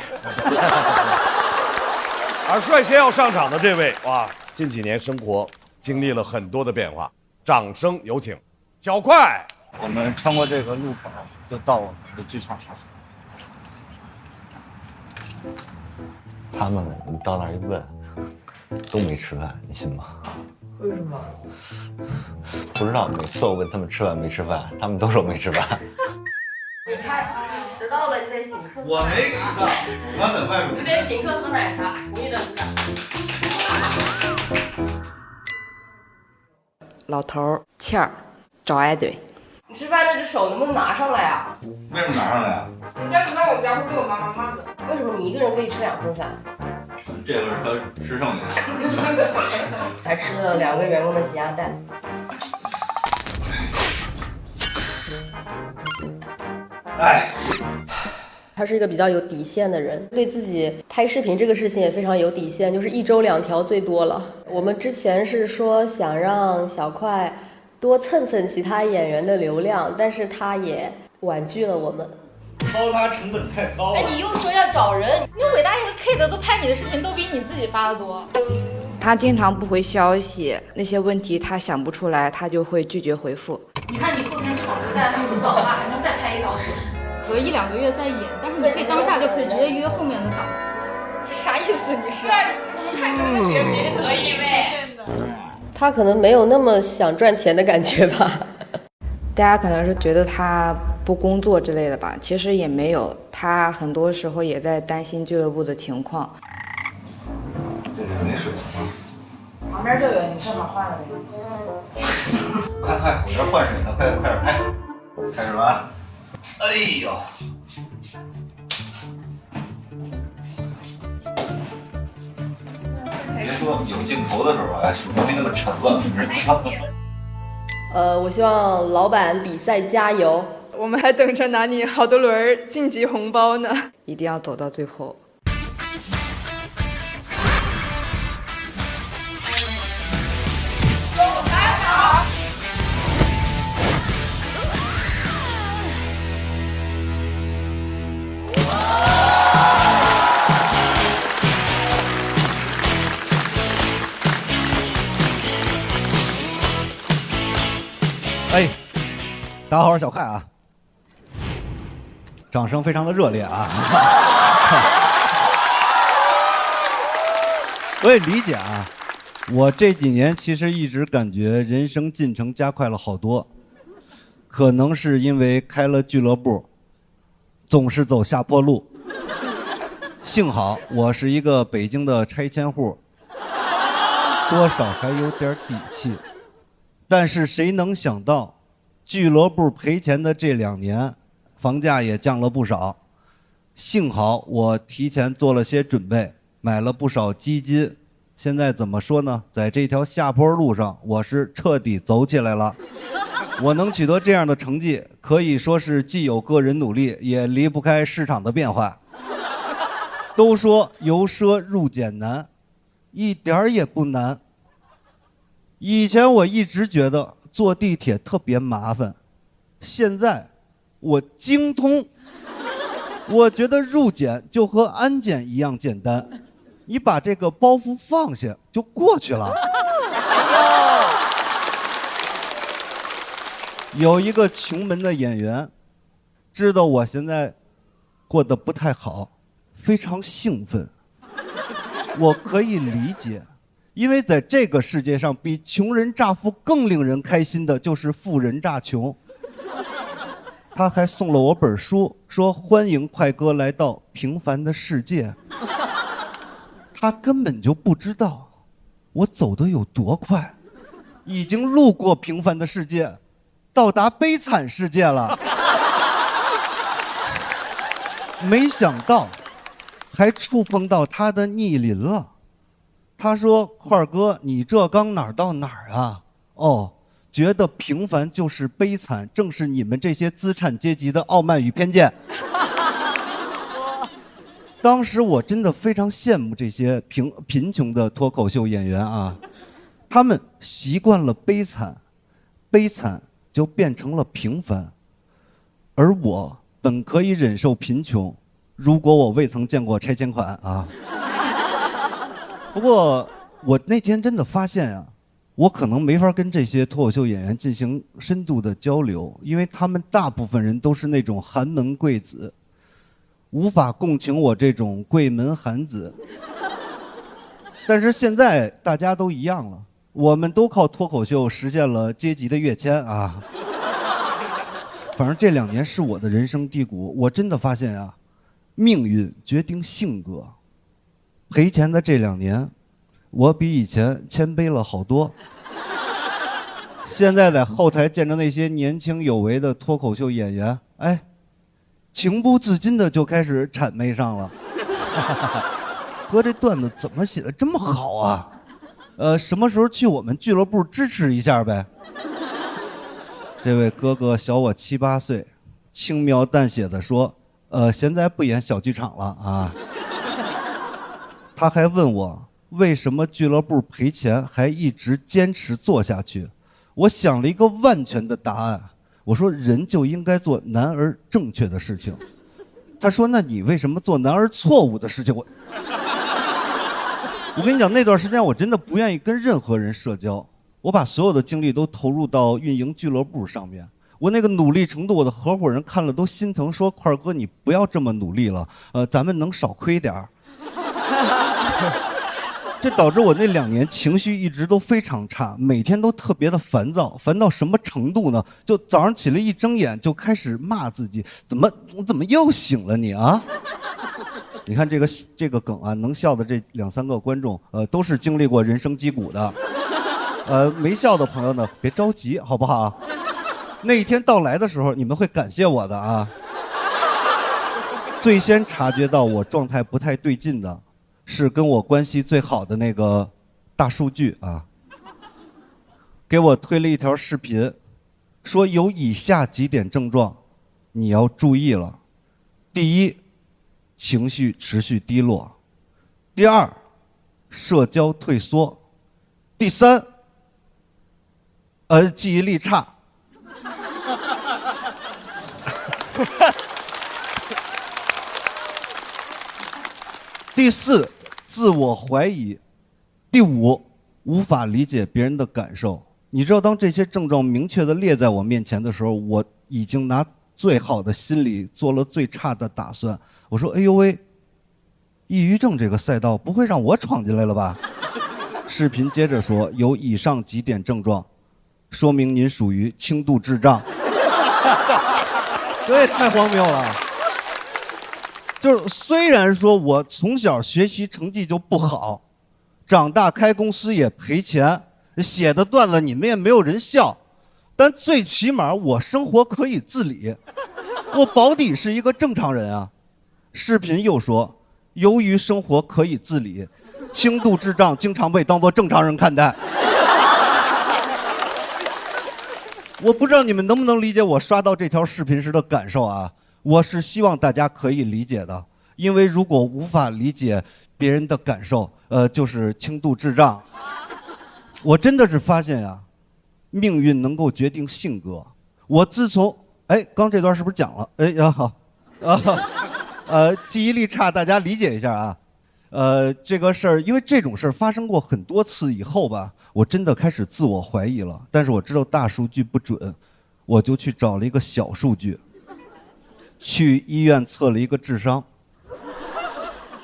而率先要上场的这位，哇，近几年生活经历了很多的变化，掌声有请小快。我们穿过这个路口，就到我们的剧场了。他们，你到那儿一问，都没吃饭，你信吗？为什么？不知道，每次我问他们吃饭没吃饭，他们都说没吃饭。你看，你迟到了，你得请客。我没迟到，我在外面。你得请客喝奶茶，你等着。老头倩儿找挨怼。你吃饭那只手能不能拿上来啊？为什么拿上来啊？你家在我家会被我妈妈骂的。为什么你一个人可以吃2份饭？这个是他吃剩下的，还吃了2个员工的鸡鸭蛋。哎，他是一个比较有底线的人，对自己拍视频这个事情也非常有底线，就是1周2条最多了。我们之前是说想让小快多蹭蹭其他演员的流量，但是他也婉拒了我们。掏他成本太高了。哎，你又说要找人，那伟大爷和 Kate 都拍你的视频，都比你自己发的多。他经常不回消息，那些问题他想不出来，他就会拒绝回复。你看你后天闯时代，他们老爸还能再拍1条视频，隔1、2个月再演，但是你可以当下就可以直接约后面的档期。啥意思？你是？对啊，你看跟着别人可以呗。他可能没有那么想赚钱的感觉吧。大家可能是觉得他不工作之类的吧，其实也没有，他很多时候也在担心俱乐部的情况。这是没水。旁边就有，你正好换了呗。快，我这换水呢，快点拍，开始吧。哎呦！别说有镜头的时候啊，手没那么沉了，你知道吗？我希望老板比赛加油。我们还等着拿你好多轮晋级红包呢。一定要走到最后。哎，大家好，我是小快啊，掌声非常的热烈啊。我也理解啊，我这几年其实一直感觉人生进程加快了好多，可能是因为开了俱乐部，总是走下坡路。幸好我是一个北京的拆迁户，多少还有点底气。但是谁能想到，俱乐部赔钱的这2年，房价也降了不少。幸好我提前做了些准备，买了不少基金。现在怎么说呢？在这条下坡路上，我是彻底走起来了。我能取得这样的成绩，可以说是既有个人努力，也离不开市场的变化。都说由奢入俭难，一点儿也不难。以前我一直觉得坐地铁特别麻烦，现在我精通。我觉得入俭就和安检一样简单，你把这个包袱放下就过去了。有一个穷门的演员，知道我现在过得不太好，非常兴奋。我可以理解，因为在这个世界上，比穷人乍富更令人开心的就是富人乍穷。他还送了我本书，说欢迎快哥来到平凡的世界。他根本就不知道我走得有多快，已经路过平凡的世界，到达悲惨世界了。没想到还触碰到他的逆鳞了。他说：“块哥，你这刚哪儿到哪儿啊？哦，觉得平凡就是悲惨，正是你们这些资产阶级的傲慢与偏见。”当时我真的非常羡慕这些贫穷的脱口秀演员啊，他们习惯了悲惨，悲惨就变成了平凡，而我本可以忍受贫穷，如果我未曾见过拆迁款啊。不过我那天真的发现啊，我可能没法跟这些脱口秀演员进行深度的交流，因为他们大部分人都是那种寒门贵子，无法共情我这种贵门寒子。但是现在大家都一样了，我们都靠脱口秀实现了阶级的跃迁啊。反正这2年是我的人生低谷，我真的发现啊，命运决定性格。赔钱的这2年，我比以前谦卑了好多。现在在后台见着那些年轻有为的脱口秀演员，哎，情不自禁的就开始谄媚上了。哥，这段子怎么写的这么好啊？什么时候去我们俱乐部支持一下呗？这位哥哥小我7、8岁，轻描淡写的说：“现在不演小剧场了啊。”他还问我为什么俱乐部赔钱还一直坚持做下去。我想了一个万全的答案，我说人就应该做难而正确的事情。他说那你为什么做难而错误的事情？我跟你讲，那段时间我真的不愿意跟任何人社交，我把所有的精力都投入到运营俱乐部上面。我那个努力程度，我的合伙人看了都心疼，说块哥你不要这么努力了，咱们能少亏点儿。这导致我那2年情绪一直都非常差，每天都特别的烦躁，烦到什么程度呢？就早上起来一睁眼就开始骂自己，怎么又醒了你啊？你看这个梗啊，能笑的这2、3个观众，都是经历过人生低谷的，没笑的朋友呢，别着急，好不好？那一天到来的时候，你们会感谢我的啊。最先察觉到我状态不太对劲的，是跟我关系最好的那个大数据啊，给我推了一条视频，说有以下几点症状，你要注意了。第一，情绪持续低落；第二，社交退缩；第三，记忆力差。第4，自我怀疑；第5，无法理解别人的感受。你知道，当这些症状明确的列在我面前的时候，我已经拿最好的心理做了最差的打算。我说：“哎呦喂，抑郁症这个赛道不会让我闯进来了吧？”视频接着说，有以上几点症状，说明您属于轻度智障。这也太荒谬了。就是虽然说我从小学习成绩就不好，长大开公司也赔钱，写的段子你们也没有人笑，但最起码我生活可以自理，我保底是一个正常人啊。视频又说，由于生活可以自理，轻度智障经常被当作正常人看待。我不知道你们能不能理解我刷到这条视频时的感受啊。我是希望大家可以理解的，因为如果无法理解别人的感受，就是轻度智障。我真的是发现呀，命运能够决定性格。我自从刚这段是不是讲了？好，记忆力差，大家理解一下啊。这个事儿，因为这种事儿发生过很多次以后吧，我真的开始自我怀疑了。但是我知道大数据不准，我就去找了一个小数据。去医院测了一个智商。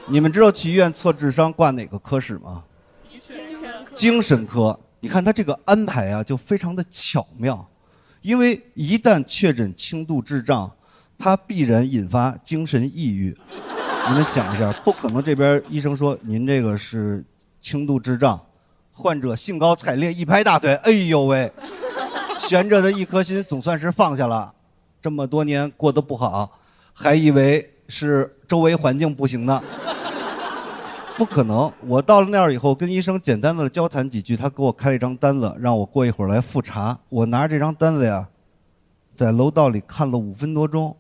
你们知道去医院测智商挂哪个科室吗？精神科。你看他这个安排啊，就非常的巧妙，因为一旦确诊轻度智障，它必然引发精神抑郁。你们想一下，不可能这边医生说您这个是轻度智障，患者兴高采烈一拍大腿，哎呦喂，悬着的一颗心总算是放下了。这么多年过得不好，还以为是周围环境不行呢。不可能，我到了那儿以后，跟医生简单的交谈几句，他给我开了一张单子，让我过一会儿来复查。我拿着这张单子呀，在楼道里看了5分多钟，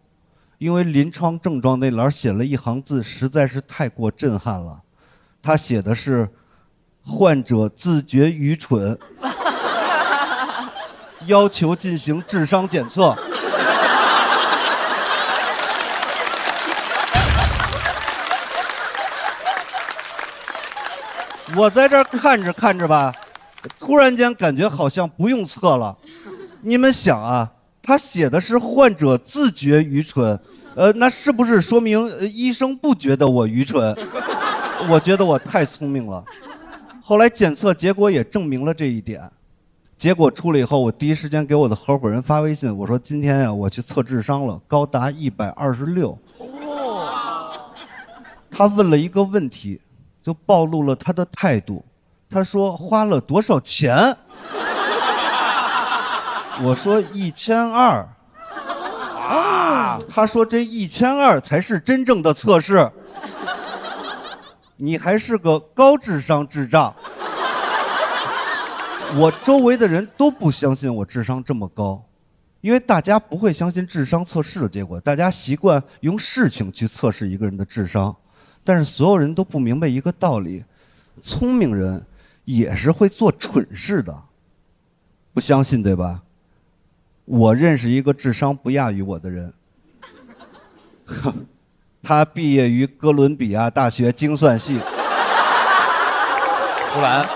因为临床症状那栏写了一行字，实在是太过震撼了。他写的是患者自觉愚蠢，要求进行智商检测。我在这儿看着看着吧，突然间感觉好像不用测了。你们想啊，他写的是患者自觉愚蠢，那是不是说明医生不觉得我愚蠢？我觉得我太聪明了。后来检测结果也证明了这一点。结果出来以后，我第一时间给我的合伙人发微信，我说今天呀，我去测智商了，高达126。他问了一个问题，就暴露了他的态度。他说花了多少钱？我说1200。他说这1200才是真正的测试。你还是个高智商智障。我周围的人都不相信我智商这么高，因为大家不会相信智商测试的结果，大家习惯用事情去测试一个人的智商。但是所有人都不明白一个道理，聪明人也是会做蠢事的。不相信对吧？我认识一个智商不亚于我的人，他毕业于哥伦比亚大学精算系，呼兰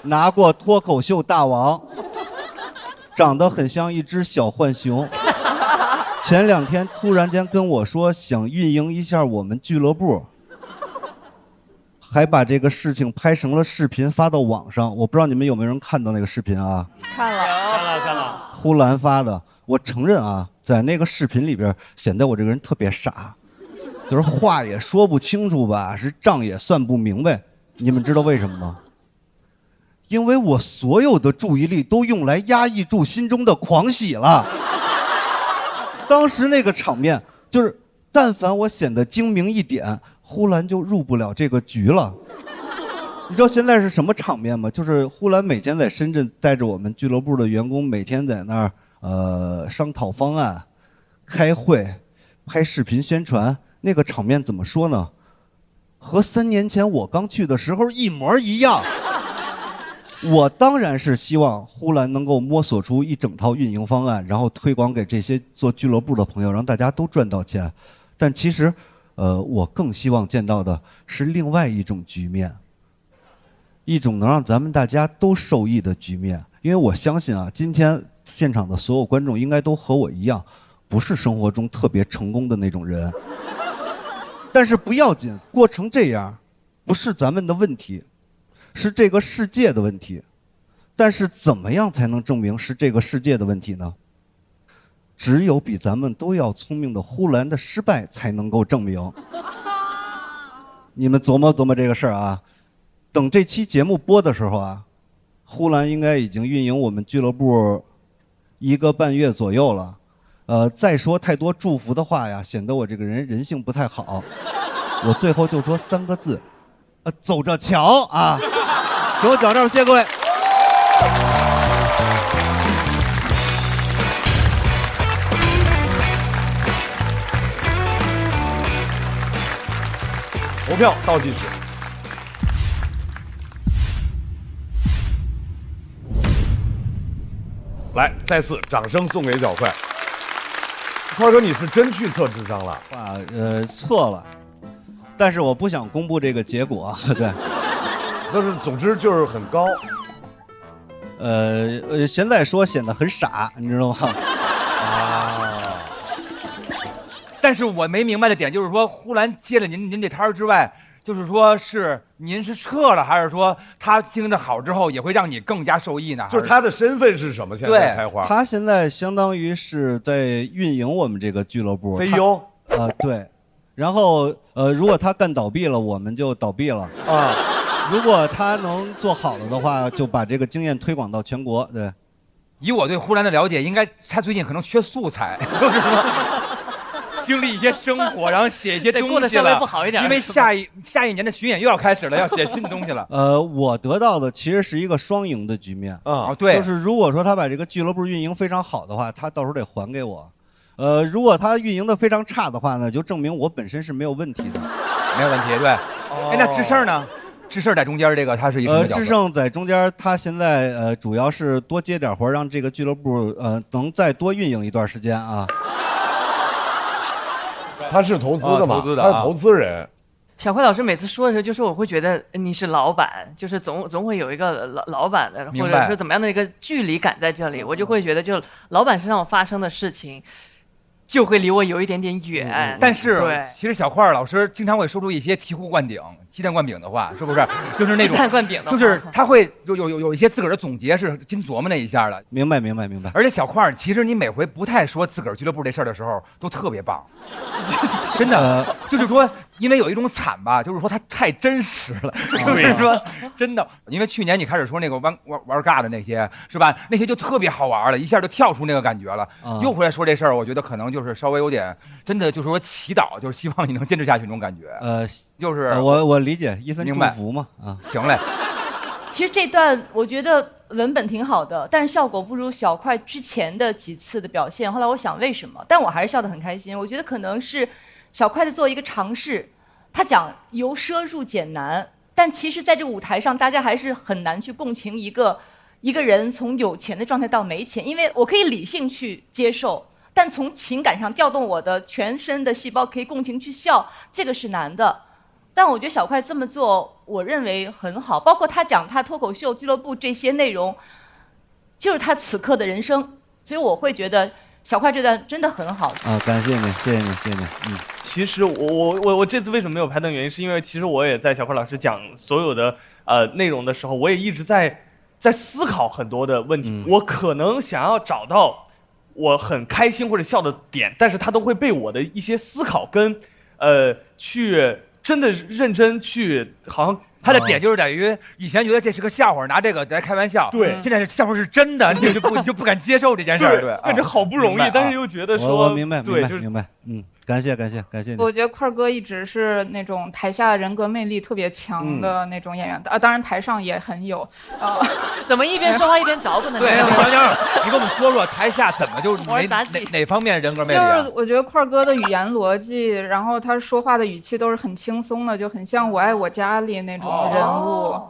拿过脱口秀大王，长得很像一只小浣熊。前2天突然间跟我说想运营一下我们俱乐部，还把这个事情拍成了视频发到网上。我不知道你们有没有人看到那个视频啊？看了。呼兰发的。我承认啊，在那个视频里边显得我这个人特别傻，就是话也说不清楚吧，是账也算不明白。你们知道为什么吗？因为我所有的注意力都用来压抑住心中的狂喜了。当时那个场面就是，但凡我显得精明一点，呼兰就入不了这个局了。你知道现在是什么场面吗？就是呼兰每天在深圳带着我们俱乐部的员工，每天在那儿商讨方案、开会、拍视频宣传。那个场面怎么说呢？和3年前我刚去的时候一模一样。我当然是希望呼兰能够摸索出一整套运营方案，然后推广给这些做俱乐部的朋友，让大家都赚到钱。但其实，我更希望见到的是另外一种局面。一种能让咱们大家都受益的局面。因为我相信啊，今天现场的所有观众应该都和我一样，不是生活中特别成功的那种人。但是不要紧，过成这样，不是咱们的问题，是这个世界的问题。但是怎么样才能证明是这个世界的问题呢？只有比咱们都要聪明的呼兰的失败才能够证明。你们琢磨琢磨这个事儿啊。等这期节目播的时候啊，呼兰应该已经运营我们俱乐部1个半月左右了。再说太多祝福的话呀，显得我这个人性不太好。我最后就说3个字，走着瞧啊！给我讲这儿，谢谢各位。投票倒计时。来，再次掌声送给小快。块哥，你是真去测智商了？测了，但是我不想公布这个结果。对，但是总之就是很高。现在说显得很傻，你知道吗？啊。但是我没明白的点就是说，呼兰接了您这摊儿之外。就是说，您是撤了，还是说他经营的好之后也会让你更加受益呢？就是他的身份是什么？现在开花，他现在相当于是在运营我们这个俱乐部 CEO。对。然后如果他干倒闭了，我们就倒闭了啊。如果他能做好了的话，就把这个经验推广到全国。对。以我对呼兰的了解，应该他最近可能缺素材，就是说。经历一些生活，然后写一些东西了，过得稍微不好一点，因为下一年的巡演又要开始了，要写新的东西了。我得到的其实是一个双赢的局面啊，对，就是如果说他把这个俱乐部运营非常好的话，他到时候得还给我。如果他运营的非常差的话呢，就证明我本身是没有问题的，没有问题。对，哎，那智胜呢？智胜在中间这个他是一个什么角色？智胜在中间，他现在主要是多接点活，让这个俱乐部能再多运营一段时间啊。他是投资的嘛？他是投资人。小辉老师每次说的时候，就说我会觉得你是老板，就是总会有一个老板的，或者是怎么样的一个距离感在这里，我就会觉得，就老板身上发生的事情，就会离我有一点点远。但是，其实小块老师经常会说出一些醍醐灌顶、鸡蛋灌饼的话，是不是？就是那种鸡蛋灌饼的话，就是他会有一些自个儿的总结是经琢磨那一下的。明白。而且小块其实你每回不太说自个儿俱乐部这事儿的时候，都特别棒。真的，就是说，因为有一种惨吧，就是说它太真实了，就是说真的。因为去年你开始说那个玩尬的那些，是吧？那些就特别好玩了，一下就跳出那个感觉了。又回来说这事儿，我觉得可能就是稍微有点，真的就是说祈祷，就是希望你能坚持下去那种感觉。就是我理解，一份祝福嘛。行嘞。其实这段我觉得文本挺好的，但是效果不如小快之前的几次的表现。后来我想为什么，但我还是笑得很开心。我觉得可能是小快在做一个尝试，他讲由奢入俭难，但其实在这个舞台上，大家还是很难去共情一个人从有钱的状态到没钱，因为我可以理性去接受，但从情感上调动我的全身的细胞可以共情去笑，这个是难的。但我觉得小快这么做，我认为很好。包括他讲他脱口秀俱乐部这些内容，就是他此刻的人生。所以我会觉得小快这段真的很好。感谢你，谢谢你。其实我这次为什么没有拍的原因，是因为其实我也在小快老师讲所有的内容的时候，我也一直在思考很多的问题。我可能想要找到我很开心或者笑的点，但是他都会被我的一些思考跟去。真的认真去，好像他的点就是在于以前觉得这是个笑话，拿这个来开玩笑。对，现在是笑话是真的，你就不敢接受这件事儿。对，感觉好不容易，但是又觉得说，我明白。感谢你。我觉得块哥一直是那种台下人格魅力特别强的那种演员，当然台上也很有。怎么一边说话一边着不呢？对，你跟我们说说台下怎么就哪方面人格魅力啊？就是我觉得块哥的语言逻辑，然后他说话的语气都是很轻松的，就很像《我爱我家》里那种人物。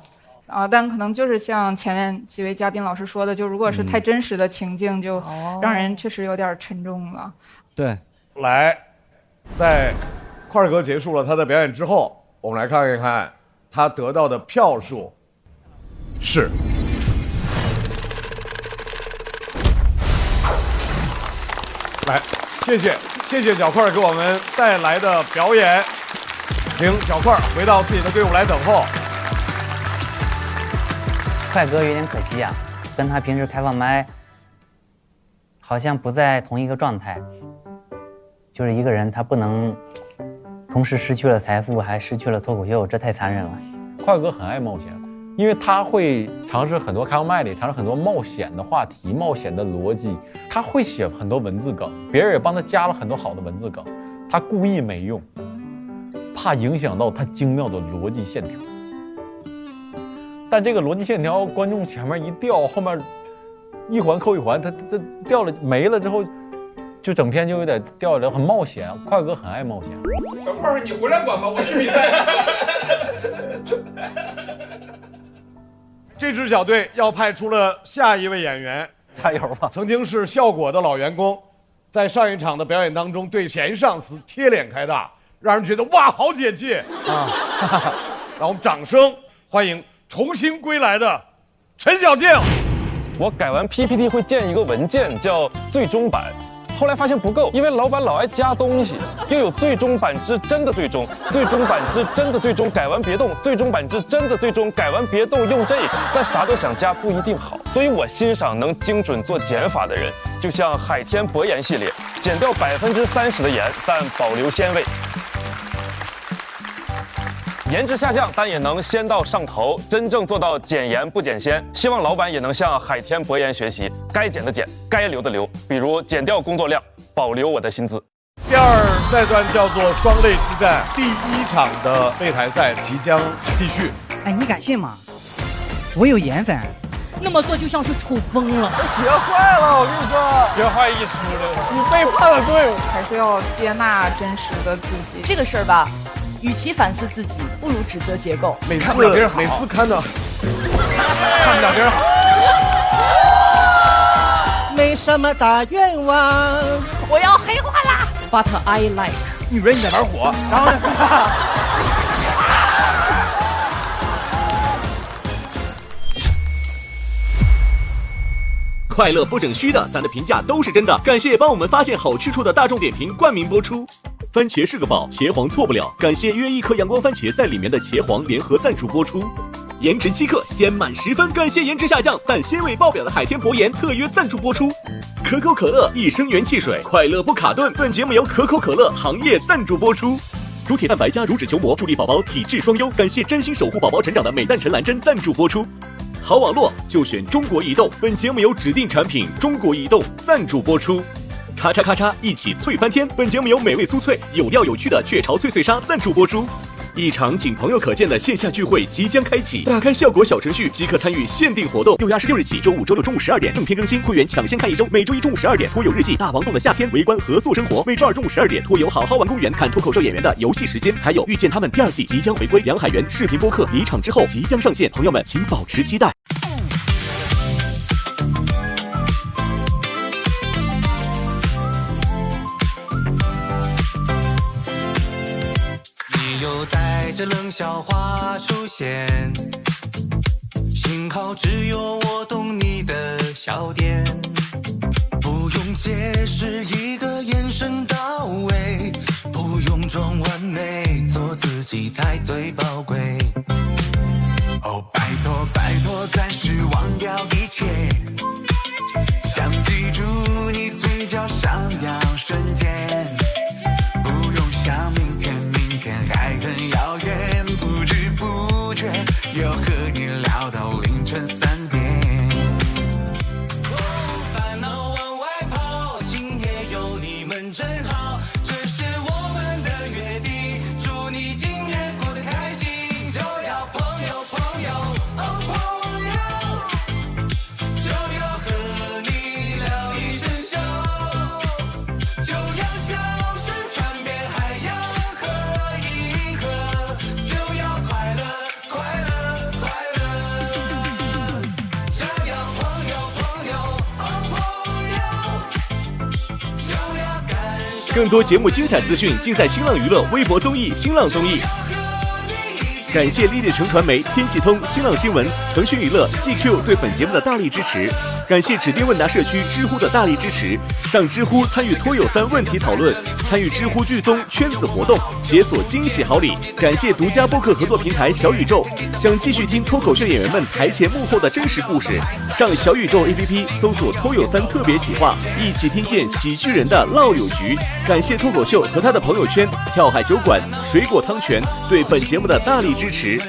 但可能就是像前面几位嘉宾老师说的，就如果是太真实的情境，就让人确实有点沉重了。对，来。在块哥结束了他的表演之后，我们来看一看他得到的票数。是。来，谢谢小块给我们带来的表演，请小块回到自己的队伍来等候。快哥有点可惜啊，跟他平时开放麦好像不在同一个状态，就是一个人他不能同时失去了财富还失去了脱口秀，这太残忍了。快哥很爱冒险，因为他会尝试很多开放麦里尝试很多冒险的话题、冒险的逻辑，他会写很多文字梗，别人也帮他加了很多好的文字梗，他故意没用，怕影响到他精妙的逻辑线条。但这个逻辑线条，观众前面一掉，后面一环扣一环，他掉了没了之后，就整篇就有点掉了，很冒险。快哥很爱冒险。小块儿，你回来管吧，我去比赛。这支小队要派出了下一位演员，加油吧！曾经是效果的老员工，在上一场的表演当中对前上司贴脸开大，让人觉得哇，好解气啊！让我们掌声欢迎重新归来的陈小静。我改完 PPT 会建一个文件叫最终版，后来发现不够，因为老板老爱加东西，又有最终版之真的最终，最终版之真的最终改完别动，最终版之真的最终改完别动，用这个，但啥都想加不一定好，所以我欣赏能精准做减法的人，就像海天博盐系列，减掉30%的盐，但保留鲜味。颜值下降，但也能鲜到上头，真正做到减盐不减鲜。希望老板也能向海天博盐学习，该减的减，该留的留，比如减掉工作量，保留我的薪资。第二赛段叫做双擂之战，第一场的擂台赛即将继续。哎，你敢信吗？我有盐粉。那么做就像是抽风了。学坏了，我跟你说，学坏一出来，你背叛了队伍。还是要接纳真实的自己。这个事儿吧，与其反思自己，不如指责结构。每次看不了别人好，看不了别人好。没什么大愿望，我要黑化啦 ！But I like 女人你在玩火，然后呢？快乐不整虚的，咱的评价都是真的。感谢帮我们发现好去处的大众点评冠名播出。番茄是个宝，茄皇错不了。感谢约1颗阳光番茄在里面的茄皇联合赞助播出。颜值饥渴，鲜满10分。感谢颜值下降但鲜味爆表的海天博盐特约赞助播出。可口可乐一升元汽水，快乐不卡顿。本节目由可口可乐行业赞助播出。乳铁蛋白加乳脂球膜，助力宝宝体质双优。感谢真心守护宝宝成长的美蛋陈兰珍赞助播出。好网络就选中国移动，本节目由指定产品中国移动赞助播出。咔嚓咔嚓，一起脆翻天！本节目由美味酥脆、有料有趣的雀巢脆脆鲨赞助播出。一场仅朋友可见的线下聚会即将开启，打开效果小程序即可参与限定活动。6月26日起，周5、周6中午12点正片更新，会员抢先看1周。每周1中午12点，脱友日记、大王洞的夏天围观合作生活。每周2中午12点，脱友好好玩公园看脱口秀演员的游戏时间，还有遇见他们第2季即将回归。杨海源视频播客离场之后即将上线，朋友们请保持期待。又带着冷笑话出现，幸好只有我懂你的笑点，不用解释，一个眼神到位，不用装完美，做自己才最宝贵。哦，拜托拜托，暂时忘掉一切，想记住你嘴角上扬瞬间，不用想明天还很遥远，不知不觉又和你聊到凌晨3点。烦恼往外跑，今夜有你们真好，这是我们的约定，祝你今夜过得开心，就要朋友朋友哦朋友，就要和你聊一整宿，就要笑声传遍海洋。更多节目精彩资讯尽在新浪娱乐微博综艺新浪综艺。感谢立立成传媒、天气通、新浪新闻、腾讯娱乐、GQ 对本节目的大力支持。感谢指定问答社区知乎的大力支持。上知乎参与托友3问题讨论，参与知乎剧综圈子活动，解锁惊喜好礼。感谢独家播客合作平台小宇宙。想继续听脱口秀演员们台前幕后的真实故事，上小宇宙 APP 搜索托友3特别企划，一起听见喜剧人的唠友局。感谢脱口秀和他的朋友圈跳海酒馆、水果汤泉对本节目的大力支持。